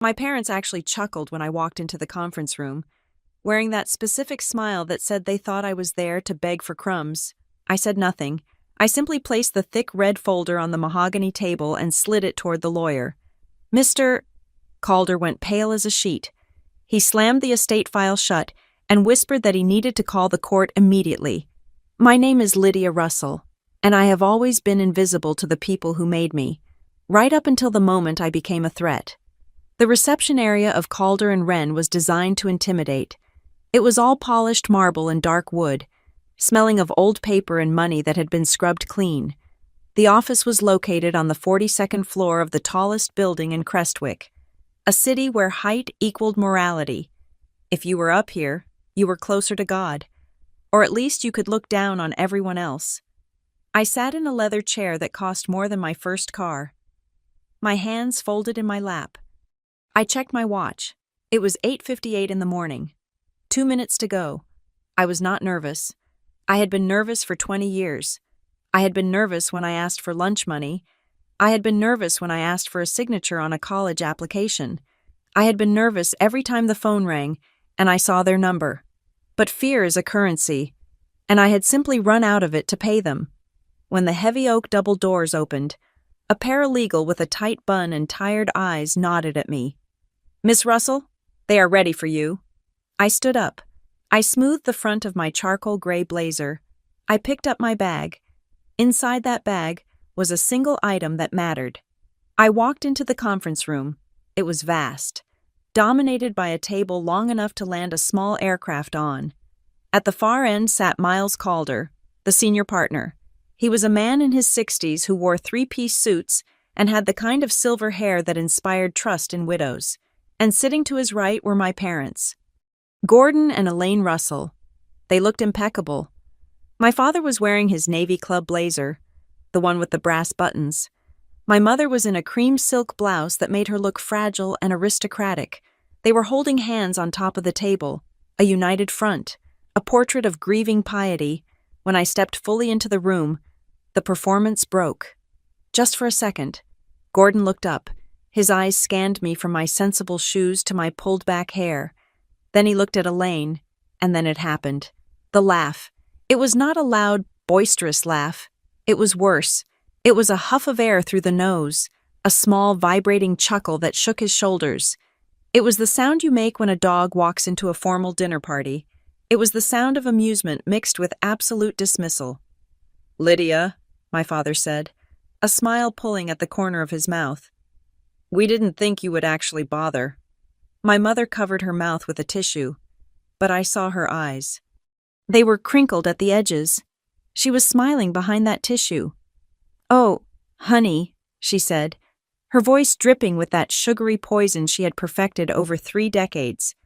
My parents actually chuckled when I walked into the conference room, wearing that specific smile that said they thought I was there to beg for crumbs. I said nothing. I simply placed the thick red folder on the mahogany table and slid it toward the lawyer. Mr. Calder went pale as a sheet. He slammed the estate file shut and whispered that he needed to call the court immediately. My name is Lydia Russell, and I have always been invisible to the people who made me, right up until the moment I became a threat. The reception area of Calder and Wren was designed to intimidate. It was all polished marble and dark wood, smelling of old paper and money that had been scrubbed clean. The office was located on the 42nd floor of the tallest building in Crestwick, a city where height equaled morality. If you were up here, you were closer to God, or at least you could look down on everyone else. I sat in a leather chair that cost more than my first car. My hands folded in my lap. I checked my watch. It was 8:58 in the morning. 2 minutes to go. I was not nervous. I had been nervous for 20 years. I had been nervous when I asked for lunch money. I had been nervous when I asked for a signature on a college application. I had been nervous every time the phone rang and I saw their number. But fear is a currency, and I had simply run out of it to pay them. When the heavy oak double doors opened, a paralegal with a tight bun and tired eyes nodded at me. "Miss Russell, they are ready for you." I stood up. I smoothed the front of my charcoal gray blazer. I picked up my bag. Inside that bag was a single item that mattered. I walked into the conference room. It was vast, dominated by a table long enough to land a small aircraft on. At the far end sat Miles Calder, the senior partner. He was a man in his 60s who wore three-piece suits and had the kind of silver hair that inspired trust in widows. And sitting to his right were my parents, Gordon and Elaine Russell. They looked impeccable. My father was wearing his Navy Club blazer, the one with the brass buttons. My mother was in a cream silk blouse that made her look fragile and aristocratic. They were holding hands on top of the table, a united front, a portrait of grieving piety. When I stepped fully into the room, the performance broke. Just for a second, Gordon looked up. His eyes scanned me from my sensible shoes to my pulled-back hair. Then he looked at Elaine, and then it happened. The laugh. It was not a loud, boisterous laugh. It was worse. It was a huff of air through the nose, a small, vibrating chuckle that shook his shoulders. It was the sound you make when a dog walks into a formal dinner party. It was the sound of amusement mixed with absolute dismissal. "Lydia," my father said, a smile pulling at the corner of his mouth. "We didn't think you would actually bother." My mother covered her mouth with a tissue, but I saw her eyes. They were crinkled at the edges. She was smiling behind that tissue. "Oh, honey," she said, her voice dripping with that sugary poison she had perfected over 3 decades.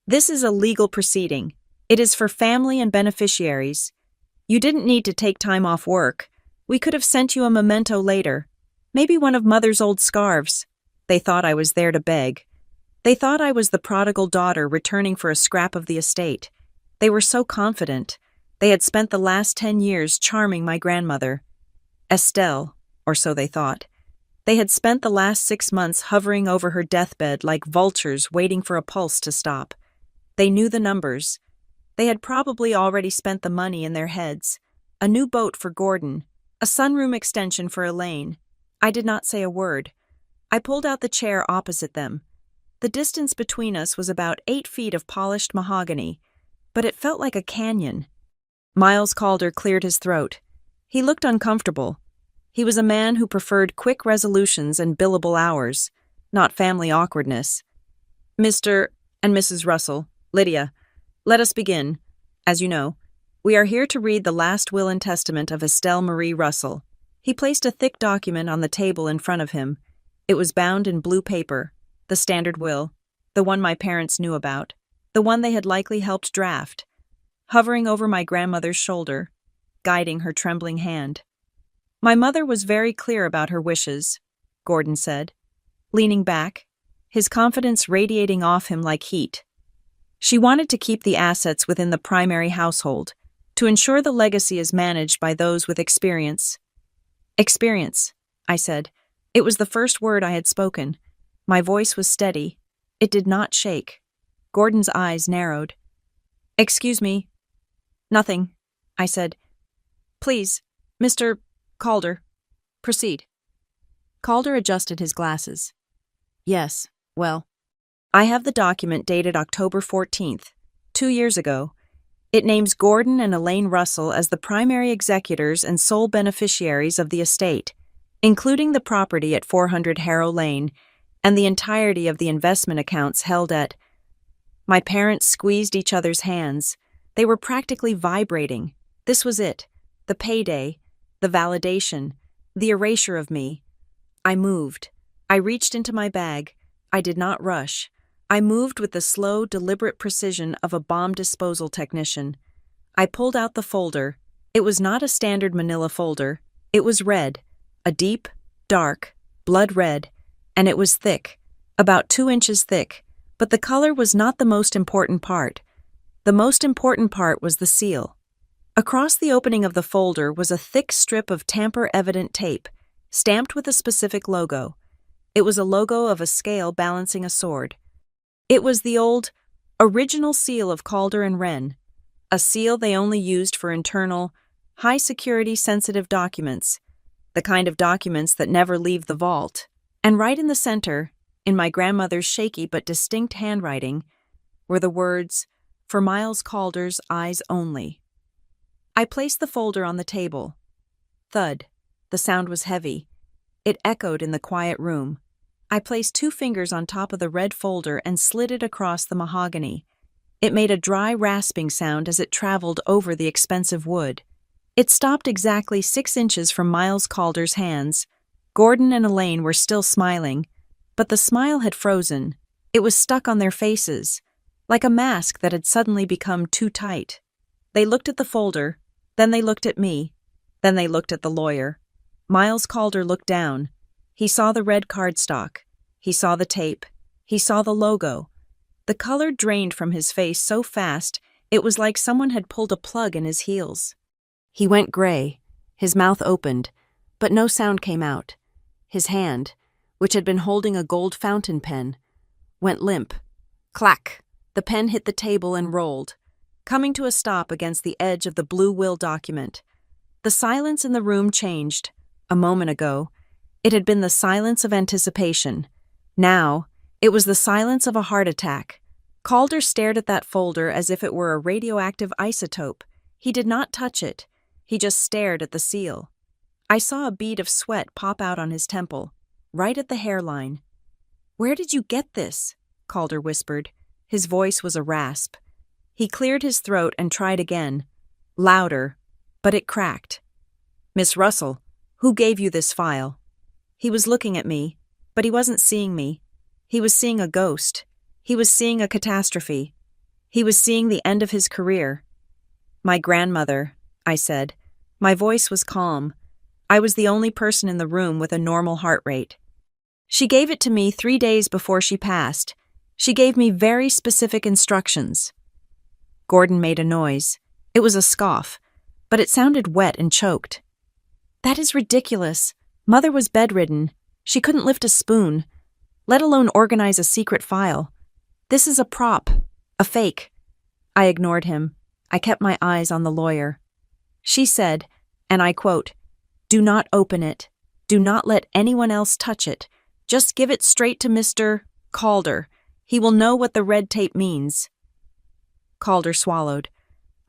"This is a legal proceeding. It is for family and beneficiaries. You didn't need to take time off work. We could have sent you a memento later. Maybe one of Mother's old scarves." They thought I was there to beg. They thought I was the prodigal daughter returning for a scrap of the estate. They were so confident. They had spent the last 10 years charming my grandmother, Estelle, or so they thought. They had spent the last 6 months hovering over her deathbed like vultures waiting for a pulse to stop. They knew the numbers. They had probably already spent the money in their heads. A new boat for Gordon, a sunroom extension for Elaine. I did not say a word. I pulled out the chair opposite them. The distance between us was about 8 feet of polished mahogany, but it felt like a canyon. Miles Calder cleared his throat. He looked uncomfortable. He was a man who preferred quick resolutions and billable hours, not family awkwardness. "Mr. and Mrs. Russell, Lydia, let us begin. As you know, we are here to read the last will and testament of Estelle Marie Russell." He placed a thick document on the table in front of him. It was bound in blue paper, the standard will, the one my parents knew about, the one they had likely helped draft, hovering over my grandmother's shoulder, guiding her trembling hand. "My mother was very clear about her wishes," Gordon said, leaning back, his confidence radiating off him like heat. "She wanted to keep the assets within the primary household, to ensure the legacy is managed by those with experience." "Experience," I said. It was the first word I had spoken. My voice was steady, It did not shake. Gordon's eyes narrowed. "Excuse me." "Nothing," I said. "Please, Mr. Calder, proceed." Calder adjusted his glasses. "Yes, well, I have the document dated October 14th, 2 years ago. It names Gordon and Elaine Russell as the primary executors and sole beneficiaries of the estate, including the property at 400 Harrow Lane and the entirety of the investment accounts held at—" My parents squeezed each other's hands. They were practically vibrating. This was it. The payday, the validation, the erasure of me. I moved. I reached into my bag. I did not rush. I moved with the slow, deliberate precision of a bomb disposal technician. I pulled out the folder. It was not a standard manila folder. It was red, a deep, dark, blood red, and it was thick, about 2 inches thick, but the color was not the most important part. The most important part was the seal. Across the opening of the folder was a thick strip of tamper-evident tape, stamped with a specific logo. It was a logo of a scale balancing a sword. It was the old, original seal of Calder and Wren, a seal they only used for internal, high-security sensitive documents, the kind of documents that never leave the vault. And right in the center, in my grandmother's shaky but distinct handwriting, were the words, "For Miles Calder's eyes only." I placed the folder on the table. Thud. The sound was heavy. It echoed in the quiet room. I placed 2 fingers on top of the red folder and slid it across the mahogany. It made a dry, rasping sound as it traveled over the expensive wood. It stopped exactly 6 inches from Miles Calder's hands. Gordon and Elaine were still smiling, but the smile had frozen. It was stuck on their faces, like a mask that had suddenly become too tight. They looked at the folder, then they looked at me, then they looked at the lawyer. Miles Calder looked down. He saw the red cardstock. He saw the tape. He saw the logo. The color drained from his face so fast, it was like someone had pulled a plug in his heels. He went gray. His mouth opened, but no sound came out. His hand, which had been holding a gold fountain pen, went limp. Clack! The pen hit the table and rolled, coming to a stop against the edge of the blue will document. The silence in the room changed. A moment ago, it had been the silence of anticipation. Now, it was the silence of a heart attack. Calder stared at that folder as if it were a radioactive isotope. He did not touch it. He just stared at the seal. I saw a bead of sweat pop out on his temple, right at the hairline. "Where did you get this?" Calder whispered. His voice was a rasp. He cleared his throat and tried again. Louder, but it cracked. "Miss Russell, who gave you this file?" He was looking at me, but he wasn't seeing me. He was seeing a ghost. He was seeing a catastrophe. He was seeing the end of his career. "My grandmother," I said. My voice was calm. I was the only person in the room with a normal heart rate. "She gave it to me 3 days before she passed. She gave me very specific instructions." Gordon made a noise. It was a scoff, but it sounded wet and choked. "That is ridiculous. Mother was bedridden. She couldn't lift a spoon, let alone organize a secret file. This is a prop, a fake." I ignored him. I kept my eyes on the lawyer. "She said, and I quote, 'Do not open it. Do not let anyone else touch it. Just give it straight to Mr. Calder. He will know what the red tape means.'" Calder swallowed.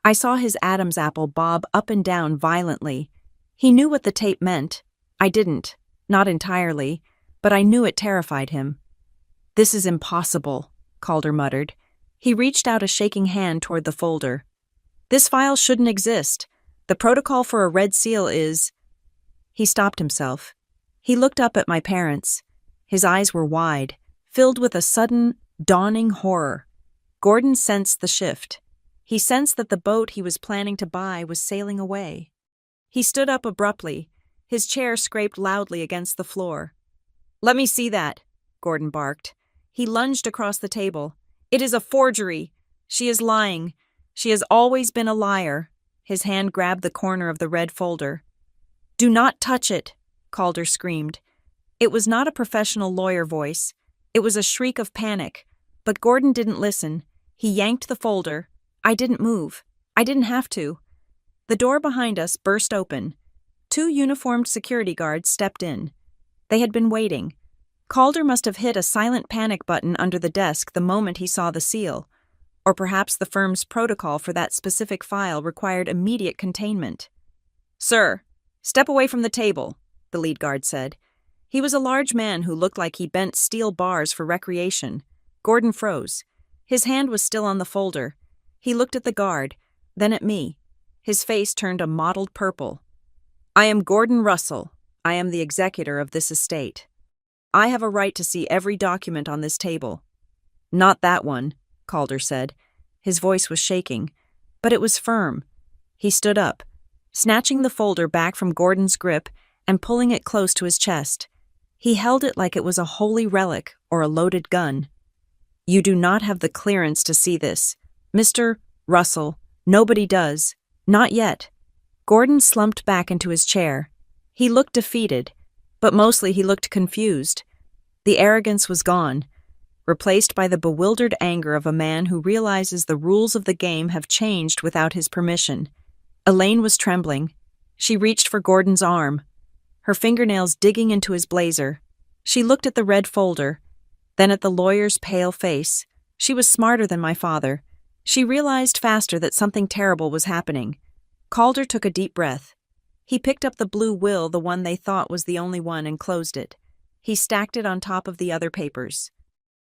I saw his Adam's apple bob up and down violently. He knew what the tape meant. I didn't, not entirely, but I knew it terrified him. "This is impossible," Calder muttered. He reached out a shaking hand toward the folder. "This file shouldn't exist. The protocol for a red seal is—" He stopped himself. He looked up at my parents. His eyes were wide, filled with a sudden, dawning horror. Gordon sensed the shift. He sensed that the boat he was planning to buy was sailing away. He stood up abruptly. His chair scraped loudly against the floor. "Let me see that," Gordon barked. He lunged across the table. "It is a forgery. She is lying. She has always been a liar." His hand grabbed the corner of the red folder. "Do not touch it," Calder screamed. It was not a professional lawyer voice. It was a shriek of panic, But Gordon didn't listen. He yanked the folder. I didn't move. I didn't have to. The door behind us burst open. 2 uniformed security guards stepped in. They had been waiting. Calder must have hit a silent panic button under the desk the moment he saw the seal. Or perhaps the firm's protocol for that specific file required immediate containment. "Sir, step away from the table," the lead guard said. He was a large man who looked like he bent steel bars for recreation. Gordon froze. His hand was still on the folder. He looked at the guard, then at me. His face turned a mottled purple. "I am Gordon Russell. I am the executor of this estate. I have a right to see every document on this table." "Not that one," Calder said. His voice was shaking, but it was firm. He stood up, snatching the folder back from Gordon's grip and pulling it close to his chest. He held it like it was a holy relic or a loaded gun. "You do not have the clearance to see this. Mr. Russell, nobody does. Not yet." Gordon slumped back into his chair. He looked defeated, but mostly he looked confused. The arrogance was gone, replaced by the bewildered anger of a man who realizes the rules of the game have changed without his permission. Elaine was trembling. She reached for Gordon's arm, her fingernails digging into his blazer. She looked at the red folder, then at the lawyer's pale face. She was smarter than my father. She realized faster that something terrible was happening. Calder took a deep breath. He picked up the blue will, the one they thought was the only one, and closed it. He stacked it on top of the other papers.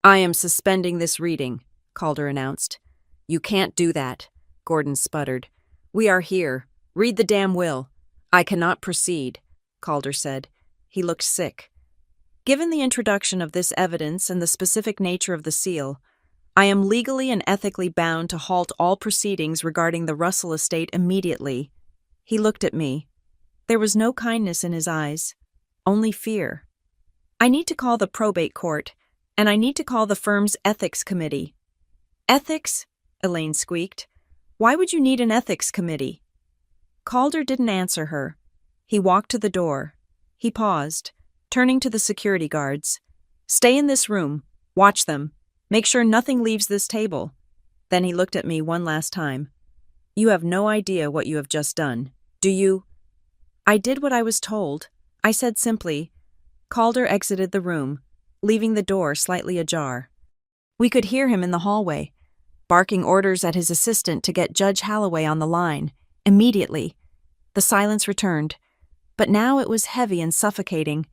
"I am suspending this reading," Calder announced. "You can't do that," Gordon sputtered. "We are here. Read the damn will." "I cannot proceed," Calder said. He looked sick. "Given the introduction of this evidence and the specific nature of the seal, I am legally and ethically bound to halt all proceedings regarding the Russell estate immediately." He looked at me. There was no kindness in his eyes, only fear. "I need to call the probate court, and I need to call the firm's ethics committee." "Ethics?" Elaine squeaked. "Why would you need an ethics committee?" Calder didn't answer her. He walked to the door. He paused, turning to the security guards. "Stay in this room. Watch them. Make sure nothing leaves this table." Then he looked at me one last time. "You have no idea what you have just done, do you?" I did what I was told. I said simply. Calder exited the room, leaving the door slightly ajar. We could hear him in the hallway, barking orders at his assistant to get Judge Halloway on the line, immediately. The silence returned, but now it was heavy and suffocating.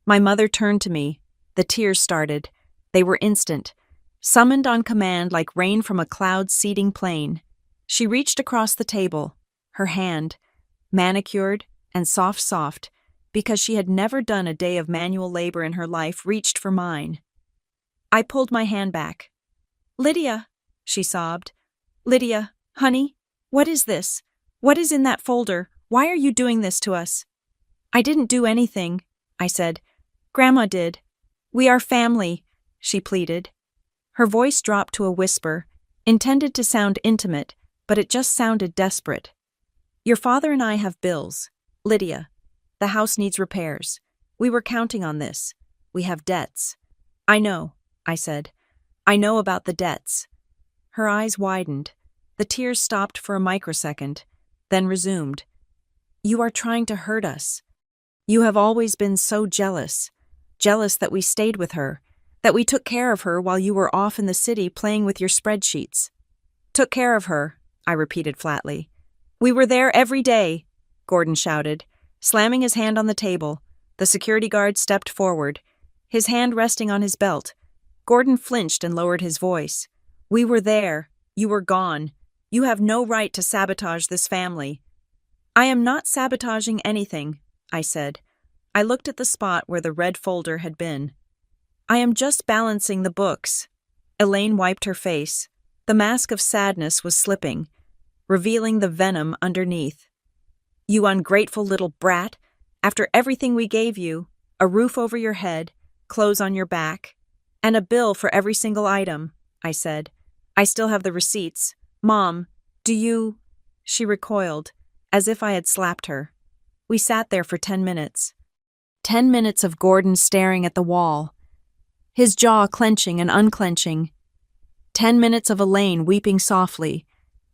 My mother turned to me. The tears started. They were instant, summoned on command like rain from a cloud-seeding plain. She reached across the table, her hand, manicured and soft, because she had never done a day of manual labor in her life, reached for mine. I pulled my hand back. "Lydia," she sobbed. "Lydia, honey, what is this? What is in that folder? Why are you doing this to us?" "I didn't do anything," I said. "Grandma did. We are family," she pleaded. Her voice dropped to a whisper, intended to sound intimate, but it just sounded desperate. "Your father and I have bills. Lydia, the house needs repairs. We were counting on this. We have debts." "I know," I said. "I know about the debts." Her eyes widened. The tears stopped for a microsecond, then resumed. "You are trying to hurt us. You have always been so jealous that we stayed with her, that we took care of her while you were off in the city playing with your spreadsheets." "Took care of her," I repeated flatly. "We were there every day," Gordon shouted, slamming his hand on the table. The security guard stepped forward, his hand resting on his belt. Gordon flinched and lowered his voice. "We were there. You were gone. You have no right to sabotage this family." "I am not sabotaging anything," I said. I looked at the spot where the red folder had been. "I am just balancing the books." Elaine wiped her face. The mask of sadness was slipping, revealing the venom underneath. "You ungrateful little brat. After everything we gave you, a roof over your head, clothes on your back, and a bill for every single item," I said. "I still have the receipts. Mom, do you—" She recoiled, as if I had slapped her. We sat there for 10 minutes. 10 minutes of Gordon staring at the wall, his jaw clenching and unclenching, 10 minutes of Elaine weeping softly,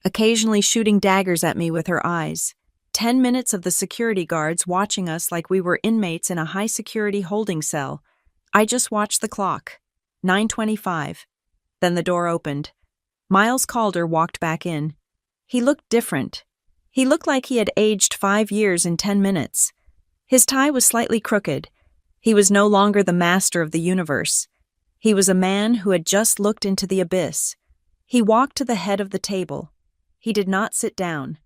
occasionally shooting daggers at me with her eyes. 10 minutes of the security guards watching us like we were inmates in a high-security holding cell. I just watched the clock. 9:25. Then the door opened. Miles Calder walked back in. He looked different. He looked like he had aged 5 years in 10 minutes. His tie was slightly crooked. He was no longer the master of the universe. He was a man who had just looked into the abyss. He walked to the head of the table. He did not sit down.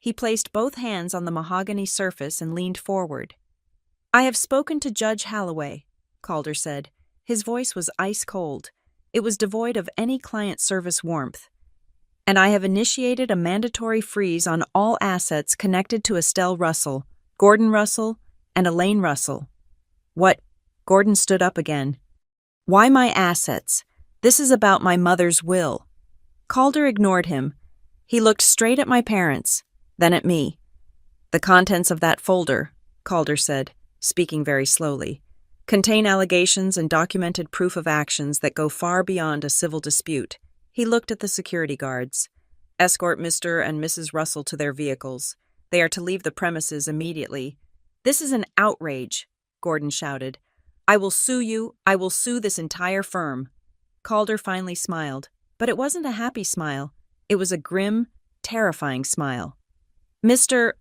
He placed both hands on the mahogany surface and leaned forward. "I have spoken to Judge Holloway," Calder said. His voice was ice cold. It was devoid of any client service warmth. "And I have initiated a mandatory freeze on all assets connected to Estelle Russell, Gordon Russell, and Elaine Russell." "What?" Gordon stood up again. "Why my assets? This is about my mother's will." Calder ignored him. He looked straight at my parents, then at me. "The contents of that folder," Calder said, speaking very slowly, "contain allegations and documented proof of actions that go far beyond a civil dispute." He looked at the security guards. "Escort Mr. and Mrs. Russell to their vehicles. They are to leave the premises immediately." "This is an outrage," Gordon shouted. "I will sue you. I will sue this entire firm." Calder finally smiled, but it wasn't a happy smile. It was a grim, terrifying smile. "Mr.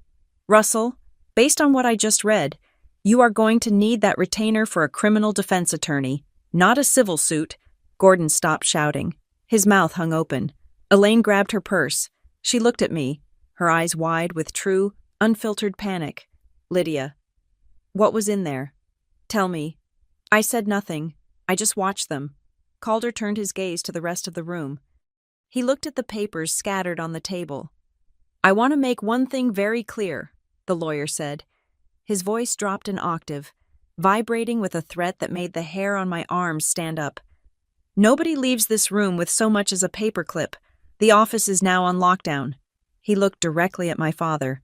Russell, based on what I just read, you are going to need that retainer for a criminal defense attorney, not a civil suit." Gordon stopped shouting. His mouth hung open. Elaine grabbed her purse. She looked at me, her eyes wide with true, unfiltered panic. "Lydia, what was in there? Tell me." I said nothing. I just watched them. Calder turned his gaze to the rest of the room. He looked at the papers scattered on the table. "I want to make one thing very clear," the lawyer said. His voice dropped an octave, vibrating with a threat that made the hair on my arms stand up. "Nobody leaves this room with so much as a paperclip. The office is now on lockdown." He looked directly at my father.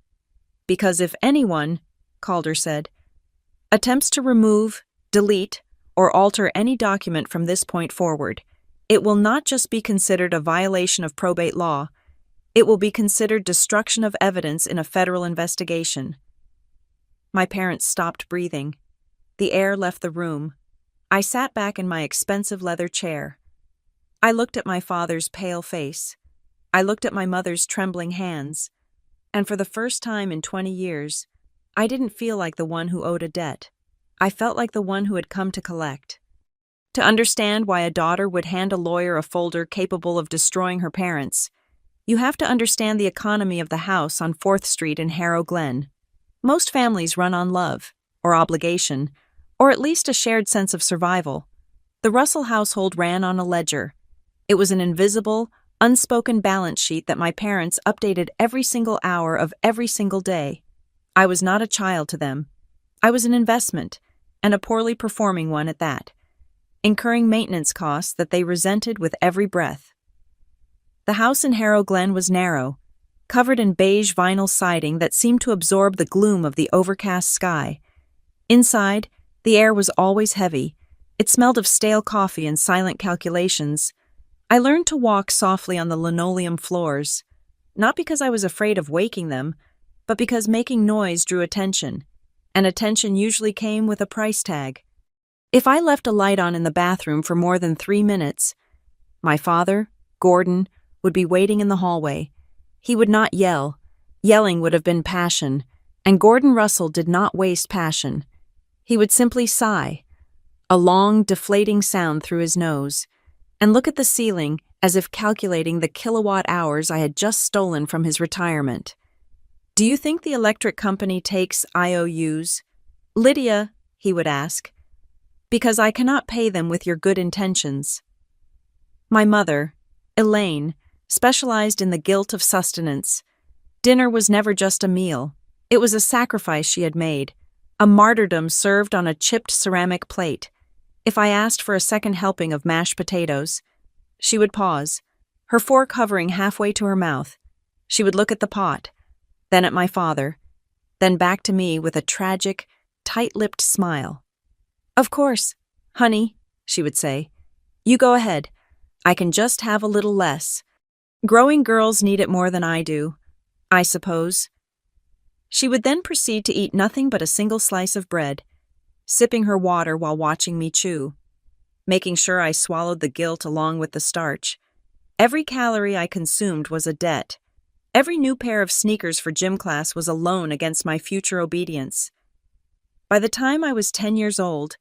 "Because if anyone," Calder said, "attempts to remove, delete, or alter any document from this point forward, it will not just be considered a violation of probate law, it will be considered destruction of evidence in a federal investigation." My parents stopped breathing. The air left the room. I sat back in my expensive leather chair. I looked at my father's pale face. I looked at my mother's trembling hands. And for the first time in 20 years, I didn't feel like the one who owed a debt. I felt like the one who had come to collect. To understand why a daughter would hand a lawyer a folder capable of destroying her parents, you have to understand the economy of the house on 4th Street in Harrow Glen. Most families run on love, or obligation, or at least a shared sense of survival. The Russell household ran on a ledger. It was an invisible, unspoken balance sheet that my parents updated every single hour of every single day. I was not a child to them. I was an investment, and a poorly performing one at that, incurring maintenance costs that they resented with every breath. The house in Harrow Glen was narrow, covered in beige vinyl siding that seemed to absorb the gloom of the overcast sky. Inside, the air was always heavy. It smelled of stale coffee and silent calculations. I learned to walk softly on the linoleum floors, not because I was afraid of waking them, but because making noise drew attention, and attention usually came with a price tag. If I left a light on in the bathroom for more than 3 minutes, my father, Gordon, would be waiting in the hallway. He would not yell. Yelling would have been passion, and Gordon Russell did not waste passion. He would simply sigh, a long, deflating sound through his nose, and look at the ceiling as if calculating the kilowatt hours I had just stolen from his retirement. "Do you think the electric company takes IOUs?" "Lydia," he would ask, "because I cannot pay them with your good intentions." My mother, Elaine, specialized in the guilt of sustenance. Dinner was never just a meal. It was a sacrifice she had made, a martyrdom served on a chipped ceramic plate. If I asked for a second helping of mashed potatoes, she would pause, her fork hovering halfway to her mouth. She would look at the pot, then at my father, then back to me with a tragic, tight-lipped smile. "Of course, honey," she would say. "You go ahead. I can just have a little less. Growing girls need it more than I do, I suppose. She would then proceed to eat nothing but a single slice of bread, sipping her water while watching me chew, making sure I swallowed the guilt along with the starch. Every calorie I consumed was a debt. Every new pair of sneakers for gym class was a loan against my future obedience. By the time I was 10 years old,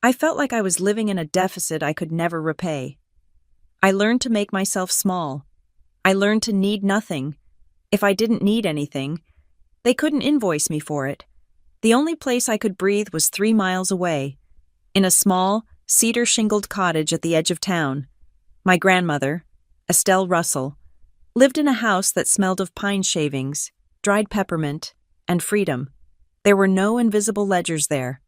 I felt like I was living in a deficit I could never repay. I learned to make myself small. I learned to need nothing. If I didn't need anything, they couldn't invoice me for it. The only place I could breathe was 3 miles away, in a small, cedar-shingled cottage at the edge of town. My grandmother, Estelle Russell, lived in a house that smelled of pine shavings, dried peppermint, and freedom. There were no invisible ledgers there.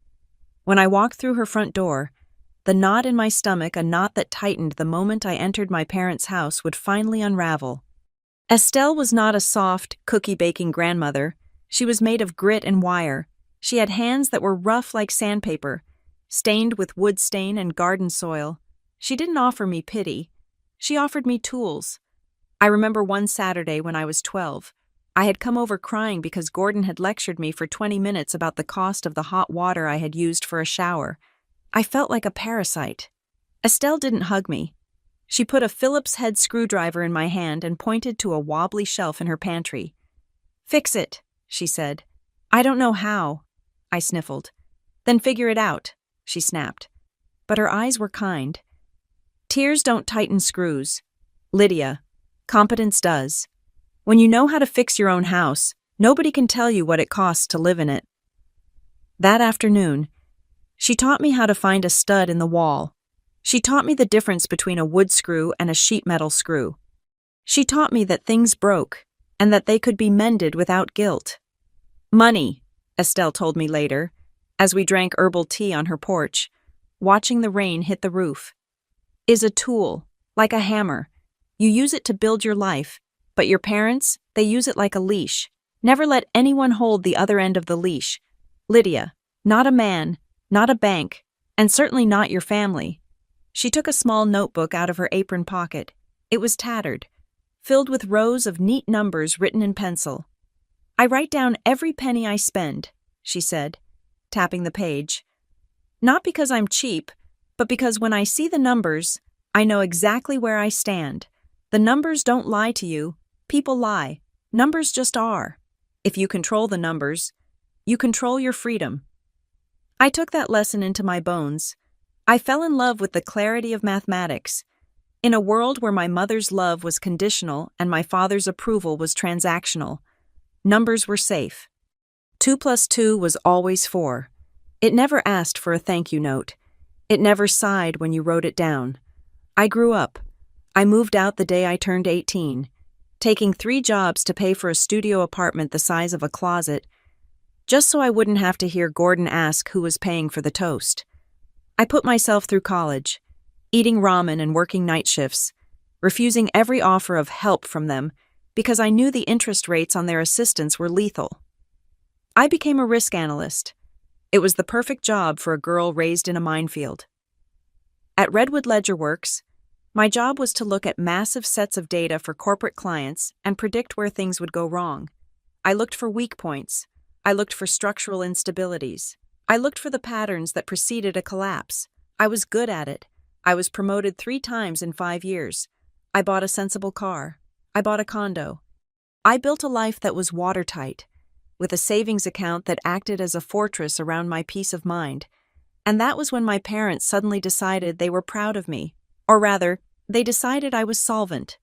When I walked through her front door, the knot in my stomach, a knot that tightened the moment I entered my parents' house, would finally unravel. Estelle was not a soft, cookie-baking grandmother. She was made of grit and wire. She had hands that were rough like sandpaper, stained with wood stain and garden soil. She didn't offer me pity. She offered me tools. I remember one Saturday when I was 12. I had come over crying because Gordon had lectured me for 20 minutes about the cost of the hot water I had used for a shower. I felt like a parasite. Estelle didn't hug me. She put a Phillips head screwdriver in my hand and pointed to a wobbly shelf in her pantry. "Fix it," she said. "I don't know how," I sniffled. "Then figure it out," she snapped. But her eyes were kind. "Tears don't tighten screws, Lydia. Competence does. When you know how to fix your own house, nobody can tell you what it costs to live in it." That afternoon, she taught me how to find a stud in the wall. She taught me the difference between a wood screw and a sheet metal screw. She taught me that things broke, and that they could be mended without guilt. "Money," Estelle told me later, as we drank herbal tea on her porch, watching the rain hit the roof, "is a tool, like a hammer. You use it to build your life, but your parents, they use it like a leash. Never let anyone hold the other end of the leash. Lydia, not a man, not a bank, and certainly not your family." She took a small notebook out of her apron pocket. It was tattered, filled with rows of neat numbers written in pencil. "I write down every penny I spend," she said, tapping the page. "Not because I'm cheap, but because when I see the numbers, I know exactly where I stand. The numbers don't lie to you. People lie. Numbers just are. If you control the numbers, you control your freedom." I took that lesson into my bones. I fell in love with the clarity of mathematics. In a world where my mother's love was conditional and my father's approval was transactional, numbers were safe. 2 plus 2 was always 4. It never asked for a thank you note. It never sighed when you wrote it down. I grew up. I moved out the day I turned 18, taking 3 jobs to pay for a studio apartment the size of a closet, just so I wouldn't have to hear Gordon ask who was paying for the toast. I put myself through college, eating ramen and working night shifts, refusing every offer of help from them because I knew the interest rates on their assistance were lethal. I became a risk analyst. It was the perfect job for a girl raised in a minefield. At Redwood Ledger Works, my job was to look at massive sets of data for corporate clients and predict where things would go wrong. I looked for weak points. I looked for structural instabilities. I looked for the patterns that preceded a collapse. I was good at it. I was promoted 3 times in 5 years. I bought a sensible car. I bought a condo. I built a life that was watertight, with a savings account that acted as a fortress around my peace of mind. And that was when my parents suddenly decided they were proud of me. Or rather, they decided I was solvent.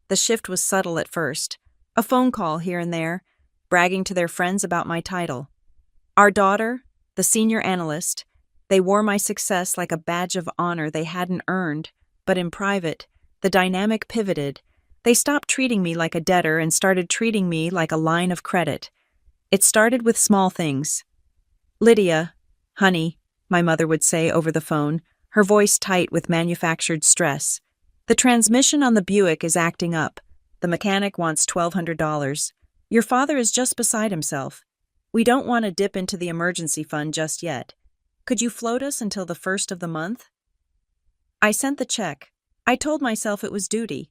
The shift was subtle at first. A phone call here and there, bragging to their friends about my title. Our daughter, the senior analyst, they wore my success like a badge of honor they hadn't earned, but in private, the dynamic pivoted. They stopped treating me like a debtor and started treating me like a line of credit. It started with small things. "Lydia, honey," my mother would say over the phone, her voice tight with manufactured stress. "The transmission on the Buick is acting up. The mechanic wants $1,200. Your father is just beside himself. We don't want to dip into the emergency fund just yet. Could you float us until the 1st of the month?" I sent the check, I told myself it was duty.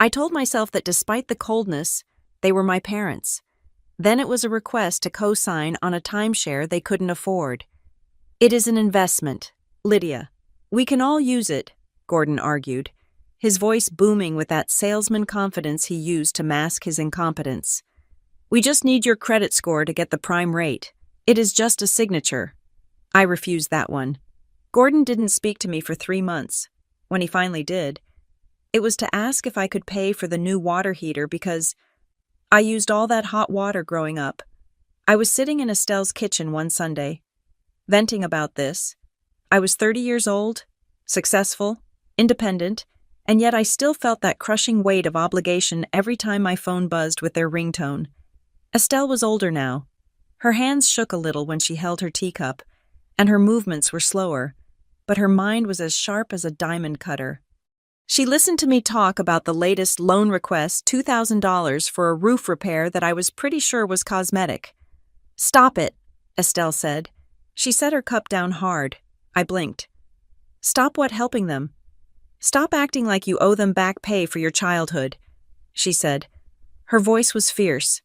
I told myself that despite the coldness, they were my parents. Then it was a request to co-sign on a timeshare they couldn't afford. It is an investment, Lydia. We can all use it, Gordon argued, his voice booming with that salesman confidence he used to mask his incompetence. We just need your credit score to get the prime rate. It is just a signature. I refused that one. Gordon didn't speak to me for 3 months. When he finally did, it was to ask if I could pay for the new water heater because I used all that hot water growing up. I was sitting in Estelle's kitchen one Sunday, venting about this. I was 30 years old, successful, independent, and yet I still felt that crushing weight of obligation every time my phone buzzed with their ringtone. Estelle was older now. Her hands shook a little when she held her teacup, and her movements were slower, but her mind was as sharp as a diamond cutter. She listened to me talk about the latest loan request, $2,000 for a roof repair that I was pretty sure was cosmetic. "Stop it," Estelle said. She set her cup down hard. I blinked. "Stop what helping them? Stop acting like you owe them back pay for your childhood," she said. Her voice was fierce.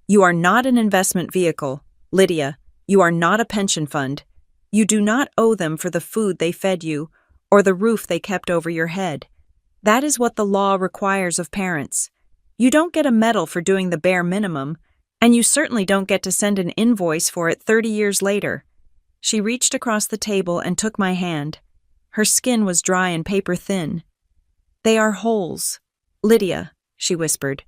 "You are not an investment vehicle, Lydia. You are not a pension fund. You do not owe them for the food they fed you or the roof they kept over your head. That is what the law requires of parents. You don't get a medal for doing the bare minimum, and you certainly don't get to send an invoice for it 30 years later." She reached across the table and took my hand. Her skin was dry and paper thin. "They are holes, Lydia," she whispered.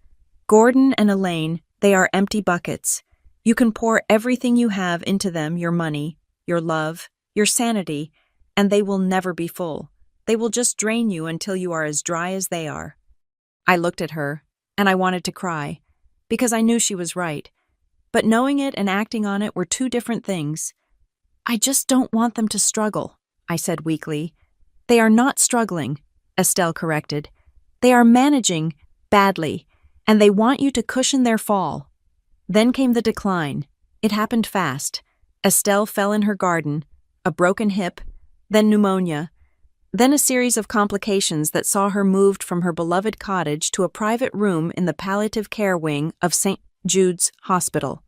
"Gordon and Elaine, they are empty buckets. You can pour everything you have into them, your money, your love, your sanity, and they will never be full. They will just drain you until you are as dry as they are." I looked at her, and I wanted to cry, because I knew she was right. But knowing it and acting on it were two different things. "I just don't want them to struggle," I said weakly. "They are not struggling," Estelle corrected. "They are managing badly, and they want you to cushion their fall." Then came the decline. It happened fast. Estelle fell in her garden, a broken hip, then pneumonia, then a series of complications that saw her moved from her beloved cottage to a private room in the palliative care wing of St. Jude's Hospital.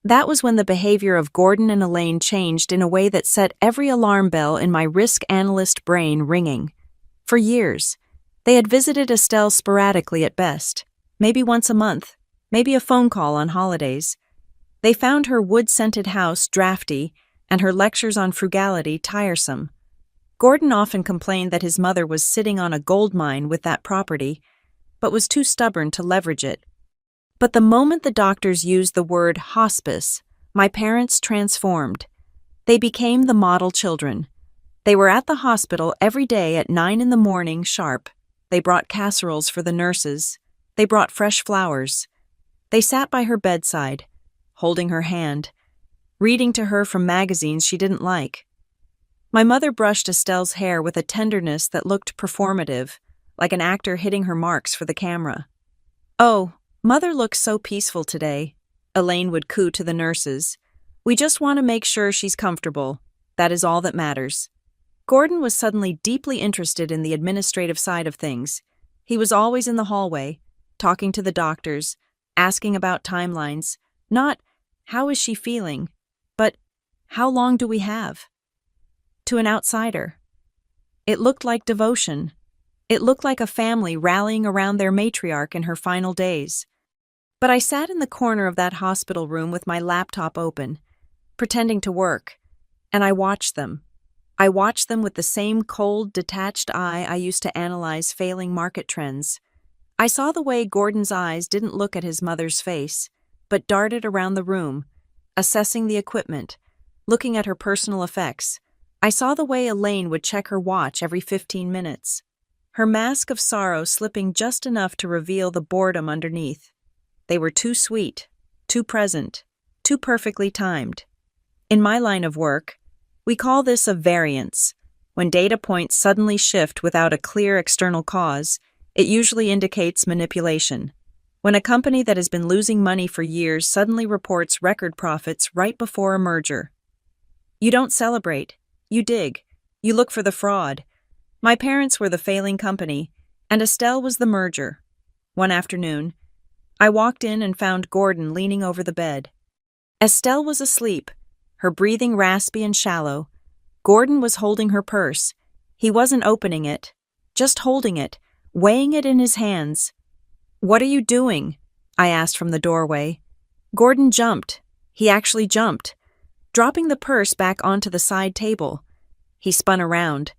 That was when the behavior of Gordon and Elaine changed in a way that set every alarm bell in my risk analyst brain ringing. For years, they had visited Estelle sporadically at best, maybe once a month, maybe a phone call on holidays. They found her wood-scented house drafty and her lectures on frugality tiresome. Gordon often complained that his mother was sitting on a gold mine with that property, but was too stubborn to leverage it. But the moment the doctors used the word hospice, my parents transformed. They became the model children. They were at the hospital every day at 9 in the morning sharp. They brought casseroles for the nurses. They brought fresh flowers. They sat by her bedside, holding her hand, reading to her from magazines she didn't like. My mother brushed Estelle's hair with a tenderness that looked performative, like an actor hitting her marks for the camera. "Oh, Mother looks so peaceful today," Elaine would coo to the nurses. "We just want to make sure she's comfortable. That is all that matters." Gordon was suddenly deeply interested in the administrative side of things. He was always in the hallway, talking to the doctors, asking about timelines. Not, "How is she feeling?" but, "How long do we have?" To an outsider, it looked like devotion. It looked like a family rallying around their matriarch in her final days. But I sat in the corner of that hospital room with my laptop open, pretending to work, and I watched them. I watched them with the same cold, detached eye I used to analyze failing market trends. I saw the way Gordon's eyes didn't look at his mother's face, but darted around the room, assessing the equipment, looking at her personal effects. I saw the way Elaine would check her watch every 15 minutes, her mask of sorrow slipping just enough to reveal the boredom underneath. They were too sweet, too present, too perfectly timed. In my line of work, we call this a variance. When data points suddenly shift without a clear external cause, it usually indicates manipulation. When a company that has been losing money for years suddenly reports record profits right before a merger. You don't celebrate. You dig. You look for the fraud. My parents were the failing company, And Estelle was the merger. One afternoon, I walked in and found Gordon leaning over the bed. Estelle was asleep, her breathing raspy and shallow. Gordon was holding her purse. He wasn't opening it, just holding it, weighing it in his hands. "What are you doing?" I asked from the doorway. Gordon jumped. He actually jumped, dropping the purse back onto the side table. He spun around,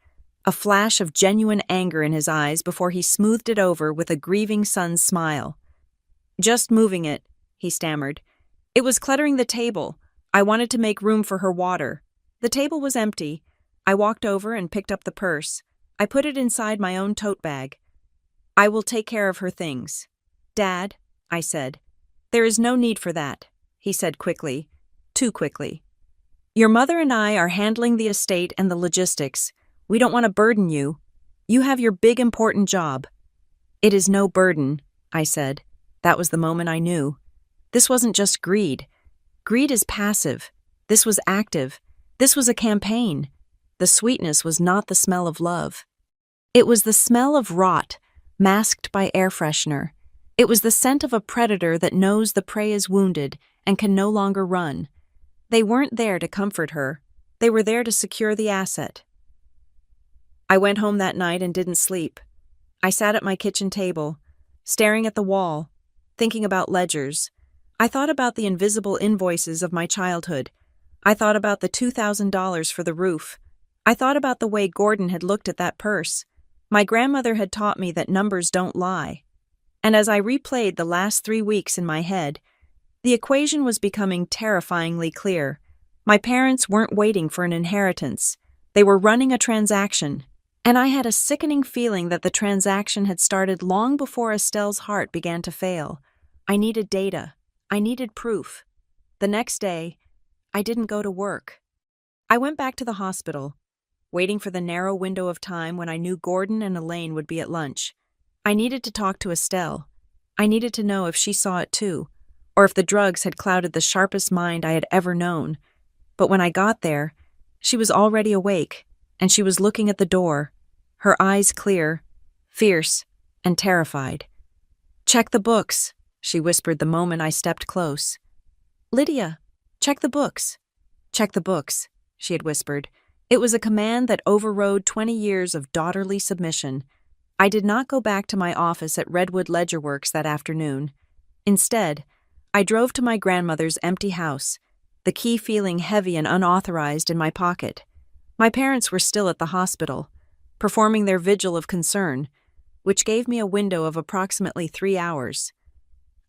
a flash of genuine anger in his eyes before he smoothed it over with a grieving son's smile. "Just moving it," he stammered. "It was cluttering the table. I wanted to make room for her water." The table was empty. I walked over and picked up the purse. I put it inside my own tote bag. "I will take care of her things." "Dad," I said. "There is no need for that," he said quickly, too quickly. "Your mother and I are handling the estate and the logistics. We don't want to burden you. You have your big important job." "It is no burden," I said. That was the moment I knew. This wasn't just greed. Greed is passive. This was active. This was a campaign. The sweetness was not the smell of love. It was the smell of rot, masked by air freshener. It was the scent of a predator that knows the prey is wounded and can no longer run. They weren't there to comfort her. They were there to secure the asset. I went home that night and didn't sleep. I sat at my kitchen table, staring at the wall, thinking about ledgers. I thought about the invisible invoices of my childhood. I thought about the $2,000 for the roof. I thought about the way Gordon had looked at that purse. My grandmother had taught me that numbers don't lie. And as I replayed the last 3 weeks in my head, the equation was becoming terrifyingly clear. My parents weren't waiting for an inheritance. They were running a transaction. And I had a sickening feeling that the transaction had started long before Estelle's heart began to fail. I needed data. I needed proof. The next day, I didn't go to work. I went back to the hospital, waiting for the narrow window of time when I knew Gordon and Elaine would be at lunch. I needed to talk to Estelle. I needed to know if she saw it too, or if the drugs had clouded the sharpest mind I had ever known. But when I got there, she was already awake, and she was looking at the door, her eyes clear, fierce, and terrified. "Check the books," she whispered the moment I stepped close. "Lydia, check the books." "Check the books," she had whispered. It was a command that overrode 20 years of daughterly submission. I did not go back to my office at Redwood Ledger Works that afternoon. Instead, I drove to my grandmother's empty house, the key feeling heavy and unauthorized in my pocket. My parents were still at the hospital, performing their vigil of concern, which gave me a window of approximately 3 hours.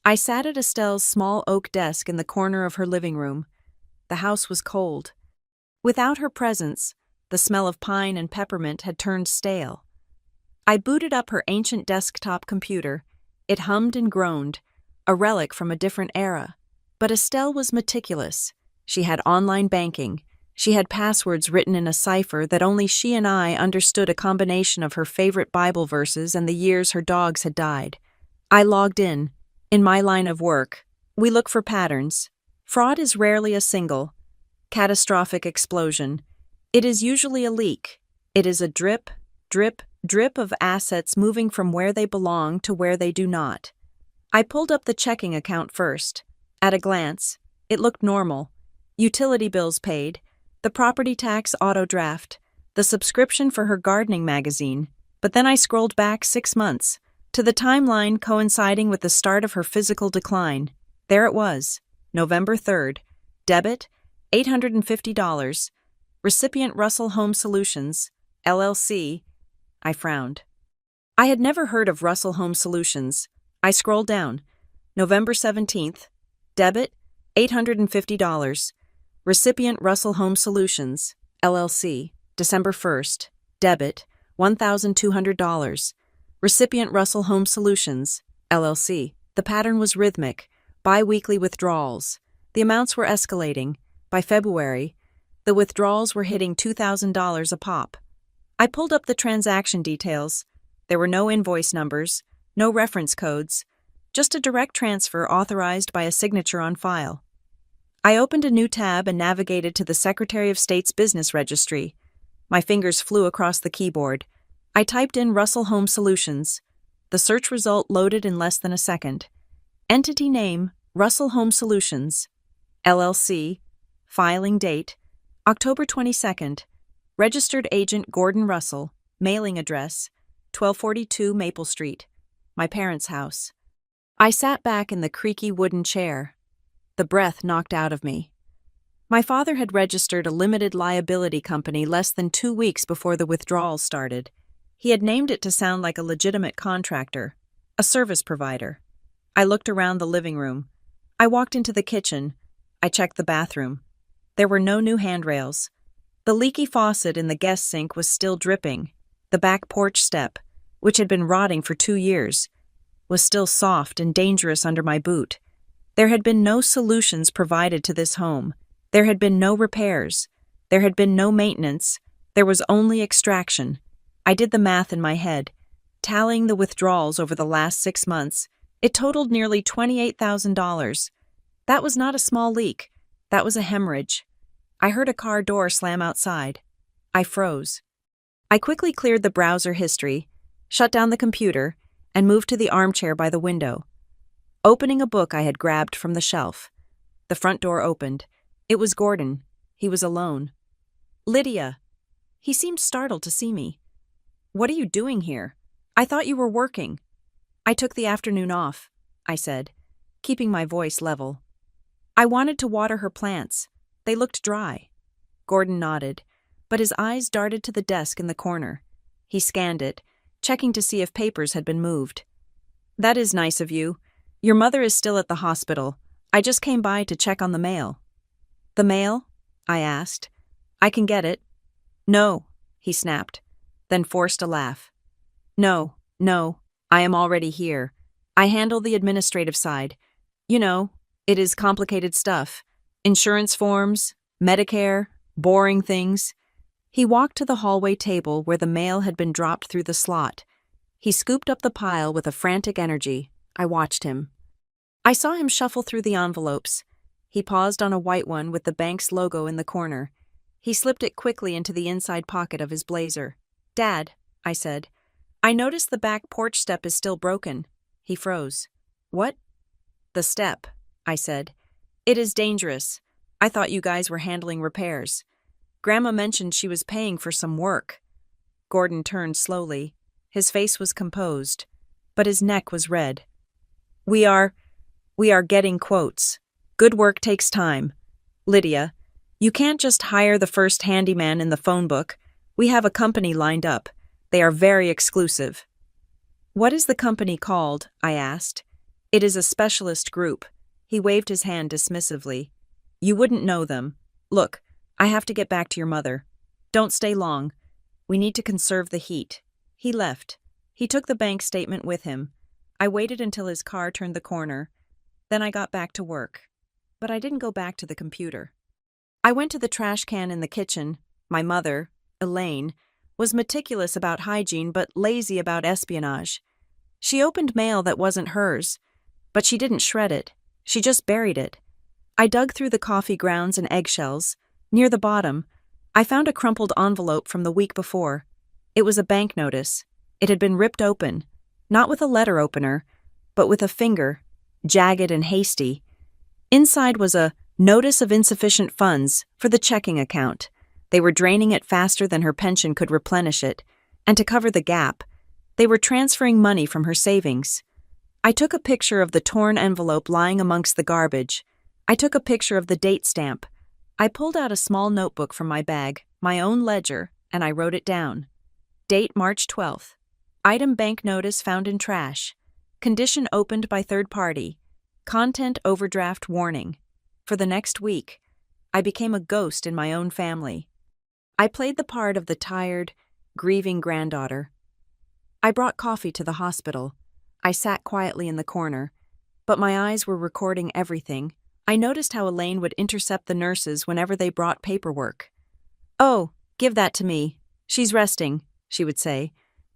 I sat at Estelle's small oak desk in the corner of her living room. The house was cold. Without her presence, the smell of pine and peppermint had turned stale. I booted up her ancient desktop computer. It hummed and groaned, a relic from a different era. But Estelle was meticulous. She had online banking. She had passwords written in a cipher that only she and I understood, a combination of her favorite Bible verses and the years her dogs had died. I logged in. In my line of work, we look for patterns. Fraud is rarely a single, catastrophic explosion. It is usually a leak. It is a drip, drip, drip of assets moving from where they belong to where they do not. I pulled up the checking account first. At a glance, it looked normal. Utility bills paid, the property tax auto draft, the subscription for her gardening magazine. But then I scrolled back 6 months, to the timeline coinciding with the start of her physical decline. There it was, November 3rd, debit, $850, recipient Russell Home Solutions, LLC. I frowned. I had never heard of Russell Home Solutions. I scrolled down. November 17th, debit, $850, recipient Russell Home Solutions, LLC. December 1st, debit, $1,200, recipient Russell Home Solutions, LLC. The pattern was rhythmic, bi-weekly withdrawals. The amounts were escalating. By February, the withdrawals were hitting $2,000 a pop. I pulled up the transaction details. There were no invoice numbers, no reference codes, just a direct transfer authorized by a signature on file. I opened a new tab and navigated to the Secretary of State's business registry. My fingers flew across the keyboard. I typed in Russell Home Solutions. The search result loaded in less than a second. Entity name, Russell Home Solutions, LLC. Filing date, October 22nd. Registered agent Gordon Russell. Mailing address, 1242 Maple Street. My parents' house. I sat back in the creaky wooden chair. The breath knocked out of me. My father had registered a limited liability company less than 2 weeks before the withdrawals started. He had named it to sound like a legitimate contractor, a service provider. I looked around the living room. I walked into the kitchen. I checked the bathroom. There were no new handrails. The leaky faucet in the guest sink was still dripping. The back porch step, which had been rotting for 2 years, was still soft and dangerous under my boot. There had been no solutions provided to this home. There had been no repairs. There had been no maintenance. There was only extraction. I did the math in my head. Tallying the withdrawals over the last 6 months, it totaled nearly $28,000. That was not a small leak. That was a hemorrhage. I heard a car door slam outside. I froze. I quickly cleared the browser history, shut down the computer, and moved to the armchair by the window. Opening a book I had grabbed from the shelf. The front door opened. It was Gordon. He was alone. "Lydia." He seemed startled to see me. "What are you doing here? I thought you were working." "I took the afternoon off," I said, keeping my voice level. "I wanted to water her plants. They looked dry." Gordon nodded, but his eyes darted to the desk in the corner. He scanned it, checking to see if papers had been moved. "That is nice of you. Your mother is still at the hospital. I just came by to check on the mail." "The mail?" I asked. "I can get it." "No," he snapped, then forced a laugh. No, I am already here. I handle the administrative side. You know, it is complicated stuff. Insurance forms, Medicare, boring things." He walked to the hallway table where the mail had been dropped through the slot. He scooped up the pile with a frantic energy. I watched him. I saw him shuffle through the envelopes. He paused on a white one with the bank's logo in the corner. He slipped it quickly into the inside pocket of his blazer. "Dad," I said, "I noticed the back porch step is still broken." He froze. "What?" "The step," I said. "It is dangerous. I thought you guys were handling repairs. Grandma mentioned she was paying for some work." Gordon turned slowly. His face was composed, but his neck was red. We are getting quotes. Good work takes time. Lydia, you can't just hire the first handyman in the phone book. We have a company lined up. They are very exclusive." "What is the company called?" I asked. "It is a specialist group." He waved his hand dismissively. "You wouldn't know them. Look, I have to get back to your mother. Don't stay long. We need to conserve the heat." He left. He took the bank statement with him. I waited until his car turned the corner. Then I got back to work. But I didn't go back to the computer. I went to the trash can in the kitchen. My mother, Elaine, was meticulous about hygiene but lazy about espionage. She opened mail that wasn't hers, but she didn't shred it. She just buried it. I dug through the coffee grounds and eggshells. Near the bottom, I found a crumpled envelope from the week before. It was a bank notice. It had been ripped open, not with a letter opener, but with a finger, jagged and hasty. Inside was a notice of insufficient funds for the checking account. They were draining it faster than her pension could replenish it, and to cover the gap, they were transferring money from her savings. I took a picture of the torn envelope lying amongst the garbage. I took a picture of the date stamp. I pulled out a small notebook from my bag, my own ledger, and I wrote it down. Date March 12th. Item bank notice found in trash. Condition opened by third party. Content overdraft warning. For the next week, I became a ghost in my own family. I played the part of the tired, grieving granddaughter. I brought coffee to the hospital. I sat quietly in the corner, but my eyes were recording everything. I noticed how Elaine would intercept the nurses whenever they brought paperwork. "Oh, give that to me. She's resting," she would say,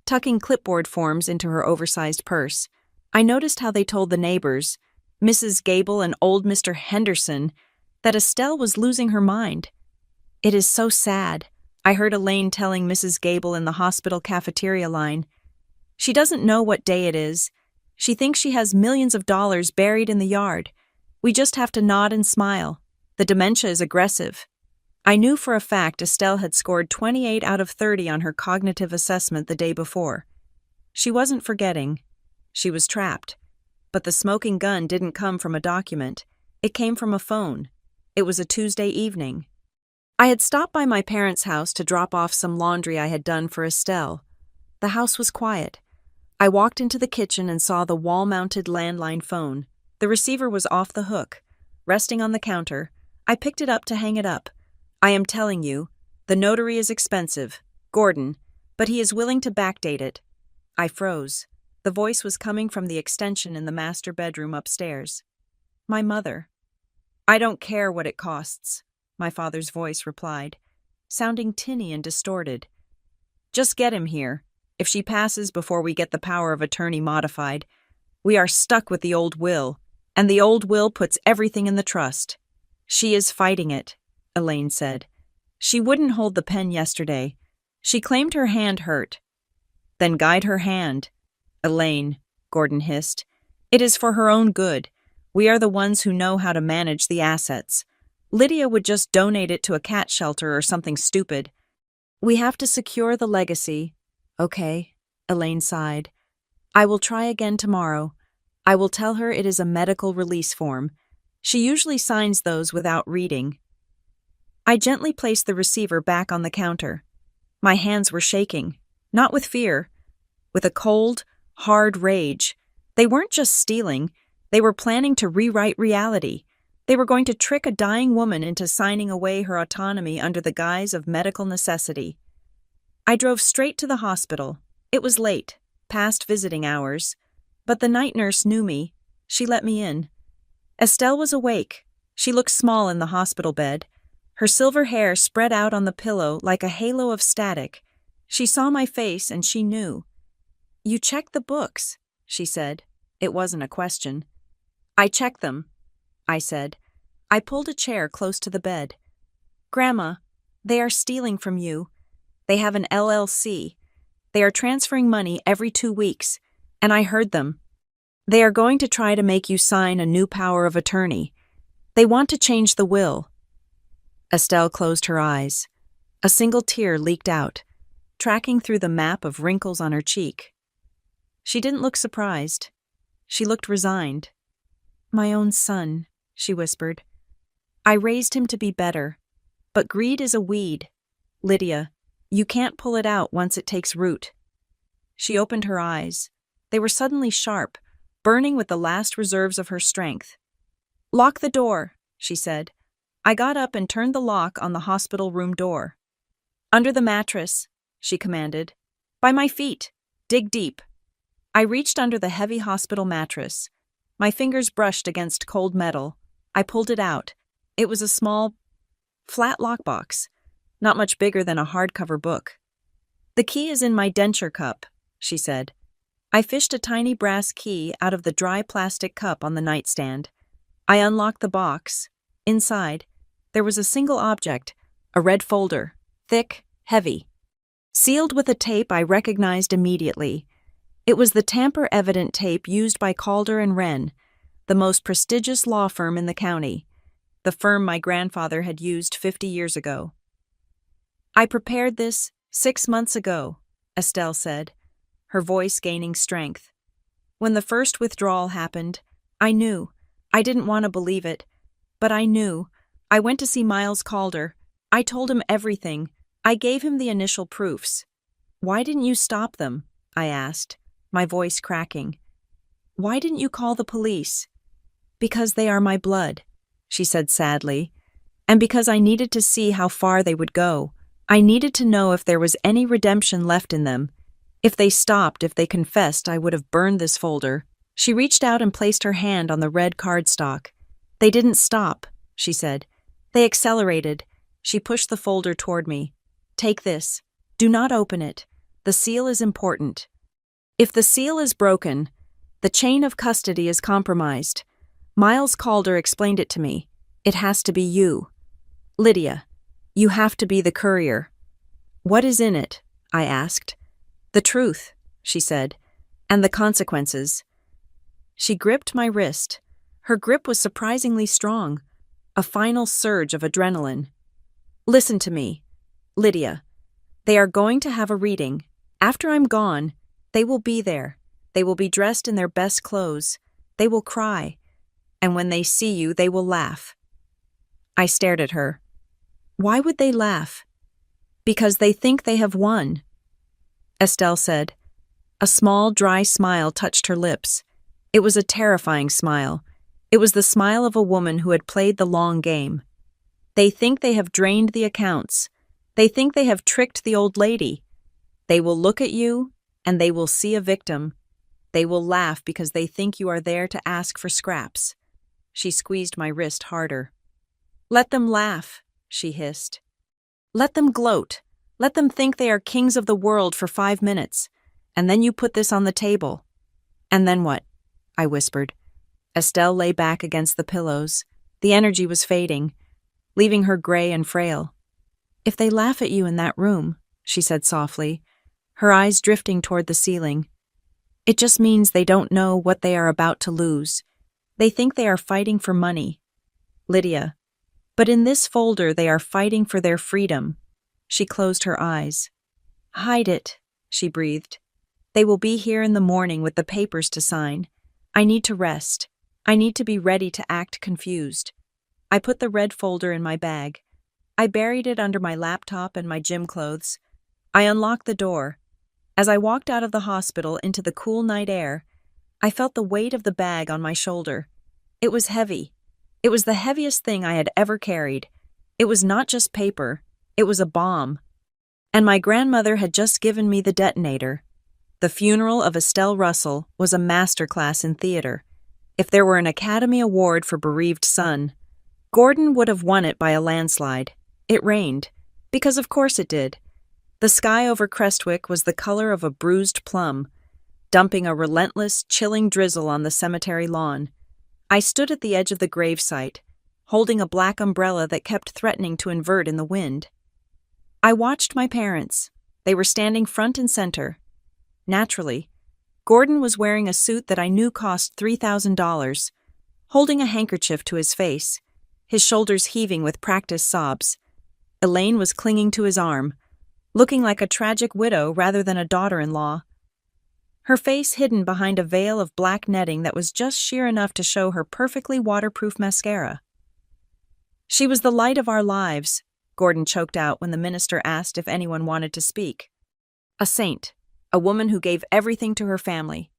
tucking clipboard forms into her oversized purse. I noticed how they told the neighbors, Mrs. Gable and old Mr. Henderson, that Estelle was losing her mind. "It is so sad," I heard Elaine telling Mrs. Gable in the hospital cafeteria line. She doesn't know what day it is. She thinks she has millions of dollars buried in the yard. We just have to nod and smile. The dementia is aggressive. I knew for a fact Estelle had scored 28 out of 30 on her cognitive assessment the day before. She wasn't forgetting. She was trapped. But the smoking gun didn't come from a document. It came from a phone. It was a Tuesday evening. I had stopped by my parents' house to drop off some laundry I had done for Estelle. The house was quiet. I walked into the kitchen and saw the wall-mounted landline phone. The receiver was off the hook, resting on the counter. I picked it up to hang it up. I am telling you, the notary is expensive, Gordon, but he is willing to backdate it. I froze. The voice was coming from the extension in the master bedroom upstairs. My mother. I don't care what it costs, my father's voice replied, sounding tinny and distorted. Just get him here. If she passes before we get the power of attorney modified, we are stuck with the old will, and the old will puts everything in the trust. She is fighting it, Elaine said. She wouldn't hold the pen yesterday. She claimed her hand hurt. Then guide her hand. Elaine, Gordon hissed. It is for her own good. We are the ones who know how to manage the assets. Lydia would just donate it to a cat shelter or something stupid. We have to secure the legacy. Okay, Elaine sighed. I will try again tomorrow. I will tell her it is a medical release form. She usually signs those without reading. I gently placed the receiver back on the counter. My hands were shaking, not with fear, with a cold, hard rage. They weren't just stealing, they were planning to rewrite reality. They were going to trick a dying woman into signing away her autonomy under the guise of medical necessity. I drove straight to the hospital. It was late, past visiting hours, but the night nurse knew me. She let me in. Estelle was awake. She looked small in the hospital bed. Her silver hair spread out on the pillow like a halo of static. She saw my face and she knew. You checked the books, she said. It wasn't a question. I checked them, I said. I pulled a chair close to the bed. Grandma, they are stealing from you. They have an LLC. They are transferring money every 2 weeks, and I heard them. They are going to try to make you sign a new power of attorney. They want to change the will. Estelle closed her eyes. A single tear leaked out, tracking through the map of wrinkles on her cheek. She didn't look surprised. She looked resigned. My own son, she whispered. I raised him to be better, but greed is a weed. Lydia, you can't pull it out once it takes root. She opened her eyes. They were suddenly sharp, burning with the last reserves of her strength. Lock the door, she said. I got up and turned the lock on the hospital room door. Under the mattress, she commanded. By my feet. Dig deep. I reached under the heavy hospital mattress. My fingers brushed against cold metal. I pulled it out. It was a small, flat lockbox, not much bigger than a hardcover book. The key is in my denture cup, she said. I fished a tiny brass key out of the dry plastic cup on the nightstand. I unlocked the box. Inside, there was a single object, a red folder, thick, heavy. Sealed with a tape I recognized immediately. It was the tamper-evident tape used by Calder and Wren, the most prestigious law firm in the county, the firm my grandfather had used 50 years ago. I prepared this 6 months ago, Estelle said, her voice gaining strength. When the first withdrawal happened, I knew. I didn't want to believe it, but I knew. I went to see Miles Calder. I told him everything. I gave him the initial proofs. Why didn't you stop them? I asked, my voice cracking. Why didn't you call the police? Because they are my blood, she said sadly, and because I needed to see how far they would go. I needed to know if there was any redemption left in them. If they stopped, if they confessed, I would have burned this folder. She reached out and placed her hand on the red cardstock. They didn't stop, she said. They accelerated. She pushed the folder toward me. Take this. Do not open it. The seal is important. If the seal is broken, the chain of custody is compromised. Miles Calder explained it to me. It has to be you. Lydia, you have to be the courier. What is in it? I asked. The truth, she said. And the consequences. She gripped my wrist. Her grip was surprisingly strong, a final surge of adrenaline. Listen to me, Lydia. They are going to have a reading. After I'm gone, they will be there. They will be dressed in their best clothes. They will cry. And when they see you, they will laugh. I stared at her. Why would they laugh? Because they think they have won, Estelle said. A small, dry smile touched her lips. It was a terrifying smile. It was the smile of a woman who had played the long game. They think they have drained the accounts. They think they have tricked the old lady. They will look at you, and they will see a victim. They will laugh because they think you are there to ask for scraps. She squeezed my wrist harder. Let them laugh, she hissed. Let them gloat. Let them think they are kings of the world for 5 minutes. And then you put this on the table. And then what? I whispered. Estelle lay back against the pillows. The energy was fading, leaving her gray and frail. If they laugh at you in that room, she said softly, her eyes drifting toward the ceiling, it just means they don't know what they are about to lose. They think they are fighting for money. Lydia. But in this folder they are fighting for their freedom. She closed her eyes. Hide it, she breathed. They will be here in the morning with the papers to sign. I need to rest. I need to be ready to act confused. I put the red folder in my bag. I buried it under my laptop and my gym clothes. I unlocked the door. As I walked out of the hospital into the cool night air, I felt the weight of the bag on my shoulder. It was heavy. It was the heaviest thing I had ever carried. It was not just paper. It was a bomb. And my grandmother had just given me the detonator. The funeral of Estelle Russell was a masterclass in theater. If there were an Academy Award for bereaved son, Gordon would have won it by a landslide. It rained, because of course it did. The sky over Crestwick was the color of a bruised plum, dumping a relentless, chilling drizzle on the cemetery lawn. I stood at the edge of the gravesite, holding a black umbrella that kept threatening to invert in the wind. I watched my parents. They were standing front and center. Naturally, Gordon was wearing a suit that I knew cost $3,000, holding a handkerchief to his face, his shoulders heaving with practiced sobs. Elaine was clinging to his arm, looking like a tragic widow rather than a daughter-in-law. Her face hidden behind a veil of black netting that was just sheer enough to show her perfectly waterproof mascara. She was the light of our lives, Gordon choked out when the minister asked if anyone wanted to speak. A saint. A woman who gave everything to her family.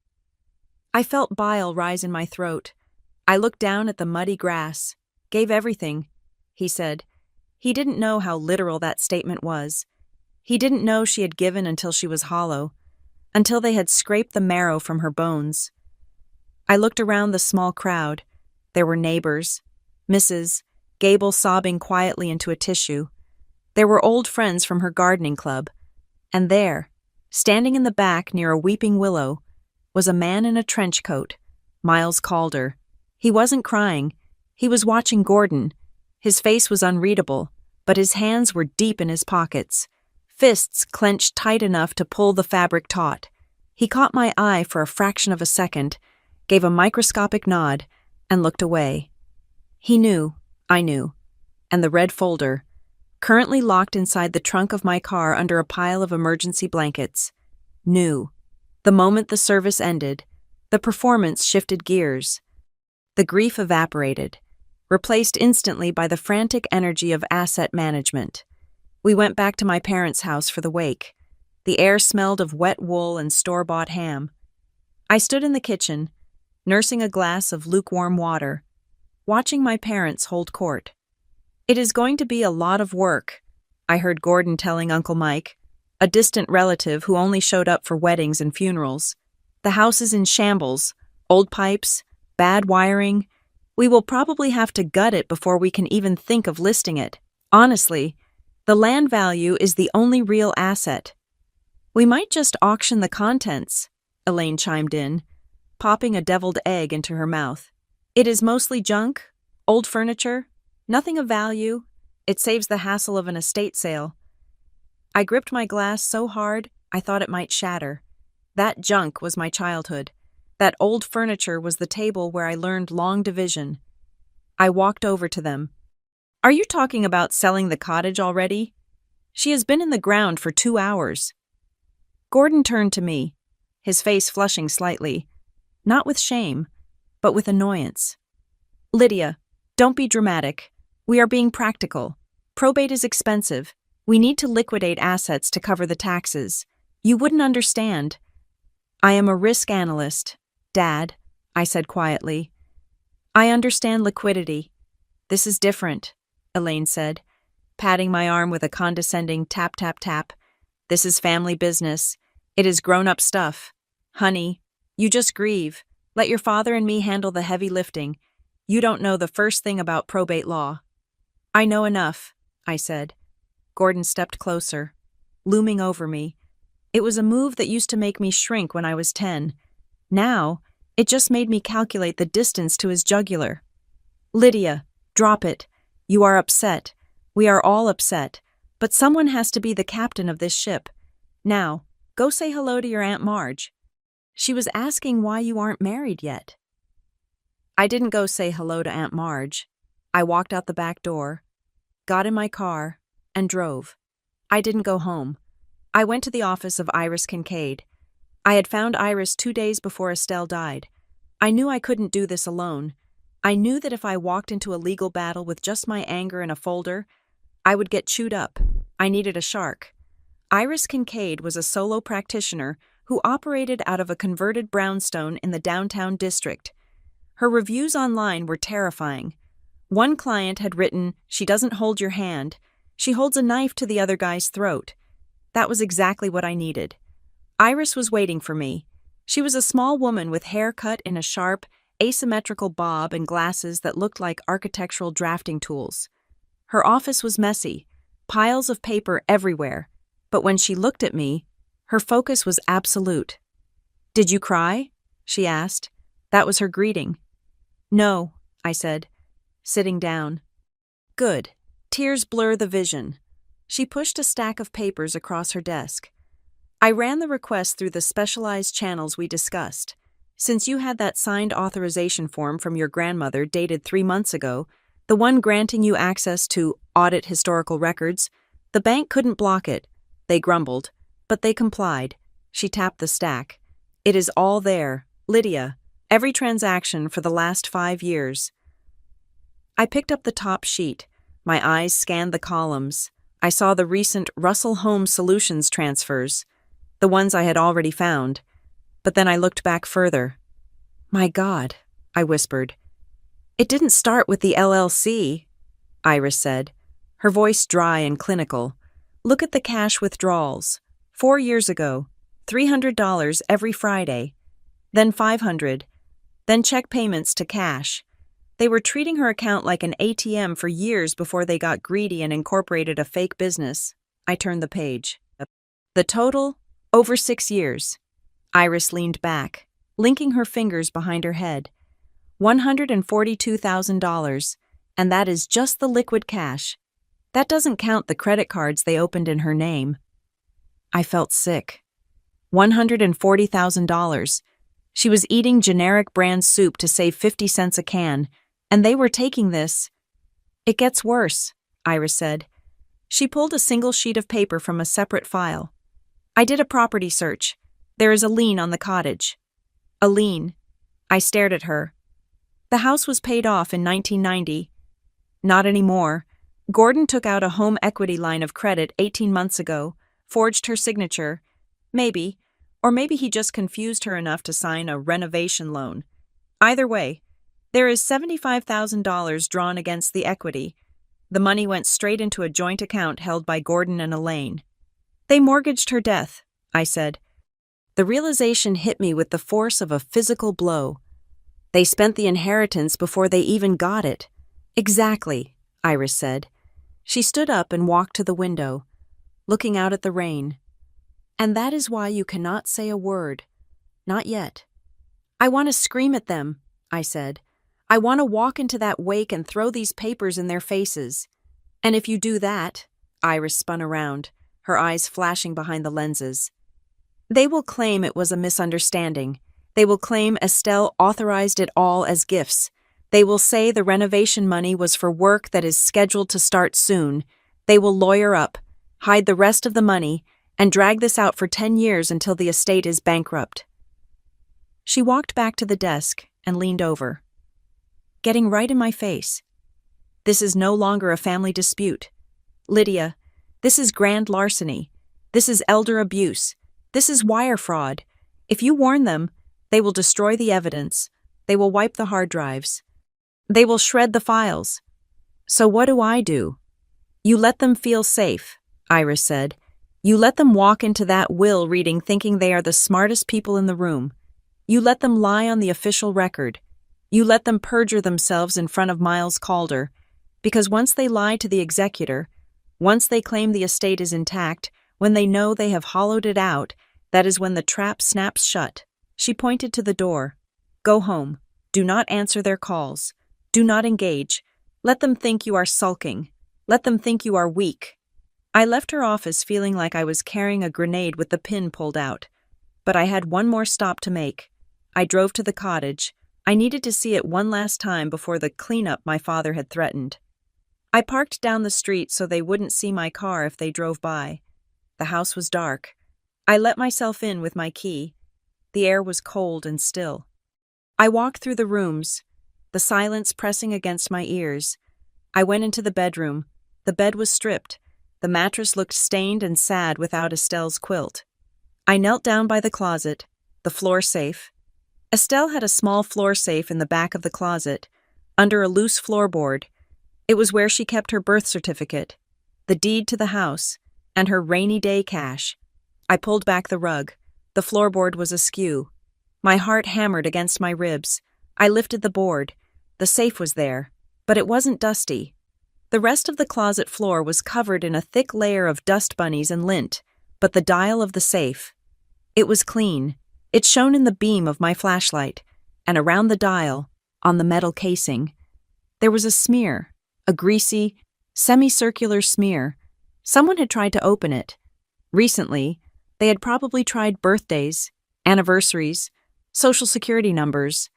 I felt bile rise in my throat. I looked down at the muddy grass. Gave everything, he said. He didn't know how literal that statement was. He didn't know she had given until she was hollow, until they had scraped the marrow from her bones. I looked around the small crowd. There were neighbors, Mrs. Gable sobbing quietly into a tissue. There were old friends from her gardening club. And there, standing in the back near a weeping willow, was a man in a trench coat, Miles Calder. He wasn't crying. He was watching Gordon. His face was unreadable, but his hands were deep in his pockets, fists clenched tight enough to pull the fabric taut. He caught my eye for a fraction of a second, gave a microscopic nod, and looked away. He knew, I knew, and the red folder, currently locked inside the trunk of my car under a pile of emergency blankets, knew. The moment the service ended, the performance shifted gears. The grief evaporated, replaced instantly by the frantic energy of asset management. We went back to my parents' house for the wake. The air smelled of wet wool and store-bought ham. I stood in the kitchen, nursing a glass of lukewarm water, watching my parents hold court. It is going to be a lot of work, I heard Gordon telling Uncle Mike, a distant relative who only showed up for weddings and funerals. The house is in shambles, old pipes, bad wiring. We will probably have to gut it before we can even think of listing it. Honestly, the land value is the only real asset. We might just auction the contents, Elaine chimed in, popping a deviled egg into her mouth. It is mostly junk, old furniture, nothing of value. It saves the hassle of an estate sale. I gripped my glass so hard I thought it might shatter. That junk was my childhood. That old furniture was the table where I learned long division. I walked over to them. Are you talking about selling the cottage already? She has been in the ground for 2 hours. Gordon turned to me, his face flushing slightly, not with shame, but with annoyance. Lydia, don't be dramatic. We are being practical. Probate is expensive. We need to liquidate assets to cover the taxes. You wouldn't understand. I am a risk analyst, Dad, I said quietly. I understand liquidity. This is different, Elaine said, patting my arm with a condescending tap, tap, tap. This is family business. It is grown-up stuff. Honey, you just grieve. Let your father and me handle the heavy lifting. You don't know the first thing about probate law. I know enough, I said. Gordon stepped closer, looming over me. It was a move that used to make me shrink when I was 10. Now, it just made me calculate the distance to his jugular. Lydia, drop it. You are upset. We are all upset. But someone has to be the captain of this ship. Now, go say hello to your Aunt Marge. She was asking why you aren't married yet. I didn't go say hello to Aunt Marge. I walked out the back door, got in my car, and drove. I didn't go home. I went to the office of Iris Kincaid. I had found Iris 2 days before Estelle died. I knew I couldn't do this alone. I knew that if I walked into a legal battle with just my anger in a folder, I would get chewed up. I needed a shark. Iris Kincaid was a solo practitioner who operated out of a converted brownstone in the downtown district. Her reviews online were terrifying. One client had written, "She doesn't hold your hand. She holds a knife to the other guy's throat." That was exactly what I needed. Iris was waiting for me. She was a small woman with hair cut in a sharp, asymmetrical bob and glasses that looked like architectural drafting tools. Her office was messy, piles of paper everywhere, but when she looked at me, her focus was absolute. "Did you cry?" she asked. That was her greeting. "No," I said, sitting down. "Good. Tears blur the vision." She pushed a stack of papers across her desk. "I ran the request through the specialized channels we discussed. Since you had that signed authorization form from your grandmother dated 3 months ago, the one granting you access to audit historical records, the bank couldn't block it. They grumbled, but they complied." She tapped the stack. "It is all there, Lydia. Every transaction for the last 5 years." I picked up the top sheet. My eyes scanned the columns. I saw the recent Russell Home Solutions transfers, the ones I had already found. But then I looked back further. "My God," I whispered. "It didn't start with the LLC," Iris said, her voice dry and clinical. "Look at the cash withdrawals. 4 years ago, $300 every Friday, then $500, then check payments to cash. They were treating her account like an ATM for years before they got greedy and incorporated a fake business." I turned the page. "The total? Over 6 years." Iris leaned back, linking her fingers behind her head. $142,000, and that is just the liquid cash. That doesn't count the credit cards they opened in her name. I felt sick. $140,000. She was eating generic brand soup to save 50 cents a can, and they were taking this. "It gets worse," Iris said. She pulled a single sheet of paper from a separate file. "I did a property search. There is a lien on the cottage." "A lien?" I stared at her. "The house was paid off in 1990. "Not anymore. Gordon took out a home equity line of credit 18 months ago, forged her signature. Maybe, or maybe he just confused her enough to sign a renovation loan. Either way, there is $75,000 drawn against the equity. The money went straight into a joint account held by Gordon and Elaine. They mortgaged her death," I said. The realization hit me with the force of a physical blow. They spent the inheritance before they even got it. "Exactly," Iris said. She stood up and walked to the window, looking out at the rain. "And that is why you cannot say a word. Not yet." "I want to scream at them," I said. "I want to walk into that wake and throw these papers in their faces. And if you do that," Iris spun around, her eyes flashing behind the lenses, They will claim it was a misunderstanding. They will claim Estelle authorized it all as gifts. They will say the renovation money was for work that is scheduled to start soon. They will lawyer up, hide the rest of the money, and drag this out for 10 years until the estate is bankrupt. She walked back to the desk and leaned over, getting right in my face. This is no longer a family dispute. Lydia, this is grand larceny. This is elder abuse. This is wire fraud. If you warn them, they will destroy the evidence. They will wipe the hard drives. They will shred the files. So what do? You let them feel safe, Iris said. You let them walk into that will reading thinking they are the smartest people in the room. You let them lie on the official record. You let them perjure themselves in front of Miles Calder. Because once they lie to the executor, once they claim the estate is intact, when they know they have hollowed it out, that is when the trap snaps shut. She pointed to the door. Go home. Do not answer their calls. Do not engage. Let them think you are sulking. Let them think you are weak. I left her office feeling like I was carrying a grenade with the pin pulled out. But I had one more stop to make. I drove to the cottage. I needed to see it one last time before the cleanup my father had threatened. I parked down the street so they wouldn't see my car if they drove by. The house was dark. I let myself in with my key. The air was cold and still. I walked through the rooms, the silence pressing against my ears. I went into the bedroom. The bed was stripped. The mattress looked stained and sad without Estelle's quilt. I knelt down by the closet, the floor safe. Estelle had a small floor safe in the back of the closet, under a loose floorboard. It was where she kept her birth certificate, the deed to the house, and her rainy day cash. I pulled back the rug. The floorboard was askew. My heart hammered against my ribs. I lifted the board. The safe was there, but it wasn't dusty. The rest of the closet floor was covered in a thick layer of dust bunnies and lint, but the dial of the safe, it was clean. It shone in the beam of my flashlight, and around the dial, on the metal casing, there was a smear, a greasy, semicircular smear. Someone had tried to open it. Recently, they had probably tried birthdays, anniversaries, social security numbers.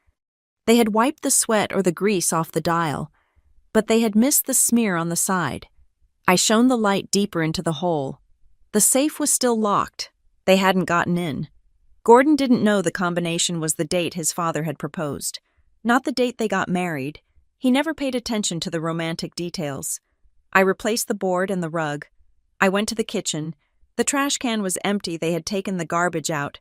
They had wiped the sweat or the grease off the dial, but they had missed the smear on the side. I shone the light deeper into the hole. The safe was still locked. They hadn't gotten in. Gordon didn't know the combination was the date his father had proposed, not the date they got married. He never paid attention to the romantic details. I replaced the board and the rug. I went to the kitchen. The trash can was empty. They had taken the garbage out,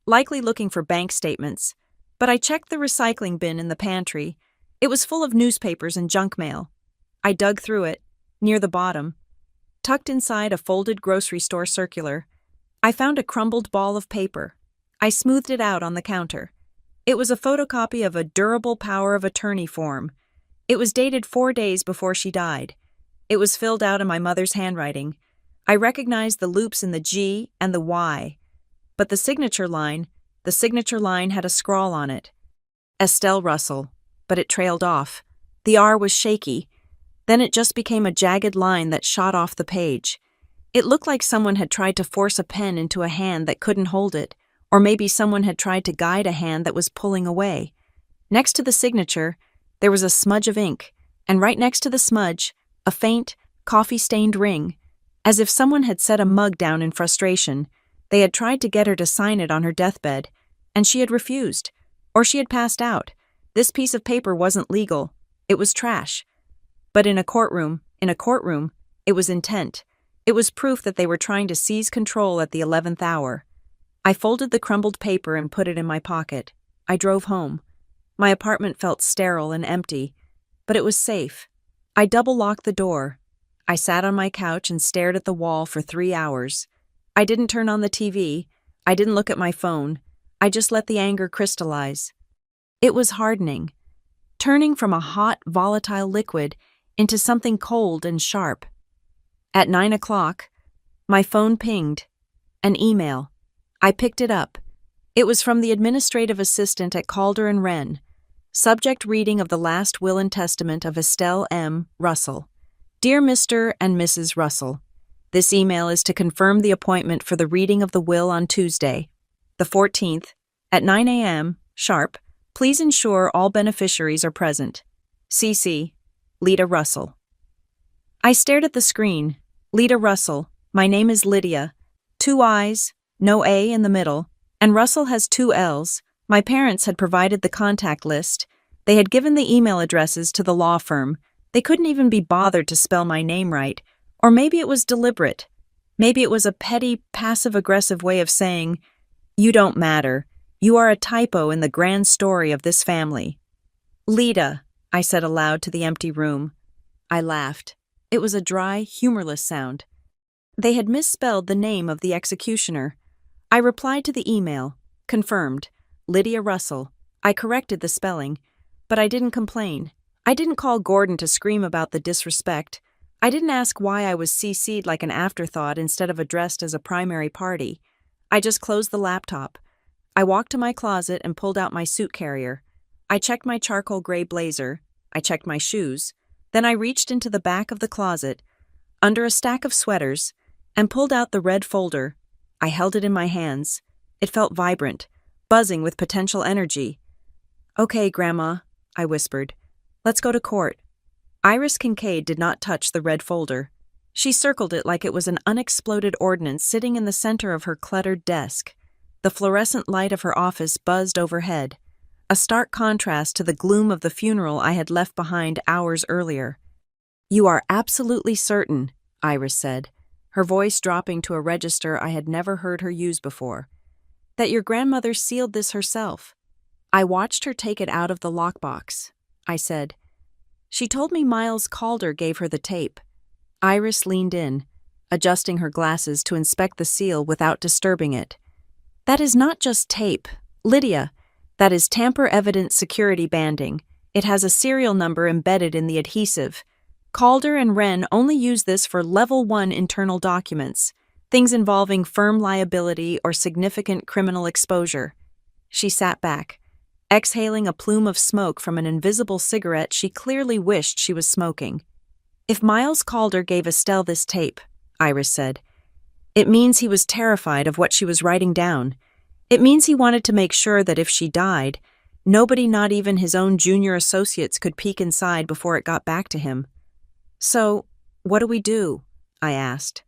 likely looking for bank statements. But I checked the recycling bin in the pantry. It was full of newspapers and junk mail. I dug through it, near the bottom. Tucked inside a folded grocery store circular, I found a crumbled ball of paper. I smoothed it out on the counter. It was a photocopy of a durable power of attorney form. It was dated 4 days before she died. It was filled out in my mother's handwriting. I recognized the loops in the G and the Y. But the signature line had a scrawl on it. Estelle Russell, but it trailed off. The R was shaky. Then it just became a jagged line that shot off the page. It looked like someone had tried to force a pen into a hand that couldn't hold it, or maybe someone had tried to guide a hand that was pulling away. Next to the signature, there was a smudge of ink, and right next to the smudge, a faint, coffee-stained ring. As if someone had set a mug down in frustration, they had tried to get her to sign it on her deathbed, and she had refused, or she had passed out. This piece of paper wasn't legal. It was trash. But in a courtroom, it was intent. It was proof that they were trying to seize control at the 11th hour. I folded the crumbled paper and put it in my pocket. I drove home. My apartment felt sterile and empty, but it was safe. I double-locked the door. I sat on my couch and stared at the wall for 3 hours. I didn't turn on the TV. I didn't look at my phone. I just let the anger crystallize. It was hardening, turning from a hot, volatile liquid into something cold and sharp. At 9 o'clock, my phone pinged. An email. I picked it up. It was from the administrative assistant at Calder and Wren. Subject reading of the last will and testament of Estelle M. Russell. Dear Mr. and Mrs. Russell, This email is to confirm the appointment for the reading of the will on Tuesday, the 14th, at 9 a.m. sharp. Please ensure all beneficiaries are present. CC, Lita Russell. I stared at the screen. Lita Russell. My name is Lydia. 2 I's, no A in the middle, and Russell has 2 L's. My parents had provided the contact list. They had given the email addresses to the law firm. They couldn't even be bothered to spell my name right. Or maybe it was deliberate. Maybe it was a petty, passive-aggressive way of saying, "You don't matter. You are a typo in the grand story of this family." "Lita," I said aloud to the empty room. I laughed. It was a dry, humorless sound. They had misspelled the name of the executioner. I replied to the email. Confirmed. Lydia Russell. I corrected the spelling, but I didn't complain. I didn't call Gordon to scream about the disrespect. I didn't ask why I was CC'd like an afterthought instead of addressed as a primary party. I just closed the laptop. I walked to my closet and pulled out my suit carrier. I checked my charcoal gray blazer. I checked my shoes. Then I reached into the back of the closet, under a stack of sweaters, and pulled out the red folder. I held it in my hands. It felt vibrant, buzzing with potential energy. "Okay, Grandma," I whispered. "Let's go to court." Iris Kincaid did not touch the red folder. She circled it like it was an unexploded ordnance sitting in the center of her cluttered desk. The fluorescent light of her office buzzed overhead, a stark contrast to the gloom of the funeral I had left behind hours earlier. "You are absolutely certain," Iris said, her voice dropping to a register I had never heard her use before, "that your grandmother sealed this herself?" I watched her take it out of the lockbox. I said, "She told me Miles Calder gave her the tape." Iris leaned in, adjusting her glasses to inspect the seal without disturbing it. "That is not just tape, Lydia. That is tamper-evident security banding. It has a serial number embedded in the adhesive. Calder and Wren only use this for Level 1 internal documents, things involving firm liability or significant criminal exposure." She sat back, exhaling a plume of smoke from an invisible cigarette she clearly wished she was smoking. "If Miles Calder gave Estelle this tape," Iris said, "it means he was terrified of what she was writing down. It means he wanted to make sure that if she died, nobody, not even his own junior associates, could peek inside before it got back to him." "So, what do we do?" I asked.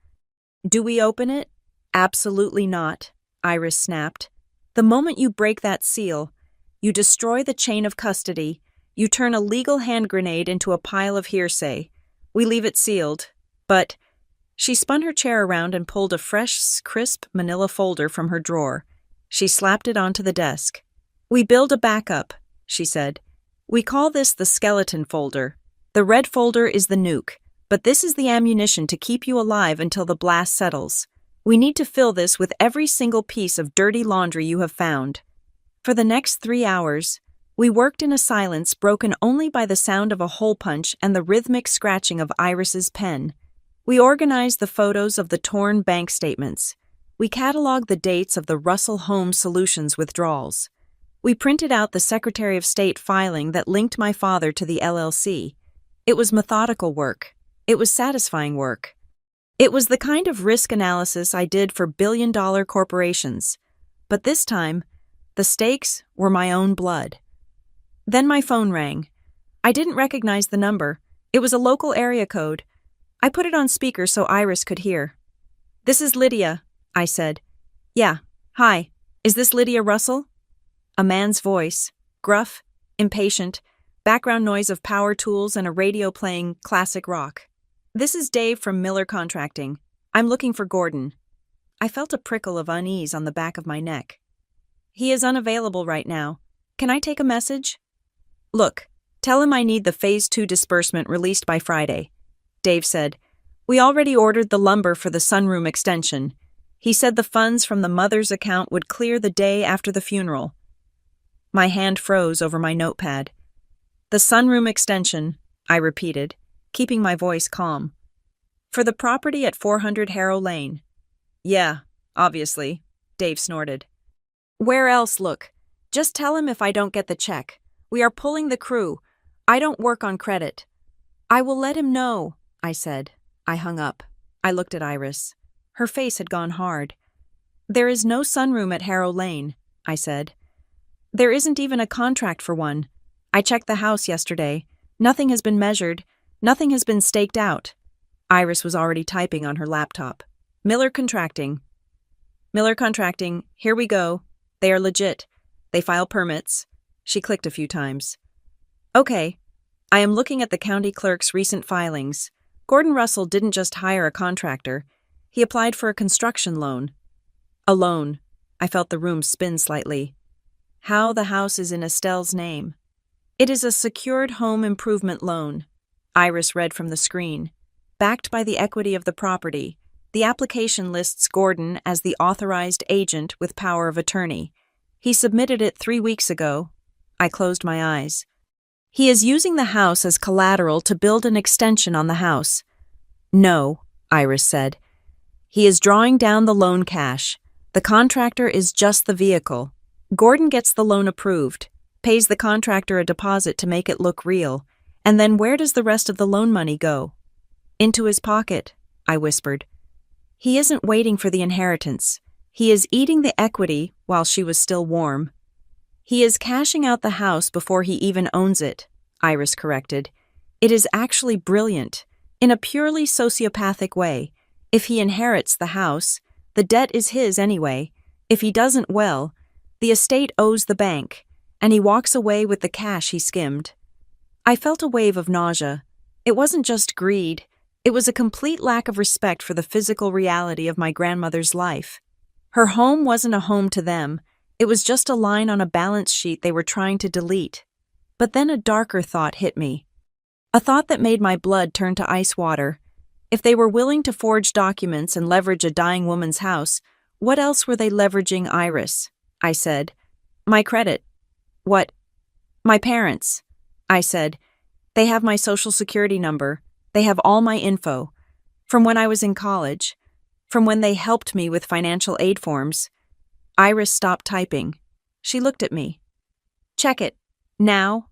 "Do we open it?" "Absolutely not," Iris snapped. "The moment you break that seal, you destroy the chain of custody. You turn a legal hand grenade into a pile of hearsay. We leave it sealed, but—" She spun her chair around and pulled a fresh, crisp manila folder from her drawer. She slapped it onto the desk. "We build a backup," she said. "We call this the skeleton folder. The red folder is the nuke, but this is the ammunition to keep you alive until the blast settles. We need to fill this with every single piece of dirty laundry you have found." For the next 3 hours, we worked in a silence broken only by the sound of a hole punch and the rhythmic scratching of Iris's pen. We organized the photos of the torn bank statements. We cataloged the dates of the Russell Home Solutions withdrawals. We printed out the Secretary of State filing that linked my father to the LLC. It was methodical work. It was satisfying work. It was the kind of risk analysis I did for billion-dollar corporations. But this time, the stakes were my own blood. Then my phone rang. I didn't recognize the number. It was a local area code. I put it on speaker so Iris could hear. "This is Lydia," I said. "Yeah, hi. Is this Lydia Russell?" A man's voice, gruff, impatient, background noise of power tools and a radio playing classic rock. "This is Dave from Miller Contracting. I'm looking for Gordon." I felt a prickle of unease on the back of my neck. "He is unavailable right now. Can I take a message?" "Look, tell him I need the Phase 2 disbursement released by Friday," Dave said. "We already ordered the lumber for the sunroom extension. He said the funds from the mother's account would clear the day after the funeral." My hand froze over my notepad. "The sunroom extension," I repeated, keeping my voice calm. "For the property at 400 Harrow Lane." "Yeah, obviously," Dave snorted. "Where else look? Just tell him if I don't get the check. We are pulling the crew. I don't work on credit." "I will let him know," I said. I hung up. I looked at Iris. Her face had gone hard. "There is no sunroom at Harrow Lane," I said. "There isn't even a contract for one. I checked the house yesterday. Nothing has been measured. Nothing has been staked out." Iris was already typing on her laptop. "Miller Contracting. Miller Contracting, here we go. They are legit. They file permits." She clicked a few times. "Okay. I am looking at the county clerk's recent filings. Gordon Russell didn't just hire a contractor. He applied for a construction loan." "A loan." I felt the room spin slightly. "How the house is in Estelle's name." "It is a secured home improvement loan," Iris read from the screen. "Backed by the equity of the property. The application lists Gordon as the authorized agent with power of attorney. He submitted it 3 weeks ago." I closed my eyes. "He is using the house as collateral to build an extension on the house." "No," Iris said. "He is drawing down the loan cash. The contractor is just the vehicle. Gordon gets the loan approved, pays the contractor a deposit to make it look real, and then where does the rest of the loan money go?" "Into his pocket," I whispered. "He isn't waiting for the inheritance. He is eating the equity while she was still warm." "He is cashing out the house before he even owns it," Iris corrected. "It is actually brilliant, in a purely sociopathic way. If he inherits the house, the debt is his anyway. If he doesn't, well, the estate owes the bank, and he walks away with the cash he skimmed." I felt a wave of nausea. It wasn't just greed. It was a complete lack of respect for the physical reality of my grandmother's life. Her home wasn't a home to them. It was just a line on a balance sheet they were trying to delete. But then a darker thought hit me. A thought that made my blood turn to ice water. If they were willing to forge documents and leverage a dying woman's house, what else were they leveraging? Iris, I said. "My credit." "What?" "My parents," I said. "They have my social security number. They have all my info. From when I was in college. From when they helped me with financial aid forms." Iris stopped typing. She looked at me. "Check it. Now."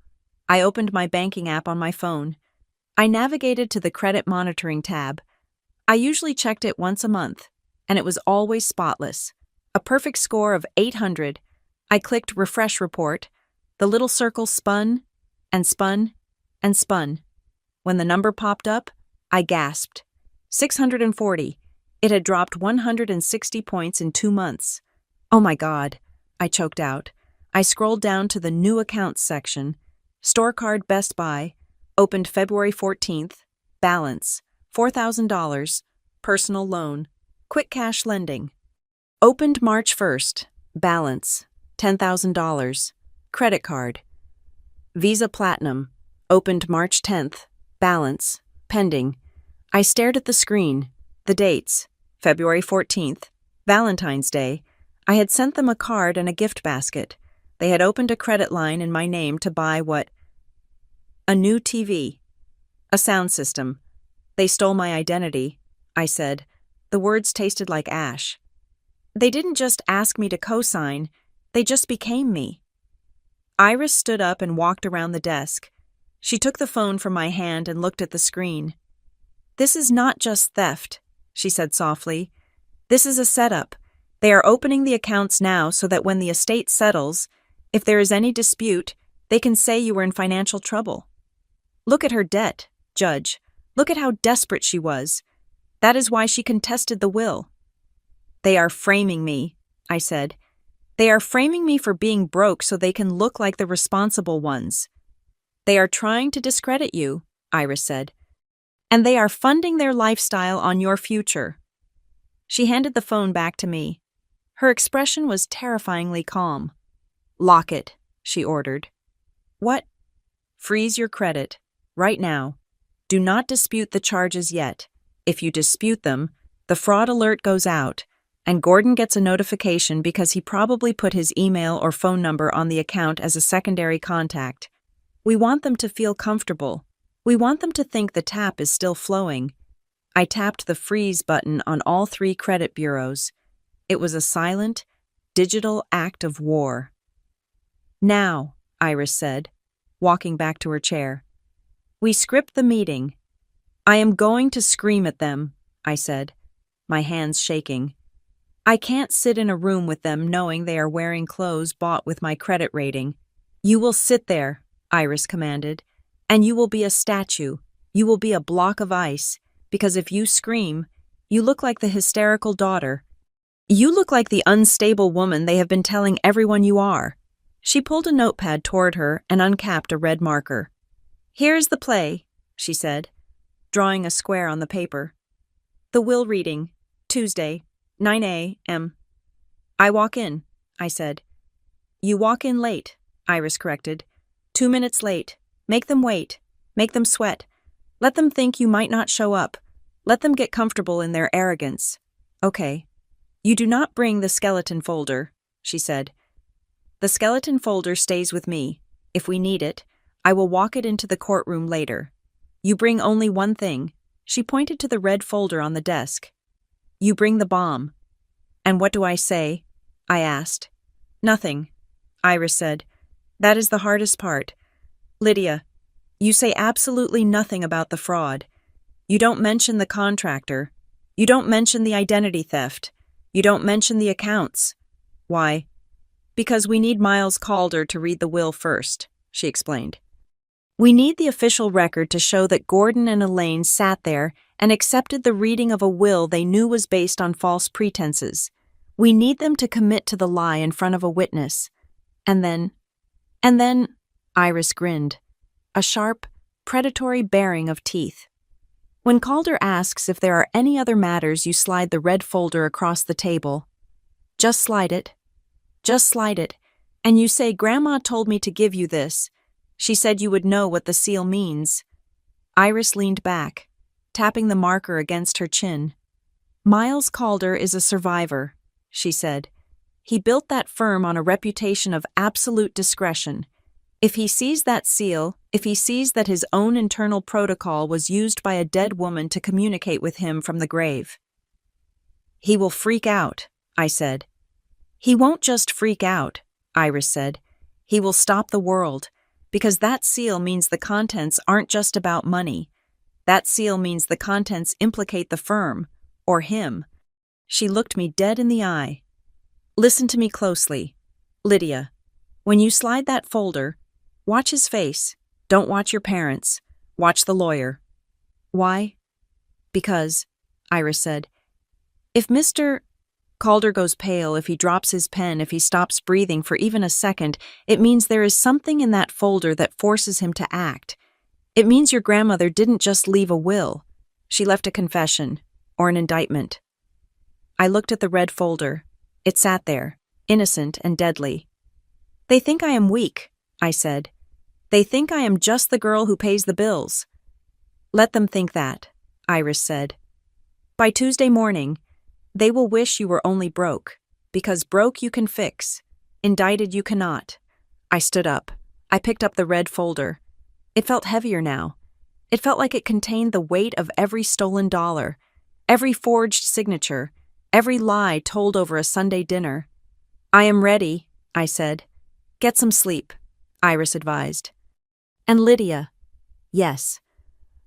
I opened my banking app on my phone. I navigated to the credit monitoring tab. I usually checked it once a month, and it was always spotless. A perfect score of 800. I clicked refresh report. The little circle spun and spun and spun. When the number popped up, I gasped. 640. It had dropped 160 points in 2 months. "Oh my God," I choked out. I scrolled down to the new accounts section. Store card Best Buy, opened February 14th, balance, $4,000, personal loan, quick cash lending. Opened March 1st, balance, $10,000, credit card. Visa Platinum, opened March 10th, balance, pending. I stared at the screen, the dates, February 14th, Valentine's Day. I had sent them a card and a gift basket. They had opened a credit line in my name to buy what? A new TV. A sound system. They stole my identity, I said. The words tasted like ash. They didn't just ask me to co-sign, they just became me. Iris stood up and walked around the desk. She took the phone from my hand and looked at the screen. "This is not just theft," she said softly. "This is a setup. They are opening the accounts now so that when the estate settles, if there is any dispute, they can say you were in financial trouble. Look at her debt, Judge. Look at how desperate she was. That is why she contested the will." "They are framing me," I said. "They are framing me for being broke so they can look like the responsible ones." "They are trying to discredit you," Iris said. "And they are funding their lifestyle on your future." She handed the phone back to me. Her expression was terrifyingly calm. "Lock it," she ordered. "What?" "Freeze your credit. Right now. Do not dispute the charges yet. If you dispute them, the fraud alert goes out, and Gordon gets a notification because he probably put his email or phone number on the account as a secondary contact. We want them to feel comfortable. We want them to think the tap is still flowing." I tapped the freeze button on all 3 credit bureaus. It was a silent, digital act of war. "Now," Iris said, walking back to her chair. "We script the meeting. I am going to scream at them," I said, my hands shaking. I can't sit in a room with them knowing they are wearing clothes bought with my credit rating. You will sit there, Iris commanded, and you will be a statue. You will be a block of ice, because if you scream, you look like the hysterical daughter. You look like the unstable woman they have been telling everyone you are. She pulled a notepad toward her and uncapped a red marker. Here's the play, she said, drawing a square on the paper. The will reading, Tuesday, 9 a.m. I walk in, I said. You walk in late, Iris corrected. 2 minutes late. Make them wait. Make them sweat. Let them think you might not show up. Let them get comfortable in their arrogance. Okay. You do not bring the skeleton folder, she said. The skeleton folder stays with me. If we need it, I will walk it into the courtroom later. You bring only one thing. She pointed to the red folder on the desk. You bring the bomb. And what do I say? I asked. Nothing, Iris said. That is the hardest part. Lydia, you say absolutely nothing about the fraud. You don't mention the contractor. You don't mention the identity theft. You don't mention the accounts. Why? Because we need Miles Calder to read the will first, she explained. We need the official record to show that Gordon and Elaine sat there and accepted the reading of a will they knew was based on false pretenses. We need them to commit to the lie in front of a witness. And then, Iris grinned, a sharp, predatory baring of teeth. When Calder asks if there are any other matters, you slide the red folder across the table. Just slide it. Just slide it. And you say, Grandma told me to give you this. She said you would know what the seal means. Iris leaned back, tapping the marker against her chin. Miles Calder is a survivor, she said. He built that firm on a reputation of absolute discretion. If he sees that seal, if he sees that his own internal protocol was used by a dead woman to communicate with him from the grave, he will freak out, I said. He won't just freak out, Iris said. He will stop the world, because that seal means the contents aren't just about money. That seal means the contents implicate the firm, or him. She looked me dead in the eye. Listen to me closely. Lydia, when you slide that folder, watch his face. Don't watch your parents. Watch the lawyer. Why? Because, Iris said, if Mr. Calder goes pale, if he drops his pen, if he stops breathing for even a second, it means there is something in that folder that forces him to act. It means your grandmother didn't just leave a will. She left a confession, or an indictment. I looked at the red folder. It sat there, innocent and deadly. They think I am weak, I said. They think I am just the girl who pays the bills. Let them think that, Iris said. By Tuesday morning, they will wish you were only broke, because broke you can fix, indicted you cannot. I stood up. I picked up the red folder. It felt heavier now. It felt like it contained the weight of every stolen dollar, every forged signature, every lie told over a Sunday dinner. I am ready, I said. Get some sleep, Iris advised. And Lydia, yes.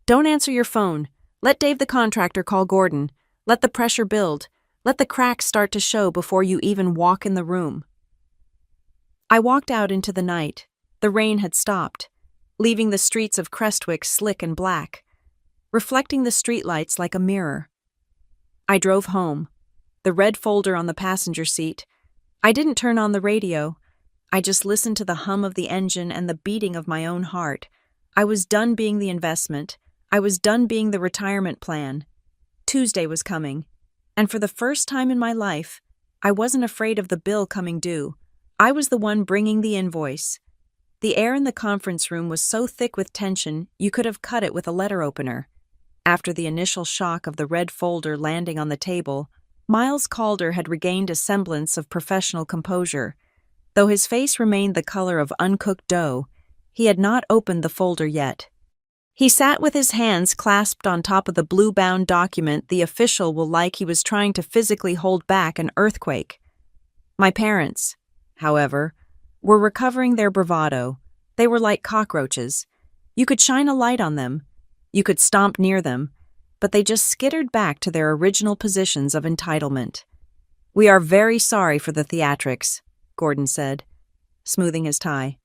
Don't answer your phone. Let Dave the contractor call Gordon. Let the pressure build. Let the cracks start to show before you even walk in the room. I walked out into the night. The rain had stopped, leaving the streets of Crestwick slick and black, reflecting the streetlights like a mirror. I drove home, the red folder on the passenger seat. I didn't turn on the radio. I just listened to the hum of the engine and the beating of my own heart. I was done being the investment. I was done being the retirement plan. Tuesday was coming, and for the first time in my life, I wasn't afraid of the bill coming due. I was the one bringing the invoice. The air in the conference room was so thick with tension you could have cut it with a letter opener. After the initial shock of the red folder landing on the table, Miles Calder had regained a semblance of professional composure. Though his face remained the color of uncooked dough, he had not opened the folder yet. He sat with his hands clasped on top of the blue-bound document the official will like he was trying to physically hold back an earthquake. My parents, however, were recovering their bravado. They were like cockroaches. You could shine a light on them. You could stomp near them. but they just skittered back to their original positions of entitlement. "We are very sorry for the theatrics," Gordon said, smoothing his tie.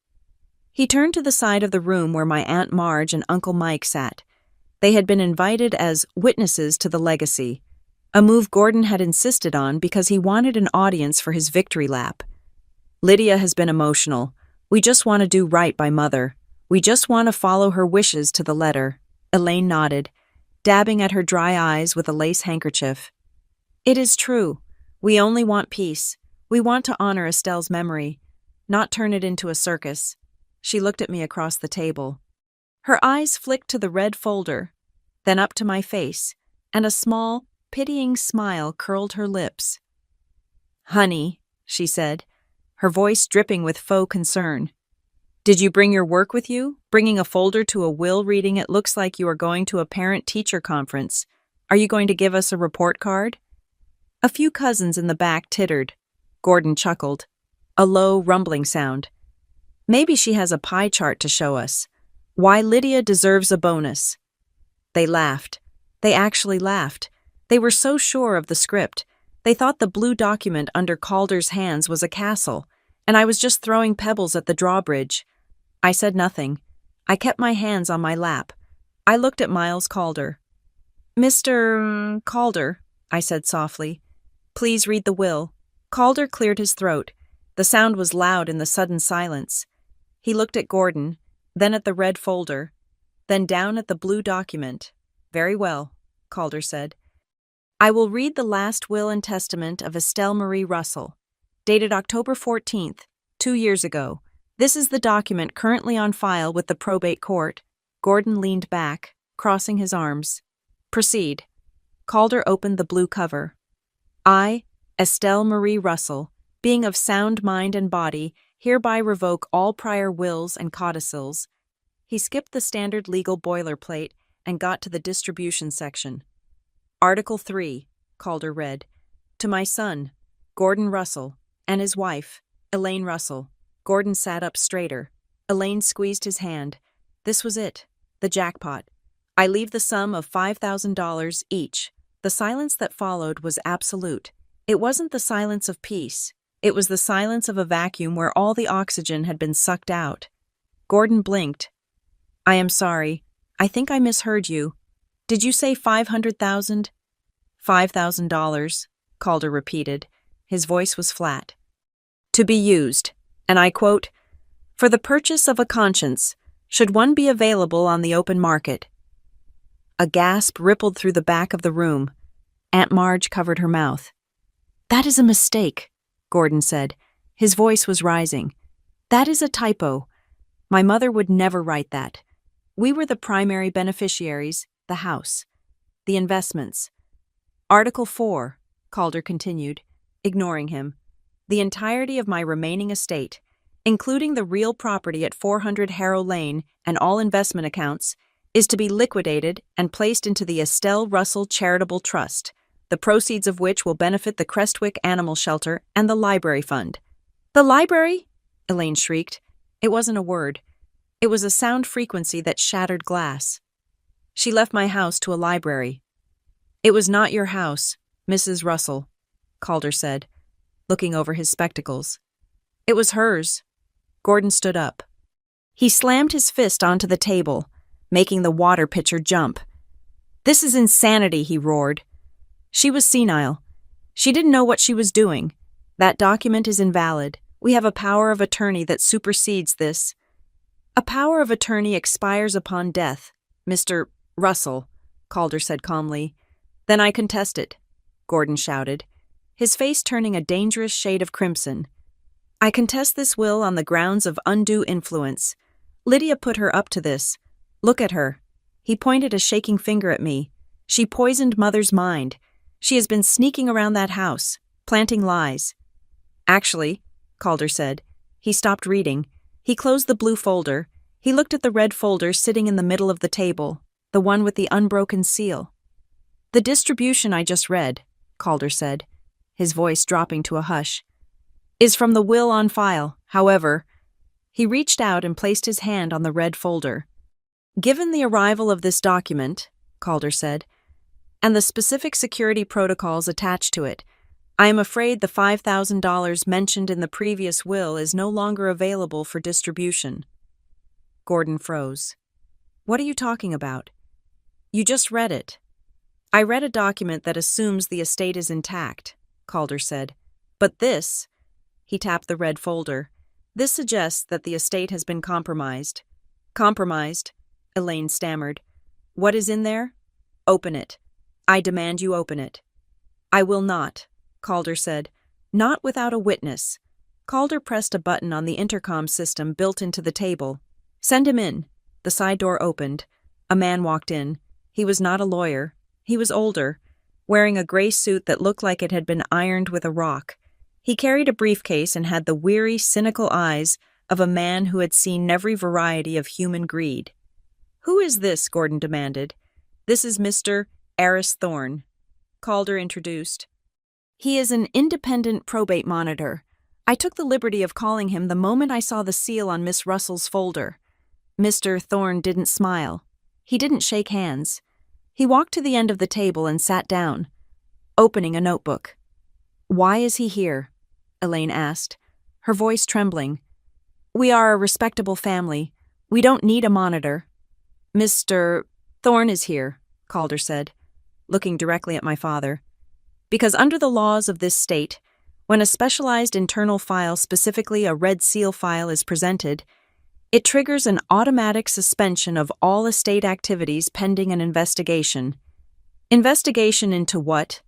He turned to the side of the room where my Aunt Marge and Uncle Mike sat. They had been invited as witnesses to the legacy, a move Gordon had insisted on because he wanted an audience for his victory lap. "Lydia has been emotional. We just want to do right by Mother. We just want to follow her wishes to the letter." Elaine nodded, dabbing at her dry eyes with a lace handkerchief. "It is true. We only want peace. We want to honor Estelle's memory, not turn it into a circus." She looked at me across the table. Her eyes flicked to the red folder, then up to my face, and a small, pitying smile curled her lips. "Honey," she said, her voice dripping with faux concern. "Did you bring your work with you? Bringing a folder to a will reading it looks like you are going to a parent-teacher conference. Are you going to give us a report card?" A few cousins in the back tittered. Gordon chuckled. A low, rumbling sound. "Maybe she has a pie chart to show us. Why Lydia deserves a bonus." They laughed. They actually laughed. They were so sure of the script. They thought the blue document under Calder's hands was a castle, and I was just throwing pebbles at the drawbridge. I said nothing. I kept my hands on my lap. I looked at Miles Calder. "Mr. Calder," I said softly, "please read the will." Calder cleared his throat. The sound was loud in the sudden silence. He looked at Gordon, then at the red folder, then down at the blue document. "Very well," Calder said. "I will read the last will and testament of Estelle Marie Russell, dated October 14th, 2 years ago. This is the document currently on file with the probate court." Gordon leaned back, crossing his arms. "Proceed." Calder opened the blue cover. "I, Estelle Marie Russell, being of sound mind and body, hereby revoke all prior wills and codicils." He skipped the standard legal boilerplate and got to the distribution section. "Article 3, Calder read, "To my son, Gordon Russell, and his wife, Elaine Russell." Gordon sat up straighter. Elaine squeezed his hand. This was it, the jackpot. "I leave the sum of $5,000 each." The silence that followed was absolute. It wasn't the silence of peace. It was the silence of a vacuum where all the oxygen had been sucked out. Gordon blinked. "I am sorry. I think I misheard you. Did you say 500,000? $5,000, Calder repeated. His voice was flat. "To be used," and I quote, "for the purchase of a conscience, should one be available on the open market." A gasp rippled through the back of the room. Aunt Marge covered her mouth. "That is a mistake," Gordon said. His voice was rising. "That is a typo. My mother would never write that. We were the primary beneficiaries, the house, the investments." "Article 4, Calder continued, ignoring him. "The entirety of my remaining estate, including the real property at 400 Harrow Lane and all investment accounts, is to be liquidated and placed into the Estelle Russell Charitable Trust, the proceeds of which will benefit the Crestwick Animal Shelter and the Library Fund." "The library?" Elaine shrieked. It wasn't a word. It was a sound frequency that shattered glass. "She left my house to a library." "It was not your house, Mrs. Russell," Calder said, looking over his spectacles. "It was hers." Gordon stood up. He slammed his fist onto the table, making the water pitcher jump. "This is insanity," he roared. "She was senile. She didn't know what she was doing. That document is invalid. We have a power of attorney that supersedes this." "A power of attorney expires upon death, Mr. Russell," Calder said calmly. "Then I contest it," Gordon shouted, his face turning a dangerous shade of crimson. "I contest this will on the grounds of undue influence. Lydia put her up to this. Look at her." He pointed a shaking finger at me. "She poisoned Mother's mind. She has been sneaking around that house, planting lies." "Actually," Calder said. He stopped reading. He closed the blue folder. He looked at the red folder sitting in the middle of the table, the one with the unbroken seal. "The distribution I just read," Calder said, his voice dropping to a hush, "is from the will on file. However," he reached out and placed his hand on the red folder. "Given the arrival of this document," Calder said, and the specific security protocols attached to it. I am afraid the $5,000 mentioned in the previous will is no longer available for distribution." Gordon froze. "What are you talking about?" "You just read it." "I read a document that assumes the estate is intact," Calder said. "But this," he tapped the red folder, "this suggests that the estate has been compromised." "Compromised?" Elaine stammered. "What is in there?" "Open it. I demand you open it." "I will not," Calder said. "Not without a witness." Calder pressed a button on the intercom system built into the table. "Send him in." The side door opened. A man walked in. He was not a lawyer. He was older, wearing a gray suit that looked like it had been ironed with a rock. He carried a briefcase and had the weary, cynical eyes of a man who had seen every variety of human greed. "Who is this?" Gordon demanded. "This is Mr. Aris Thorne," Calder introduced. "He is an independent probate monitor. I took the liberty of calling him the moment I saw the seal on Miss Russell's folder." Mr. Thorne didn't smile. He didn't shake hands. He walked to the end of the table and sat down, opening a notebook. "Why is he here?" Elaine asked, her voice trembling. "We are a respectable family. We don't need a monitor." "Mr. Thorne is here," Calder said, looking directly at my father, "because under the laws of this state, when a specialized internal file, specifically a red seal file, is presented, it triggers an automatic suspension of all estate activities pending an investigation." "Investigation into what?"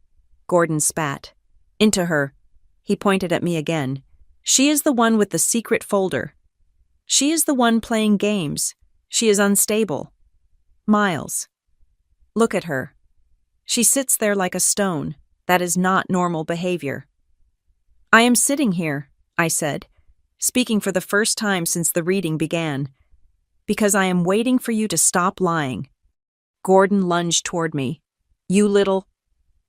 Gordon spat. "Into her." He pointed at me again. "She is the one with the secret folder. She is the one playing games. She is unstable. Miles. Look at her. She sits there like a stone. That is not normal behavior." "I am sitting here," I said, speaking for the first time since the reading began, "because I am waiting for you to stop lying." Gordon lunged toward me. "You little—"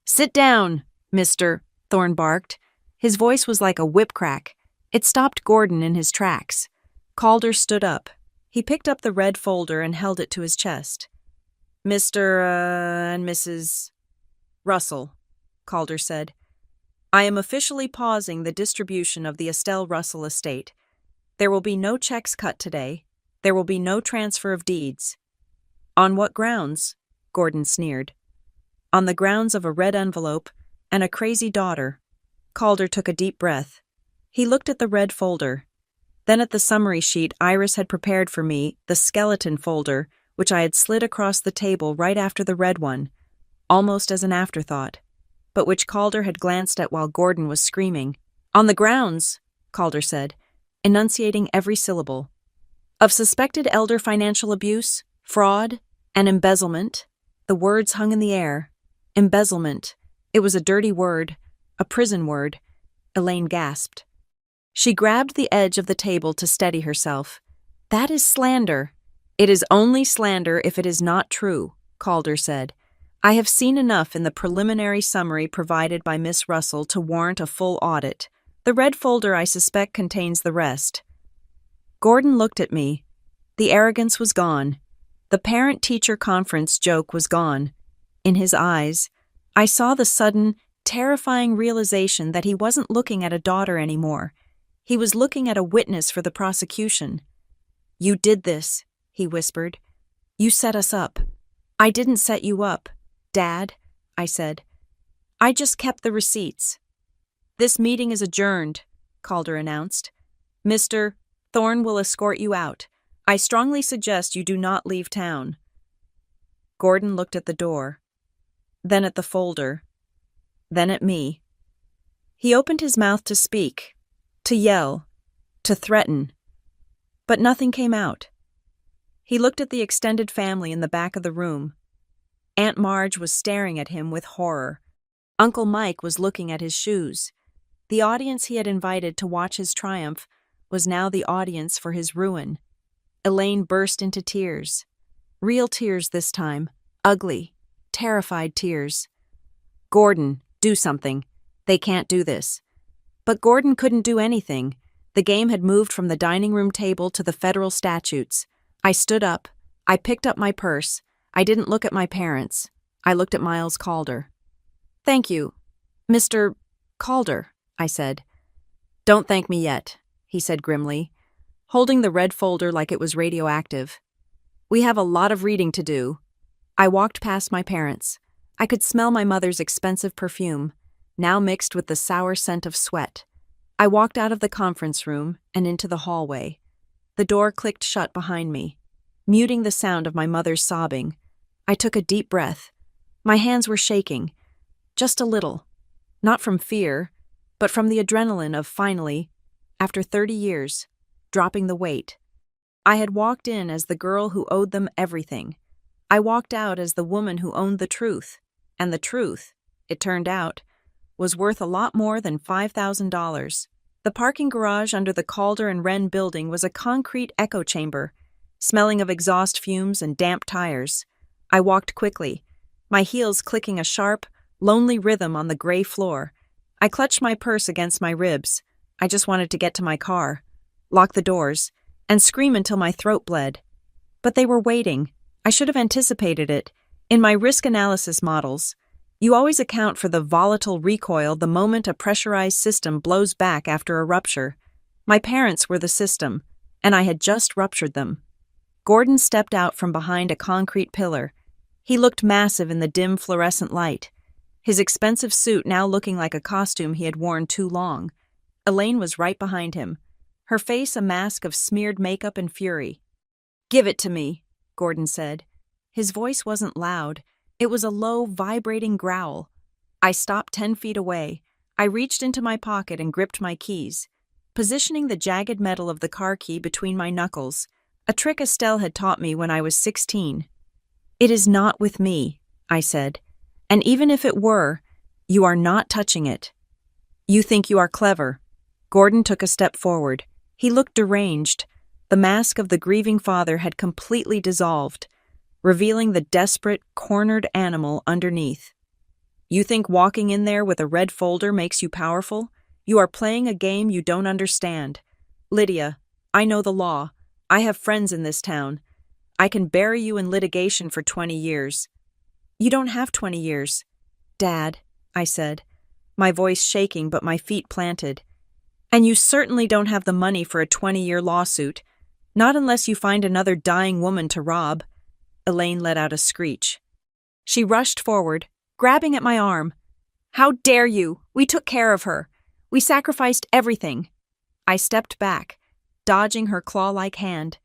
"Sit down, Mr. Thorne barked. His voice was like a whip crack. It stopped Gordon in his tracks. Calder stood up. He picked up the red folder and held it to his chest. "Mr. and Mrs. Russell," Calder said. "I am officially pausing the distribution of the Estelle Russell estate. There will be no checks cut today. There will be no transfer of deeds." "On what grounds?" Gordon sneered. "On the grounds of a red envelope and a crazy daughter." Calder took a deep breath. He looked at the red folder, then at the summary sheet Iris had prepared for me, the skeleton folder, which I had slid across the table right after the red one, almost as an afterthought, but which Calder had glanced at while Gordon was screaming. "On the grounds," Calder said, enunciating every syllable, "of suspected elder financial abuse, fraud, and embezzlement." The words hung in the air. Embezzlement. It was a dirty word, a prison word. Elaine gasped. She grabbed the edge of the table to steady herself. "That is slander." "It is only slander if it is not true," Calder said. "I have seen enough in the preliminary summary provided by Miss Russell to warrant a full audit. The red folder, I suspect, contains the rest." Gordon looked at me. The arrogance was gone. The parent-teacher conference joke was gone. In his eyes, I saw the sudden, terrifying realization that he wasn't looking at a daughter anymore. He was looking at a witness for the prosecution. "You did this," he whispered. "You set us up." "I didn't set you up, Dad," I said. "I just kept the receipts." "This meeting is adjourned," Calder announced. "Mr. Thorne will escort you out. I strongly suggest you do not leave town." Gordon looked at the door, then at the folder, then at me. He opened his mouth to speak, to yell, to threaten, but nothing came out. He looked at the extended family in the back of the room. Aunt Marge was staring at him with horror. Uncle Mike was looking at his shoes. The audience he had invited to watch his triumph was now the audience for his ruin. Elaine burst into tears. Real tears this time. Ugly, terrified tears. "Gordon, do something. They can't do this." But Gordon couldn't do anything. The game had moved from the dining room table to the federal statutes. I stood up. I picked up my purse. I didn't look at my parents. I looked at Miles Calder. "Thank you, Mr. Calder," I said. "Don't thank me yet," he said grimly, holding the red folder like it was radioactive. "We have a lot of reading to do." I walked past my parents. I could smell my mother's expensive perfume, now mixed with the sour scent of sweat. I walked out of the conference room and into the hallway. The door clicked shut behind me, muting the sound of my mother's sobbing. I took a deep breath. My hands were shaking, just a little, not from fear, but from the adrenaline of finally, after 30 years, dropping the weight. I had walked in as the girl who owed them everything. I walked out as the woman who owned the truth, and the truth, it turned out, was worth a lot more than $5,000. The parking garage under the Calder and Wren building was a concrete echo chamber, smelling of exhaust fumes and damp tires. I walked quickly, my heels clicking a sharp, lonely rhythm on the gray floor. I clutched my purse against my ribs. I just wanted to get to my car, lock the doors, and scream until my throat bled. But they were waiting. I should have anticipated it. In my risk analysis models, you always account for the volatile recoil the moment a pressurized system blows back after a rupture. My parents were the system, and I had just ruptured them. Gordon stepped out from behind a concrete pillar. He looked massive in the dim fluorescent light, his expensive suit now looking like a costume he had worn too long. Elaine was right behind him, her face a mask of smeared makeup and fury. "Give it to me," Gordon said. His voice wasn't loud. It was a low, vibrating growl. I stopped 10 feet away. I reached into my pocket and gripped my keys, positioning the jagged metal of the car key between my knuckles, a trick Estelle had taught me when I was 16. "It is not with me," I said. "And even if it were, you are not touching it." "You think you are clever." Gordon took a step forward. He looked deranged. The mask of the grieving father had completely dissolved, revealing the desperate, cornered animal underneath. "You think walking in there with a red folder makes you powerful? You are playing a game you don't understand. Lydia, I know the law. I have friends in this town. I can bury you in litigation for 20 years. "You don't have 20 years. Dad," I said, my voice shaking but my feet planted. "And you certainly don't have the money for a 20-year lawsuit, not unless you find another dying woman to rob." Elaine let out a screech. She rushed forward, grabbing at my arm. "How dare you? We took care of her. We sacrificed everything." I stepped back, dodging her claw-like hand.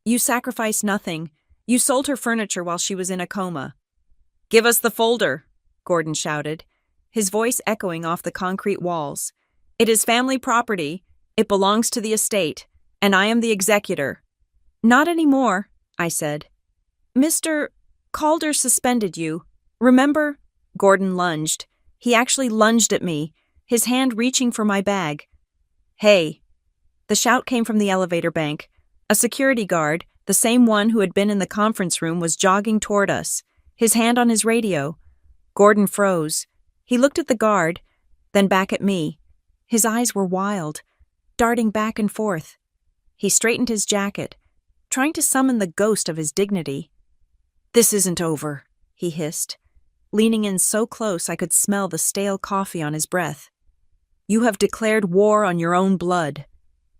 "You sacrificed nothing. You sold her furniture while she was in a coma." "Give us the folder," Gordon shouted, his voice echoing off the concrete walls. "It is family property. It belongs to the estate, and I am the executor." "Not anymore," I said. "Mr. Calder suspended you. Remember?" Gordon lunged. He actually lunged at me, his hand reaching for my bag. "Hey!" The shout came from the elevator bank. A security guard, the same one who had been in the conference room, was jogging toward us, his hand on his radio. Gordon froze. He looked at the guard, then back at me. His eyes were wild, darting back and forth. He straightened his jacket, trying to summon the ghost of his dignity. "This isn't over," he hissed, leaning in so close I could smell the stale coffee on his breath. "You have declared war on your own blood,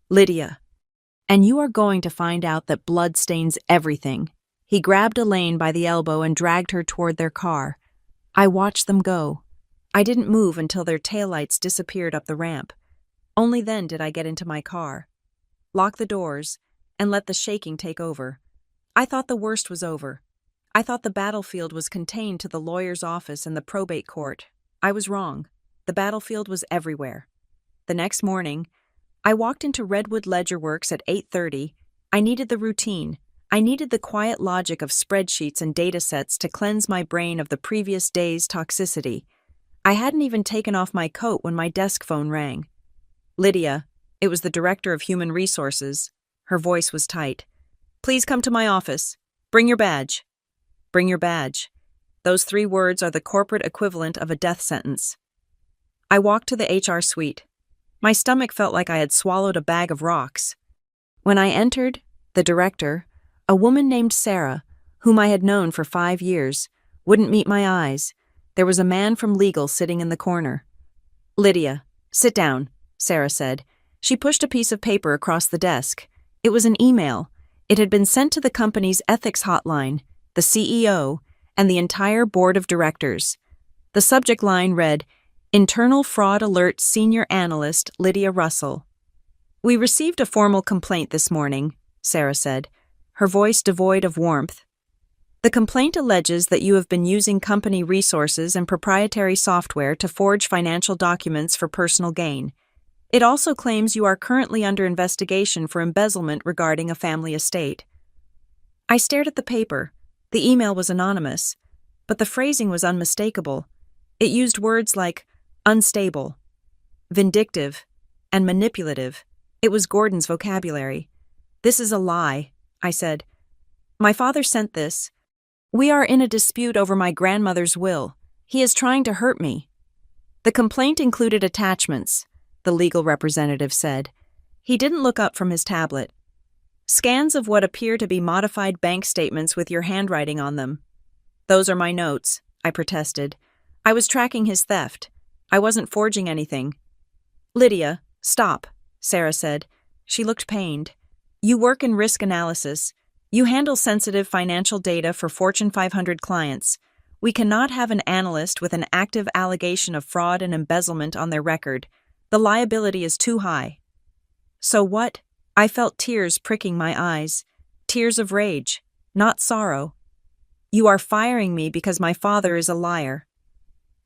Lydia. And you are going to find out that blood stains everything." He grabbed Elaine by the elbow and dragged her toward their car. I watched them go. I didn't move until their taillights disappeared up the ramp. Only then did I get into my car, lock the doors, and let the shaking take over. I thought the worst was over. I thought the battlefield was contained to the lawyer's office and the probate court. I was wrong. The battlefield was everywhere. The next morning, I walked into Redwood Ledger Works at 8:30. I needed the routine. I needed the quiet logic of spreadsheets and data sets to cleanse my brain of the previous day's toxicity. I hadn't even taken off my coat when my desk phone rang. "Lydia," it was the director of human resources. Her voice was tight. "Please come to my office. Bring your badge." Bring your badge. Those 3 words are the corporate equivalent of a death sentence. I walked to the HR suite. My stomach felt like I had swallowed a bag of rocks. When I entered, the director, a woman named Sarah, whom I had known for 5 years, wouldn't meet my eyes. There was a man from legal sitting in the corner. "Lydia, sit down," Sarah said. She pushed a piece of paper across the desk. It was an email. It had been sent to the company's ethics hotline, the CEO, and the entire board of directors. The subject line read, "Internal Fraud Alert Senior Analyst Lydia Russell." "We received a formal complaint this morning," Sarah said, her voice devoid of warmth. "The complaint alleges that you have been using company resources and proprietary software to forge financial documents for personal gain. It also claims you are currently under investigation for embezzlement regarding a family estate." I stared at the paper. The email was anonymous, but the phrasing was unmistakable. It used words like unstable, vindictive, and manipulative. It was Gordon's vocabulary. "This is a lie," I said. "My father sent this. We are in a dispute over my grandmother's will. He is trying to hurt me." "The complaint included attachments," the legal representative said. He didn't look up from his tablet. "Scans of what appear to be modified bank statements with your handwriting on them." "Those are my notes," I protested. "I was tracking his theft. I wasn't forging anything." "Lydia, stop," Sarah said. She looked pained. "You work in risk analysis. You handle sensitive financial data for Fortune 500 clients. We cannot have an analyst with an active allegation of fraud and embezzlement on their record. The liability is too high." "So what?" I felt tears pricking my eyes. Tears of rage, not sorrow. "You are firing me because my father is a liar."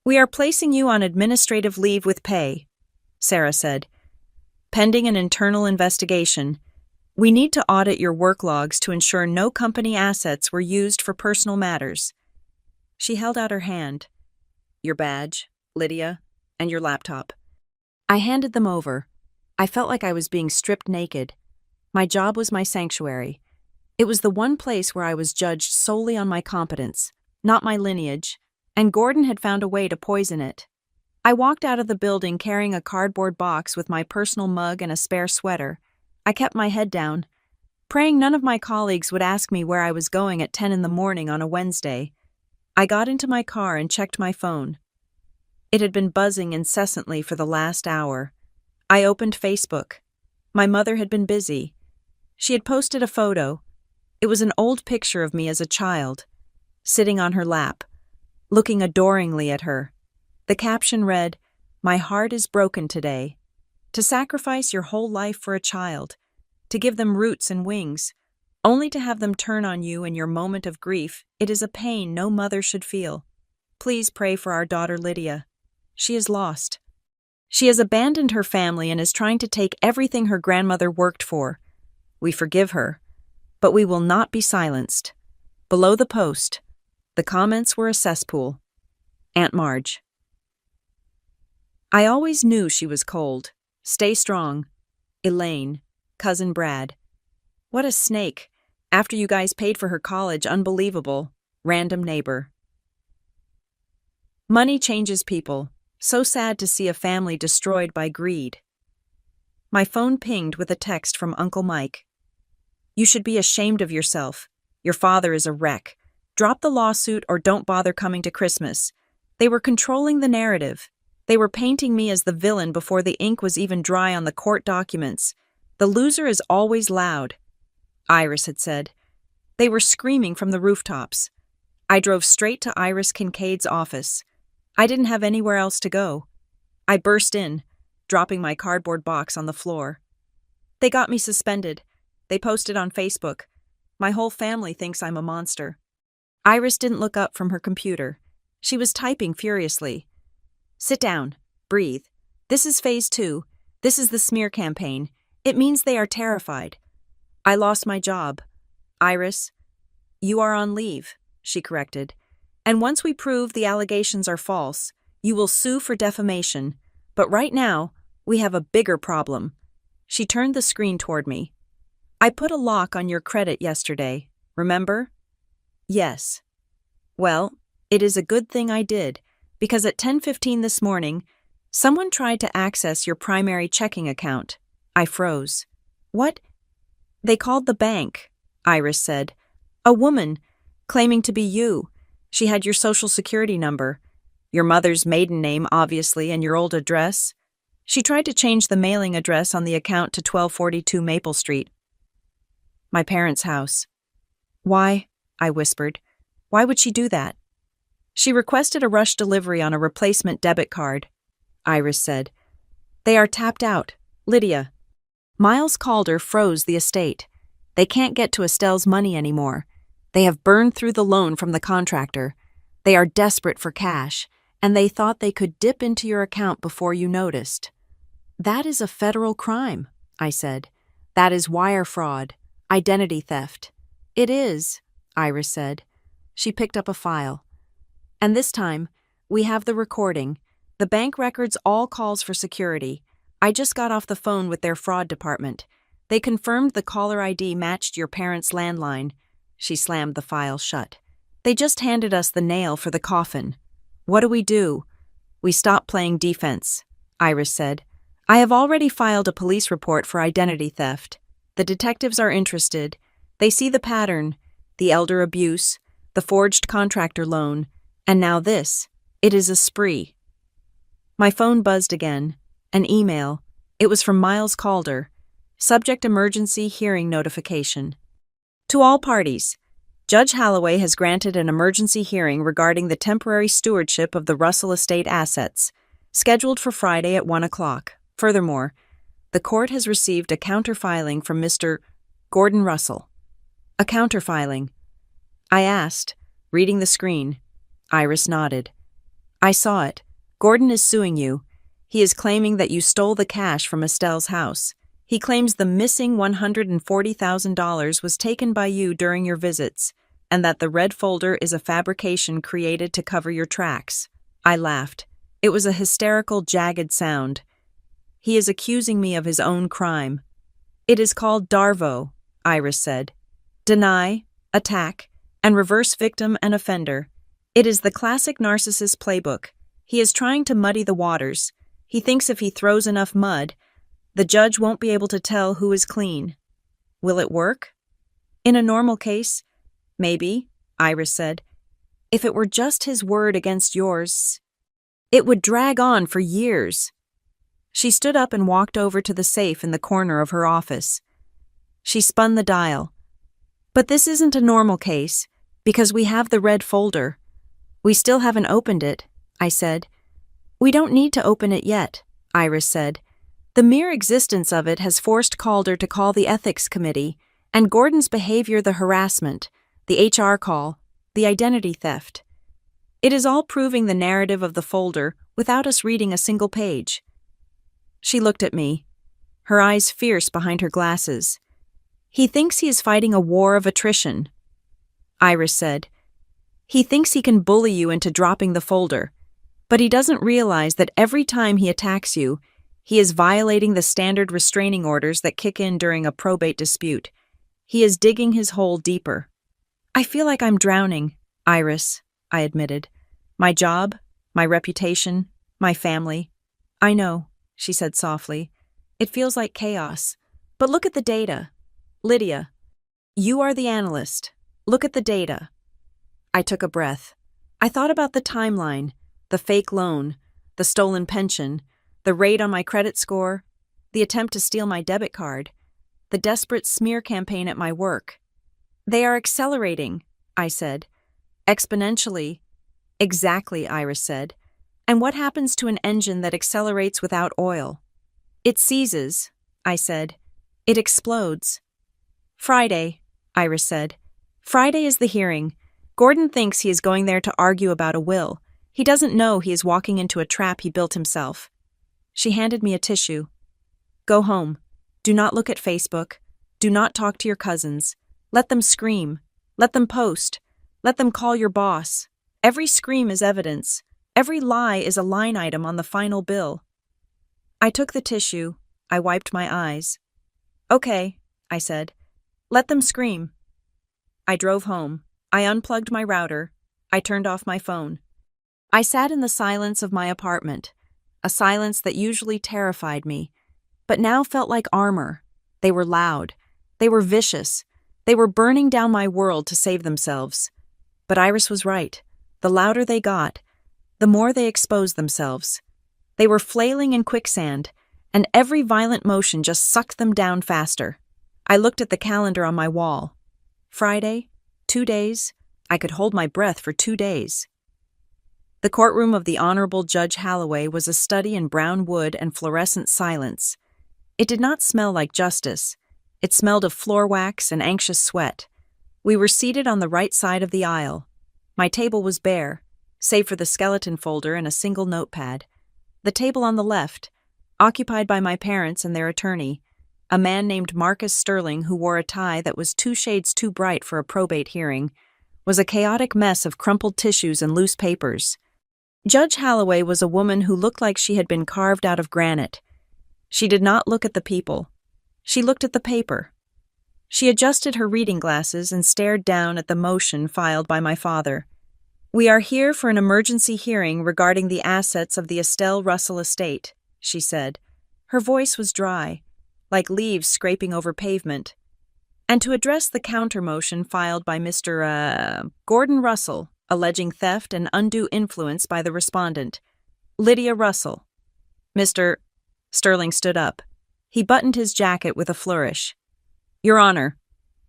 "We are placing you on administrative leave with pay," Sarah said. "Pending an internal investigation. We need to audit your work logs to ensure no company assets were used for personal matters." She held out her hand. "Your badge, Lydia, and your laptop." I handed them over. I felt like I was being stripped naked. My job was my sanctuary. It was the one place where I was judged solely on my competence, not my lineage, and Gordon had found a way to poison it. I walked out of the building carrying a cardboard box with my personal mug and a spare sweater. I kept my head down, praying none of my colleagues would ask me where I was going at 10 in the morning on a Wednesday. I got into my car and checked my phone. It had been buzzing incessantly for the last hour. I opened Facebook. My mother had been busy. She had posted a photo. It was an old picture of me as a child, sitting on her lap, looking adoringly at her. The caption read, "My heart is broken today. To sacrifice your whole life for a child, to give them roots and wings, only to have them turn on you in your moment of grief, it is a pain no mother should feel. Please pray for our daughter Lydia. She is lost. She has abandoned her family and is trying to take everything her grandmother worked for. We forgive her, but we will not be silenced." Below the post, the comments were a cesspool. Aunt Marge. I always knew she was cold. Stay strong. Elaine. Cousin Brad. What a snake. After you guys paid for her college, unbelievable. Random neighbor. Money changes people. So sad to see a family destroyed by greed. My phone pinged with a text from Uncle Mike. "You should be ashamed of yourself. Your father is a wreck. Drop the lawsuit or don't bother coming to Christmas." They were controlling the narrative. They were painting me as the villain before the ink was even dry on the court documents. "The loser is always loud," Iris had said. They were screaming from the rooftops. I drove straight to Iris Kincaid's office. I didn't have anywhere else to go. I burst in, dropping my cardboard box on the floor. "They got me suspended. They posted on Facebook. My whole family thinks I'm a monster." Iris didn't look up from her computer. She was typing furiously. "Sit down. Breathe. This is phase 2. This is the smear campaign. It means they are terrified." "I lost my job." "Iris, you are on leave," she corrected. "And once we prove the allegations are false, you will sue for defamation. But right now, we have a bigger problem." She turned the screen toward me. "I put a lock on your credit yesterday, remember?" "Yes." "Well, it is a good thing I did, because at 10:15 this morning, someone tried to access your primary checking account." I froze. "What?" "They called the bank," Iris said. "A woman, claiming to be you. She had your social security number, your mother's maiden name, obviously, and your old address. She tried to change the mailing address on the account to 1242 Maple Street. My parents' house. Why? I whispered. Why would she do that? She requested a rush delivery on a replacement debit card, Iris said. They are tapped out, Lydia. Miles Calder froze the estate. They can't get to Estelle's money anymore. They have burned through the loan from the contractor. They are desperate for cash, and they thought they could dip into your account before you noticed. That is a federal crime, I said. That is wire fraud, identity theft. It is, Iris said. She picked up a file. And this time, we have the recording. The bank records all calls for security. I just got off the phone with their fraud department. They confirmed the caller ID matched your parents' landline. She slammed the file shut. They just handed us the nail for the coffin. What do? We stop playing defense, Iris said. I have already filed a police report for identity theft. The detectives are interested. They see the pattern, the elder abuse, the forged contractor loan, and now this. It is a spree. My phone buzzed again. An email. It was from Miles Calder. Subject emergency hearing notification. To all parties. Judge Holloway has granted an emergency hearing regarding the temporary stewardship of the Russell estate assets, scheduled for Friday at 1 o'clock. Furthermore, the court has received a counterfiling from Mr. Gordon Russell. A counterfiling. I asked, reading the screen. Iris nodded. I saw it. Gordon is suing you. He is claiming that you stole the cash from Estelle's house. He claims the missing $140,000 was taken by you during your visits, and that the red folder is a fabrication created to cover your tracks. I laughed. It was a hysterical, jagged sound. He is accusing me of his own crime. It is called Darvo, Iris said. Deny, attack, and reverse victim and offender. It is the classic narcissist playbook. He is trying to muddy the waters. He thinks if he throws enough mud, the judge won't be able to tell who is clean. Will it work? In a normal case, maybe, Iris said. If it were just his word against yours, it would drag on for years. She stood up and walked over to the safe in the corner of her office. She spun the dial. But this isn't a normal case, because we have the red folder. We still haven't opened it, I said. We don't need to open it yet, Iris said. The mere existence of it has forced Calder to call the ethics committee, and Gordon's behavior the harassment, the HR call, the identity theft. It is all proving the narrative of the folder without us reading a single page. She looked at me, her eyes fierce behind her glasses. He thinks he is fighting a war of attrition, Iris said. He thinks he can bully you into dropping the folder, but he doesn't realize that every time he attacks you, he is violating the standard restraining orders that kick in during a probate dispute. He is digging his hole deeper. I feel like I'm drowning, Iris, I admitted. My job, my reputation, my family. I know, she said softly. It feels like chaos. But look at the data. Lydia, you are the analyst. Look at the data. I took a breath. I thought about the timeline, the fake loan, the stolen pension, the raid on my credit score, the attempt to steal my debit card, the desperate smear campaign at my work. They are accelerating, I said. Exponentially. Exactly, Iris said. And what happens to an engine that accelerates without oil? It seizes, I said. It explodes. Friday, Iris said. Friday is the hearing. Gordon thinks he is going there to argue about a will. He doesn't know he is walking into a trap he built himself. She handed me a tissue. Go home. Do not look at Facebook. Do not talk to your cousins. Let them scream. Let them post. Let them call your boss. Every scream is evidence. Every lie is a line item on the final bill. I took the tissue. I wiped my eyes. Okay, I said. Let them scream. I drove home. I unplugged my router. I turned off my phone. I sat in the silence of my apartment, a silence that usually terrified me, but now felt like armor. They were loud. They were vicious. They were burning down my world to save themselves. But Iris was right. The louder they got, the more they exposed themselves. They were flailing in quicksand, and every violent motion just sucked them down faster. I looked at the calendar on my wall. Friday, 2 days. I could hold my breath for 2 days. The courtroom of the Honorable Judge Holloway was a study in brown wood and fluorescent silence. It did not smell like justice. It smelled of floor wax and anxious sweat. We were seated on the right side of the aisle. My table was bare, save for the skeleton folder and a single notepad. The table on the left, occupied by my parents and their attorney, a man named Marcus Sterling who wore a tie that was 2 shades too bright for a probate hearing, was a chaotic mess of crumpled tissues and loose papers. Judge Holloway was a woman who looked like she had been carved out of granite. She did not look at the people. She looked at the paper. She adjusted her reading glasses and stared down at the motion filed by my father. "We are here for an emergency hearing regarding the assets of the Estelle Russell estate," she said. Her voice was dry, like leaves scraping over pavement. "And to address the counter-motion filed by Mr. Gordon Russell, alleging theft and undue influence by the respondent, Lydia Russell." Mr. Sterling stood up. He buttoned his jacket with a flourish. "Your Honor,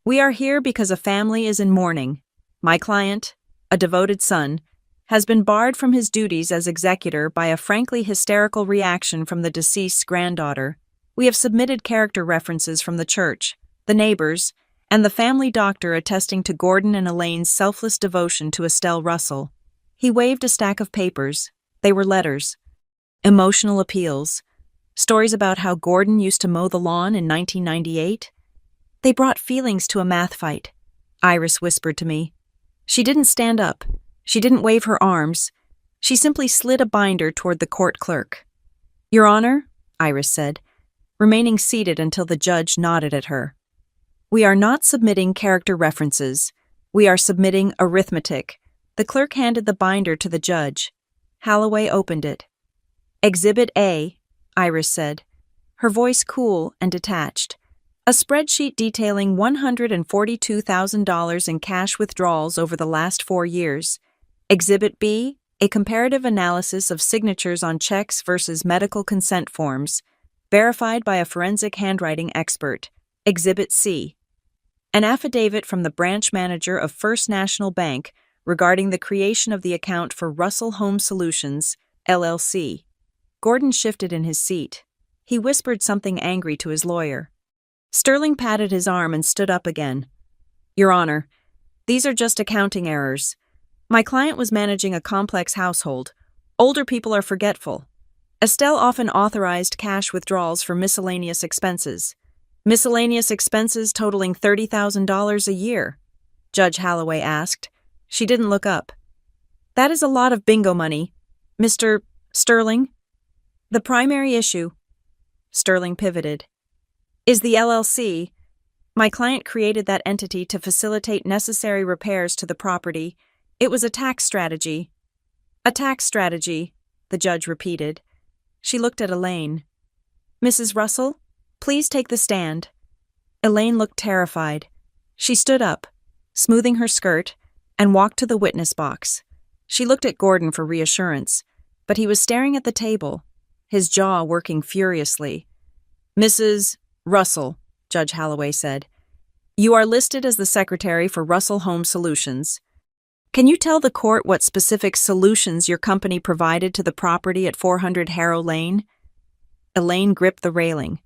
we are here because a family is in mourning. My client, a devoted son, has been barred from his duties as executor by a frankly hysterical reaction from the deceased's granddaughter. We have submitted character references from the church, the neighbors, and the family doctor attesting to Gordon and Elaine's selfless devotion to Estelle Russell." He waved a stack of papers. They were letters. Emotional appeals. Stories about how Gordon used to mow the lawn in 1998. They brought feelings to a math fight, Iris whispered to me. She didn't stand up. She didn't wave her arms. She simply slid a binder toward the court clerk. "Your Honor," Iris said, remaining seated until the judge nodded at her. "We are not submitting character references. We are submitting arithmetic." The clerk handed the binder to the judge. Holloway opened it. "Exhibit A," Iris said, her voice cool and detached. "A spreadsheet detailing $142,000 in cash withdrawals over the last 4 years. Exhibit B, a comparative analysis of signatures on checks versus medical consent forms, verified by a forensic handwriting expert. Exhibit C, an affidavit from the branch manager of First National Bank regarding the creation of the account for Russell Home Solutions, LLC. Gordon shifted in his seat. He whispered something angry to his lawyer. Sterling patted his arm and stood up again. "Your Honor, these are just accounting errors. My client was managing a complex household. Older people are forgetful. Estelle often authorized cash withdrawals for miscellaneous expenses. Miscellaneous expenses totaling $30,000 a year?" Judge Holloway asked. She didn't look up. "That is a lot of bingo money. Mr. Sterling?" "The primary issue," Sterling pivoted, "is the LLC. My client created that entity to facilitate necessary repairs to the property. It was a tax strategy." "A tax strategy," the judge repeated. She looked at Elaine. "Mrs. Russell, please take the stand." Elaine looked terrified. She stood up, smoothing her skirt, and walked to the witness box. She looked at Gordon for reassurance, but he was staring at the table, his jaw working furiously. "Mrs. Russell," Judge Holloway said, "you are listed as the secretary for Russell Home Solutions. Can you tell the court what specific solutions your company provided to the property at 400 Harrow Lane?" Elaine gripped the railing.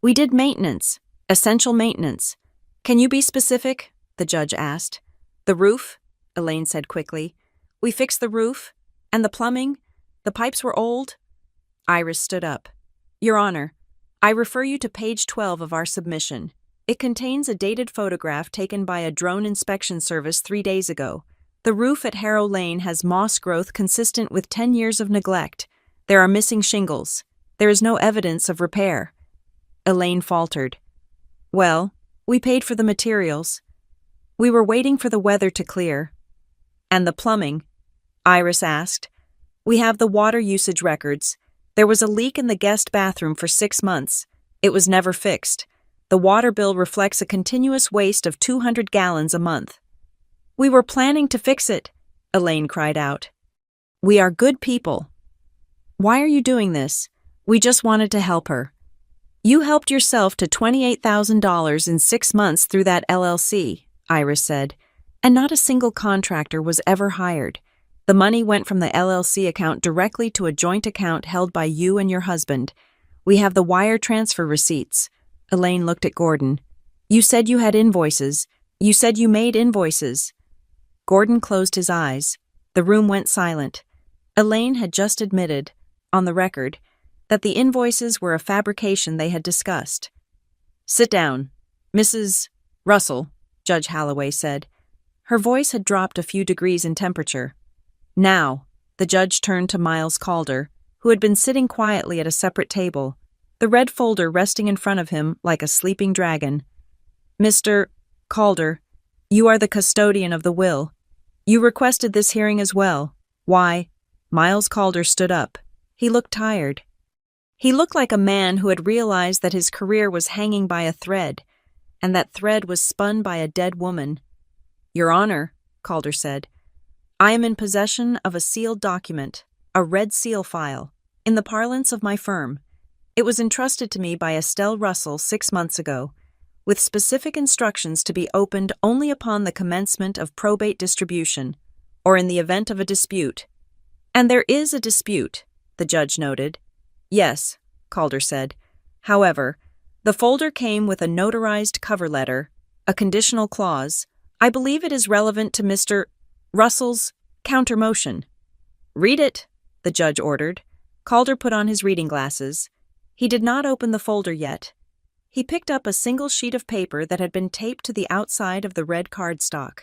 "We did maintenance, essential maintenance. Can you be specific?" the judge asked. "The roof," Elaine said quickly. "We fixed the roof. And the plumbing? The pipes were old." Iris stood up. "Your Honor, I refer you to page 12 of our submission. It contains a dated photograph taken by a drone inspection service 3 days ago. The roof at Harrow Lane has moss growth consistent with 10 years of neglect. There are missing shingles. There is no evidence of repair." Elaine faltered. "Well, we paid for the materials. We were waiting for the weather to clear." "And the plumbing?" Iris asked. "We have the water usage records. There was a leak in the guest bathroom for 6 months. It was never fixed. The water bill reflects a continuous waste of 200 gallons a month." "We were planning to fix it," Elaine cried out. We are good people. Why are you doing this? We just wanted to help her. You helped yourself to $28,000 in 6 months through that LLC, Iris said, and not a single contractor was ever hired. The money went from the LLC account directly to a joint account held by you and your husband. We have the wire transfer receipts. Elaine looked at Gordon. You said you had invoices. You said you made invoices. Gordon closed his eyes. The room went silent. Elaine had just admitted, on the record, that the invoices were a fabrication they had discussed. Sit down, Mrs. Russell, Judge Holloway said. Her voice had dropped a few degrees in temperature. Now, the judge turned to Miles Calder, who had been sitting quietly at a separate table, the red folder resting in front of him like a sleeping dragon. Mr. Calder, you are the custodian of the will. You requested this hearing as well. Why? Miles Calder stood up. He looked tired. He looked like a man who had realized that his career was hanging by a thread, and that thread was spun by a dead woman. Your Honor, Calder said, I am in possession of a sealed document, a red seal file, in the parlance of my firm. It was entrusted to me by Estelle Russell 6 months ago, with specific instructions to be opened only upon the commencement of probate distribution, or in the event of a dispute. And there is a dispute, the judge noted. Yes, Calder said. However, the folder came with a notarized cover letter, a conditional clause. I believe it is relevant to Mr. Russell's countermotion. Read it, the judge ordered. Calder put on his reading glasses. He did not open the folder yet. He picked up a single sheet of paper that had been taped to the outside of the red cardstock.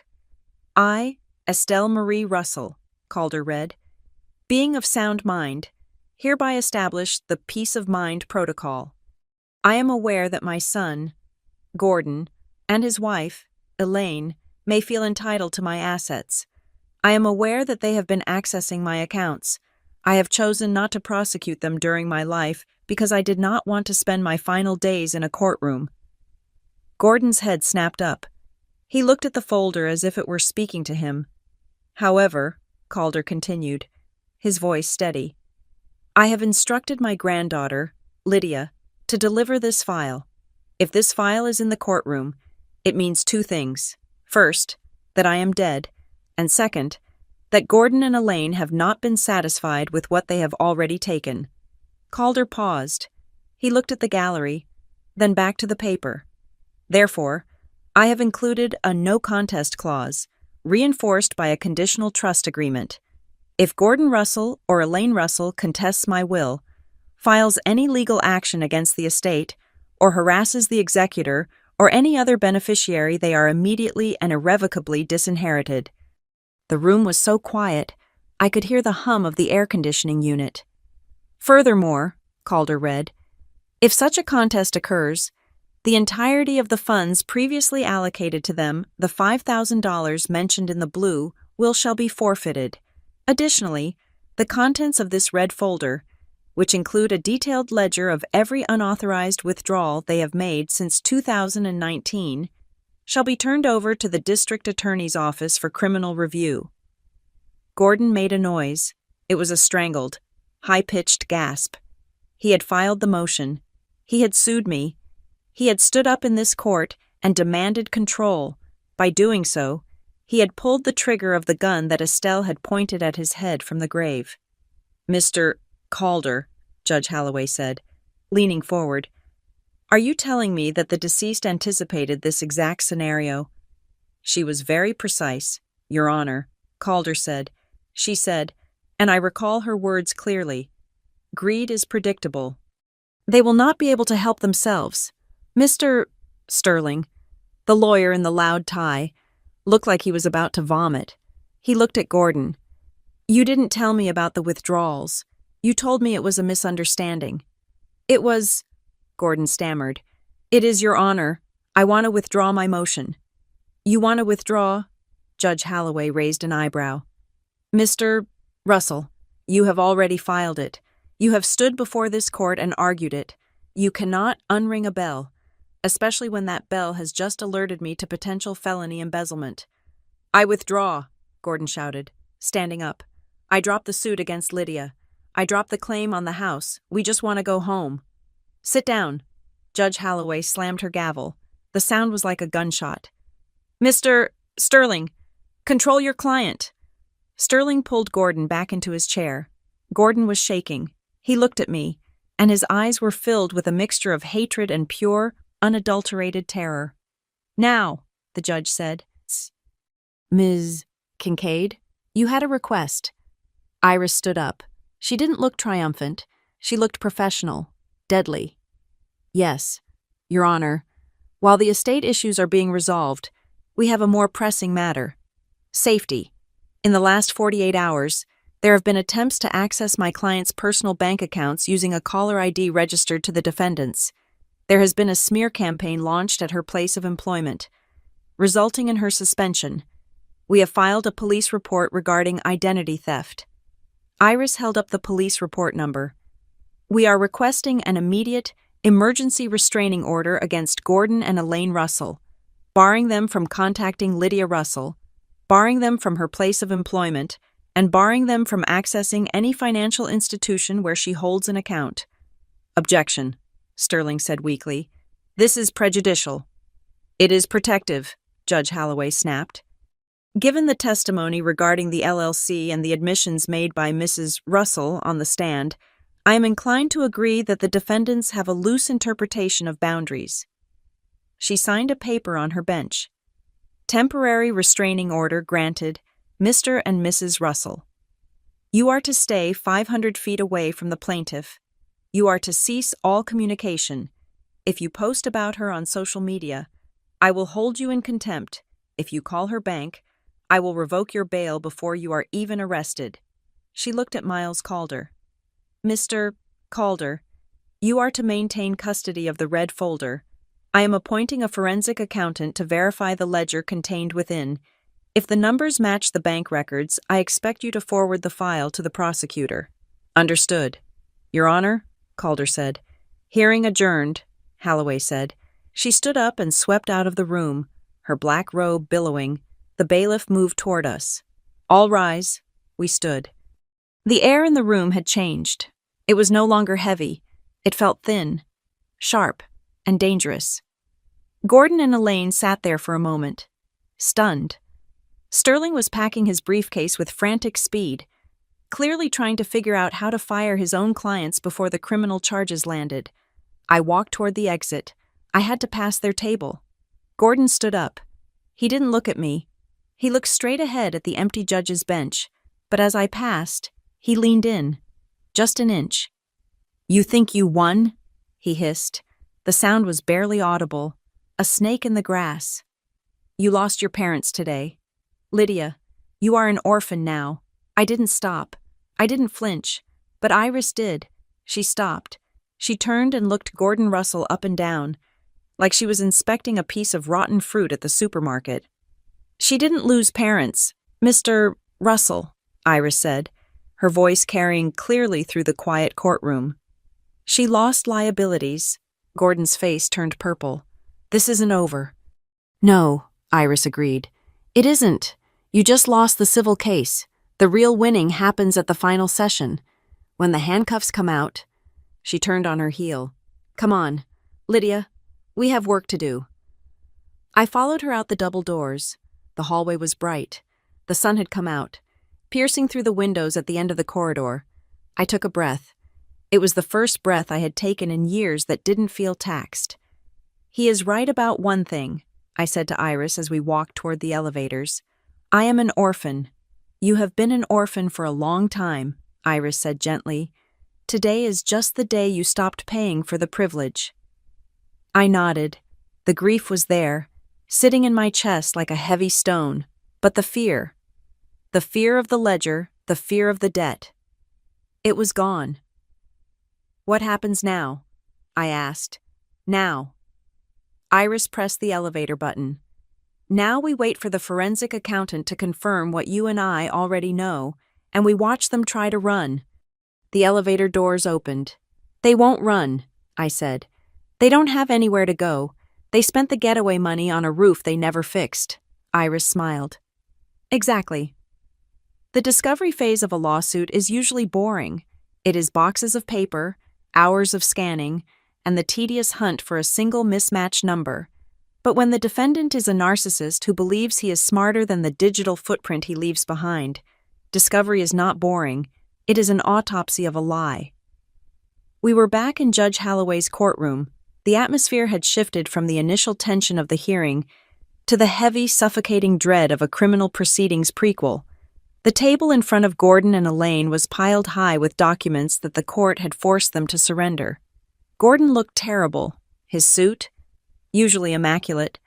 I, Estelle Marie Russell, Calder read, being of sound mind, hereby establish the peace of mind protocol. I am aware that my son, Gordon, and his wife, Elaine, may feel entitled to my assets. I am aware that they have been accessing my accounts. I have chosen not to prosecute them during my life because I did not want to spend my final days in a courtroom. Gordon's head snapped up. He looked at the folder as if it were speaking to him. However, Calder continued, his voice steady, I have instructed my granddaughter, Lydia, to deliver this file. If this file is in the courtroom, it means 2 things. First, that I am dead, and second, that Gordon and Elaine have not been satisfied with what they have already taken. Calder paused. He looked at the gallery, then back to the paper. Therefore, I have included a no contest clause, reinforced by a conditional trust agreement. If Gordon Russell or Elaine Russell contests my will, files any legal action against the estate, or harasses the executor or any other beneficiary, they are immediately and irrevocably disinherited. The room was so quiet, I could hear the hum of the air conditioning unit. Furthermore, Calder read, if such a contest occurs, the entirety of the funds previously allocated to them, the $5,000 mentioned in the blue, shall be forfeited. Additionally, the contents of this red folder, which include a detailed ledger of every unauthorized withdrawal they have made since 2019, shall be turned over to the District Attorney's Office for criminal review. Gordon made a noise. It was a strangled, high-pitched gasp. He had filed the motion. He had sued me. He had stood up in this court and demanded control. By doing so, he had pulled the trigger of the gun that Estelle had pointed at his head from the grave. Mr. Calder, Judge Holloway said, leaning forward, are you telling me that the deceased anticipated this exact scenario? She was very precise, Your Honor, Calder said. She said, and I recall her words clearly, greed is predictable. They will not be able to help themselves. Mr. Sterling, the lawyer in the loud tie, looked like he was about to vomit. He looked at Gordon. You didn't tell me about the withdrawals. You told me it was a misunderstanding. It was, Gordon stammered. It is, Your Honor. I want to withdraw my motion. You want to withdraw? Judge Holloway raised an eyebrow. Mr. Russell, you have already filed it. You have stood before this court and argued it. You cannot unring a bell, especially when that bell has just alerted me to potential felony embezzlement. I withdraw, Gordon shouted. standing up. "I dropped the suit against Lydia. I dropped the claim on the house. We just want to go home." "Sit down." Judge Holloway slammed her gavel. The sound was like a gunshot. "Mr. Sterling, control your client." Sterling pulled Gordon back into his chair. Gordon was shaking. He looked at me, and his eyes were filled with a mixture of hatred and pure, unadulterated terror. "Now," the judge said. "Ms. Kincaid, you had a request." Iris stood up. She didn't look triumphant. She looked professional, deadly. "Yes, Your Honor. While the estate issues are being resolved, we have a more pressing matter. Safety. In the last 48 hours, there have been attempts to access my client's personal bank accounts using a caller ID registered to the defendants. There has been a smear campaign launched at her place of employment, resulting in her suspension. We have filed a police report regarding identity theft." Iris held up the police report number. "We are requesting an immediate, emergency restraining order against Gordon and Elaine Russell, barring them from contacting Lydia Russell, barring them from her place of employment, and barring them from accessing any financial institution where she holds an account." "Objection," Sterling said weakly. "This is prejudicial." "It is protective," Judge Holloway snapped. "Given the testimony regarding the LLC and the admissions made by Mrs. Russell on the stand, I am inclined to agree that the defendants have a loose interpretation of boundaries." She signed a paper on her bench. "Temporary restraining order granted, Mr. and Mrs. Russell. You are to stay 500 feet away from the plaintiff. You are to cease all communication. If you post about her on social media, I will hold you in contempt. If you call her bank, I will revoke your bail before you are even arrested." She looked at Miles Calder. "Mr. Calder, you are to maintain custody of the red folder. I am appointing a forensic accountant to verify the ledger contained within. If the numbers match the bank records, I expect you to forward the file to the prosecutor." "Understood." "Your Honor," Calder said. "Hearing adjourned," Holloway said. She stood up and swept out of the room, her black robe billowing. The bailiff moved toward us. "All rise." We stood. The air in the room had changed. It was no longer heavy. It felt thin, sharp, and dangerous. Gordon and Elaine sat there for a moment, stunned. Sterling was packing his briefcase with frantic speed, clearly trying to figure out how to fire his own clients before the criminal charges landed. I walked toward the exit. I had to pass their table. Gordon stood up. He didn't look at me. He looked straight ahead at the empty judge's bench, but as I passed, he leaned in, just an inch. "You think you won?" he hissed. The sound was barely audible, a snake in the grass. "You lost your parents today. Lydia, you are an orphan now." I didn't stop. I didn't flinch, but Iris did. She stopped. She turned and looked Gordon Russell up and down, like she was inspecting a piece of rotten fruit at the supermarket. "She didn't lose parents, Mr. Russell," Iris said, her voice carrying clearly through the quiet courtroom. "She lost liabilities." Gordon's face turned purple. "This isn't over." "No," Iris agreed. "It isn't. You just lost the civil case. The real winning happens at the final session. When the handcuffs come out." She turned on her heel. "Come on, Lydia. We have work to do." I followed her out the double doors. The hallway was bright. The sun had come out, piercing through the windows at the end of the corridor. I took a breath. It was the first breath I had taken in years that didn't feel taxed. "He is right about one thing," I said to Iris as we walked toward the elevators. "I am an orphan." "You have been an orphan for a long time," Iris said gently. "Today is just the day you stopped paying for the privilege." I nodded. The grief was there, sitting in my chest like a heavy stone, but the fear of the ledger, the fear of the debt, it was gone. "What happens now?" I asked. "Now." Iris pressed the elevator button. "Now we wait for the forensic accountant to confirm what you and I already know, and we watch them try to run." The elevator doors opened. "They won't run," I said. "They don't have anywhere to go. They spent the getaway money on a roof they never fixed." Iris smiled. "Exactly." The The discovery phase of a lawsuit is usually boring. It is boxes of paper, hours of scanning, and the tedious hunt for a single mismatched number. But when the defendant is a narcissist who believes he is smarter than the digital footprint he leaves behind, discovery is not boring. It is an autopsy of a lie. We were back in Judge Holloway's courtroom. The atmosphere had shifted from the initial tension of the hearing to the heavy, suffocating dread of a criminal proceedings prequel. The table in front of Gordon and Elaine was piled high with documents that the court had forced them to surrender. Gordon looked terrible. His suit, usually immaculate,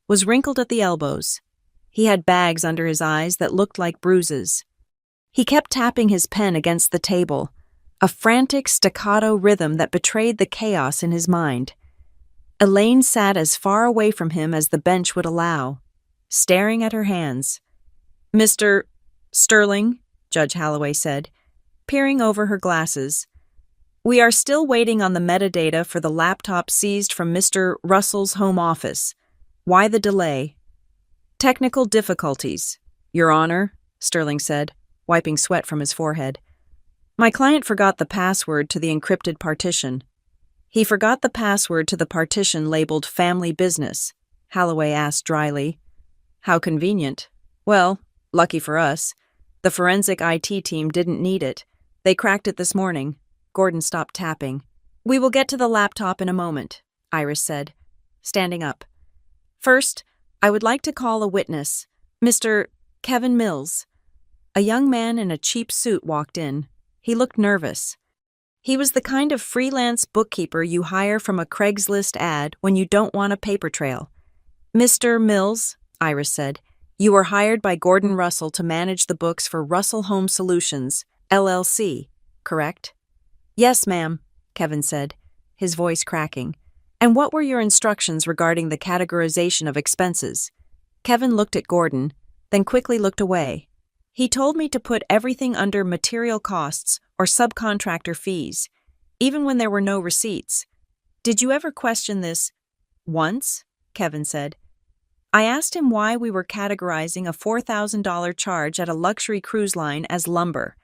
was wrinkled at the elbows. He had bags under his eyes that looked like bruises. He kept tapping his pen against the table, a frantic staccato rhythm that betrayed the chaos in his mind. Elaine sat as far away from him as the bench would allow, staring at her hands. "Mr. Sterling," Judge Holloway said, peering over her glasses, "we are still waiting on the metadata for the laptop seized from Mr. Russell's home office. Why the delay?" "Technical difficulties, Your Honor," Sterling said, wiping sweat from his forehead. "My client forgot the password to the encrypted partition." "He forgot the password to the partition labeled Family Business," Holloway asked dryly. "How convenient. Well, lucky for us. The forensic IT team didn't need it. They cracked it this morning." Gordon stopped tapping. "We will get to the laptop in a moment," Iris said, standing up. "First, I would like to call a witness, Mr. Kevin Mills." A young man in a cheap suit walked in. He looked nervous. He was the kind of freelance bookkeeper you hire from a Craigslist ad when you don't want a paper trail. "Mr. Mills," Iris said, "you were hired by Gordon Russell to manage the books for Russell Home Solutions, LLC, correct?" "Yes, ma'am," Kevin said, his voice cracking. "And what were your instructions regarding the categorization of expenses?" Kevin looked at Gordon, then quickly looked away. "He told me to put everything under material costs or subcontractor fees, even when there were no receipts. Did you ever question this?" "Once," Kevin said. "I asked him why we were categorizing a $4,000 charge at a luxury cruise line as lumber.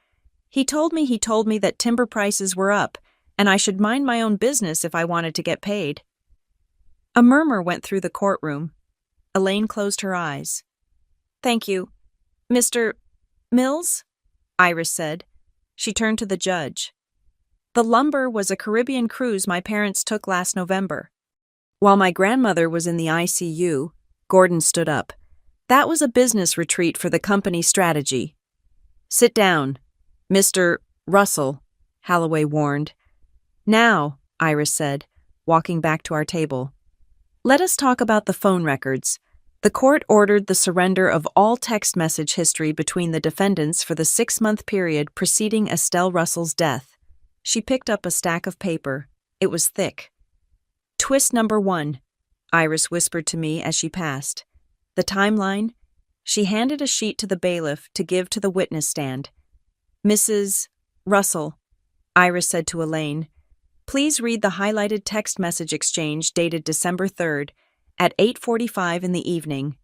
He told me that timber prices were up, and I should mind my own business if I wanted to get paid." A murmur went through the courtroom. Elaine closed her eyes. "Thank you. Mr. Mills?" Iris said. She turned to the judge. "The lumber was a Caribbean cruise my parents took last November. While my grandmother was in the ICU," Gordon stood up. "That was a business retreat for the company's strategy." "Sit down, Mr. Russell," Holloway warned. "Now," Iris said, walking back to our table, "let us talk about the phone records." The court ordered the surrender of all text message history between the defendants for the 6-month period preceding Estelle Russell's death. She picked up a stack of paper. It was thick. "Twist number 1, Iris whispered to me as she passed. "The timeline?" She handed a sheet to the bailiff to give to the witness stand. "Mrs. Russell," Iris said to Elaine, "please read the highlighted text message exchange dated December 3rd at 8:45 in the evening."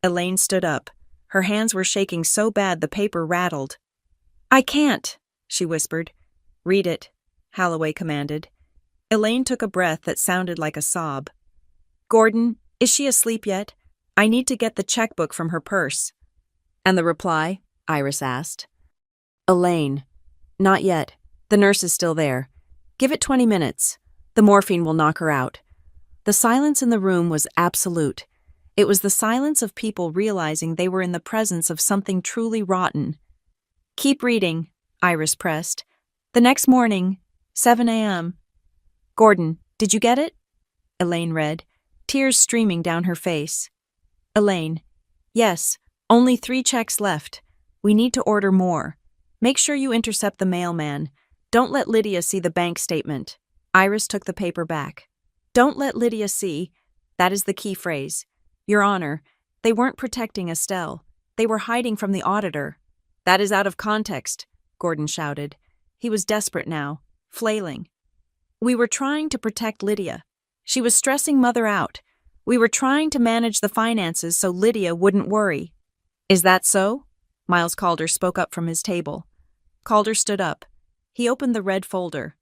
Elaine stood up. Her hands were shaking so bad the paper rattled. "I can't," she whispered. "Read it," Holloway commanded. Elaine took a breath that sounded like a sob. "Gordon, is she asleep yet? I need to get the checkbook from her purse." "And the reply?" Iris asked. "Elaine, not yet. The nurse is still there. Give it 20 minutes. The morphine will knock her out." The silence in the room was absolute. It was the silence of people realizing they were in the presence of something truly rotten. "Keep reading," Iris pressed. "The next morning, 7 a.m. "Gordon, did you get it?" Elaine read, tears streaming down her face. Elaine, "Yes, only 3 checks left. We need to order more. Make sure you intercept the mailman. Don't let Lydia see the bank statement." Iris took the paper back. "Don't let Lydia see." That is the key phrase. "Your Honor, they weren't protecting Estelle. They were hiding from the auditor." "That is out of context," Gordon shouted. He was desperate now, flailing. "We were trying to protect Lydia. She was stressing Mother out. We were trying to manage the finances so Lydia wouldn't worry." "Is that so?" Miles Calder spoke up from his table. Calder stood up. He opened the red folder.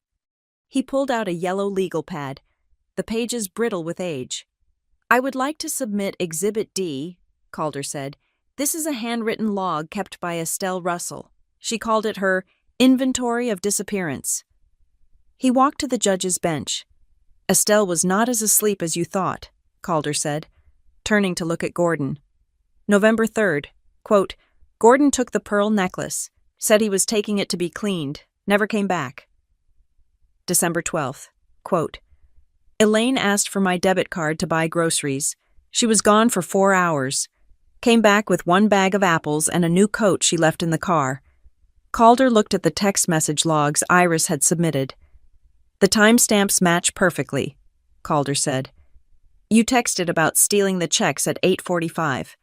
He pulled out a yellow legal pad, the pages brittle with age. "I would like to submit Exhibit D," Calder said. "This is a handwritten log kept by Estelle Russell. She called it her inventory of disappearance." He walked to the judge's bench. "Estelle was not as asleep as you thought," Calder said, turning to look at Gordon. November 3rd, quote, "Gordon took the pearl necklace, said he was taking it to be cleaned, never came back." December 12th, quote, "Elaine asked for my debit card to buy groceries. She was gone for 4 hours. Came back with 1 bag of apples and a new coat she left in the car." Calder looked at the text message logs Iris had submitted. "The timestamps match perfectly," Calder said. "You texted about stealing the checks at 8:45.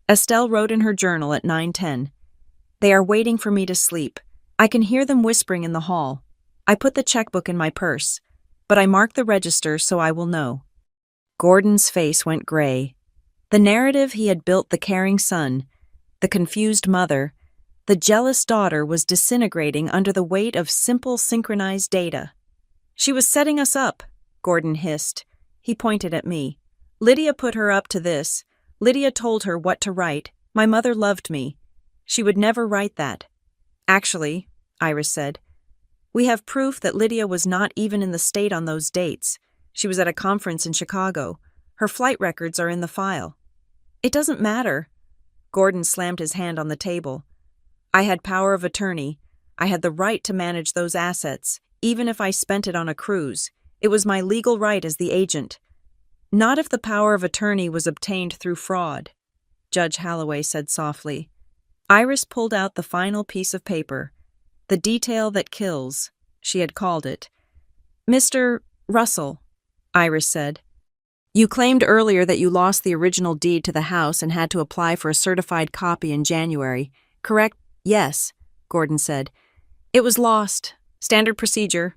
Estelle wrote in her journal at 9:10. They are waiting for me to sleep. I can hear them whispering in the hall. I put the checkbook in my purse, but I marked the register so I will know." Gordon's face went gray. The narrative he had built, the caring son, the confused mother, the jealous daughter, was disintegrating under the weight of simple synchronized data. "She was setting us up," Gordon hissed. He pointed at me. "Lydia put her up to this. Lydia told her what to write. My mother loved me. She would never write that." "Actually," Iris said, "we have proof that Lydia was not even in the state on those dates. She was at a conference in Chicago. Her flight records are in the file." "It doesn't matter." Gordon slammed his hand on the table. "I had power of attorney. I had the right to manage those assets, even if I spent it on a cruise. It was my legal right as the agent. Not if the power of attorney was obtained through fraud," Judge Holloway said softly. Iris pulled out the final piece of paper. "The detail that kills," she had called it. "Mr. Russell," Iris said, "you claimed earlier that you lost the original deed to the house and had to apply for a certified copy in January, correct?" "Yes," Gordon said. "It was lost. Standard procedure."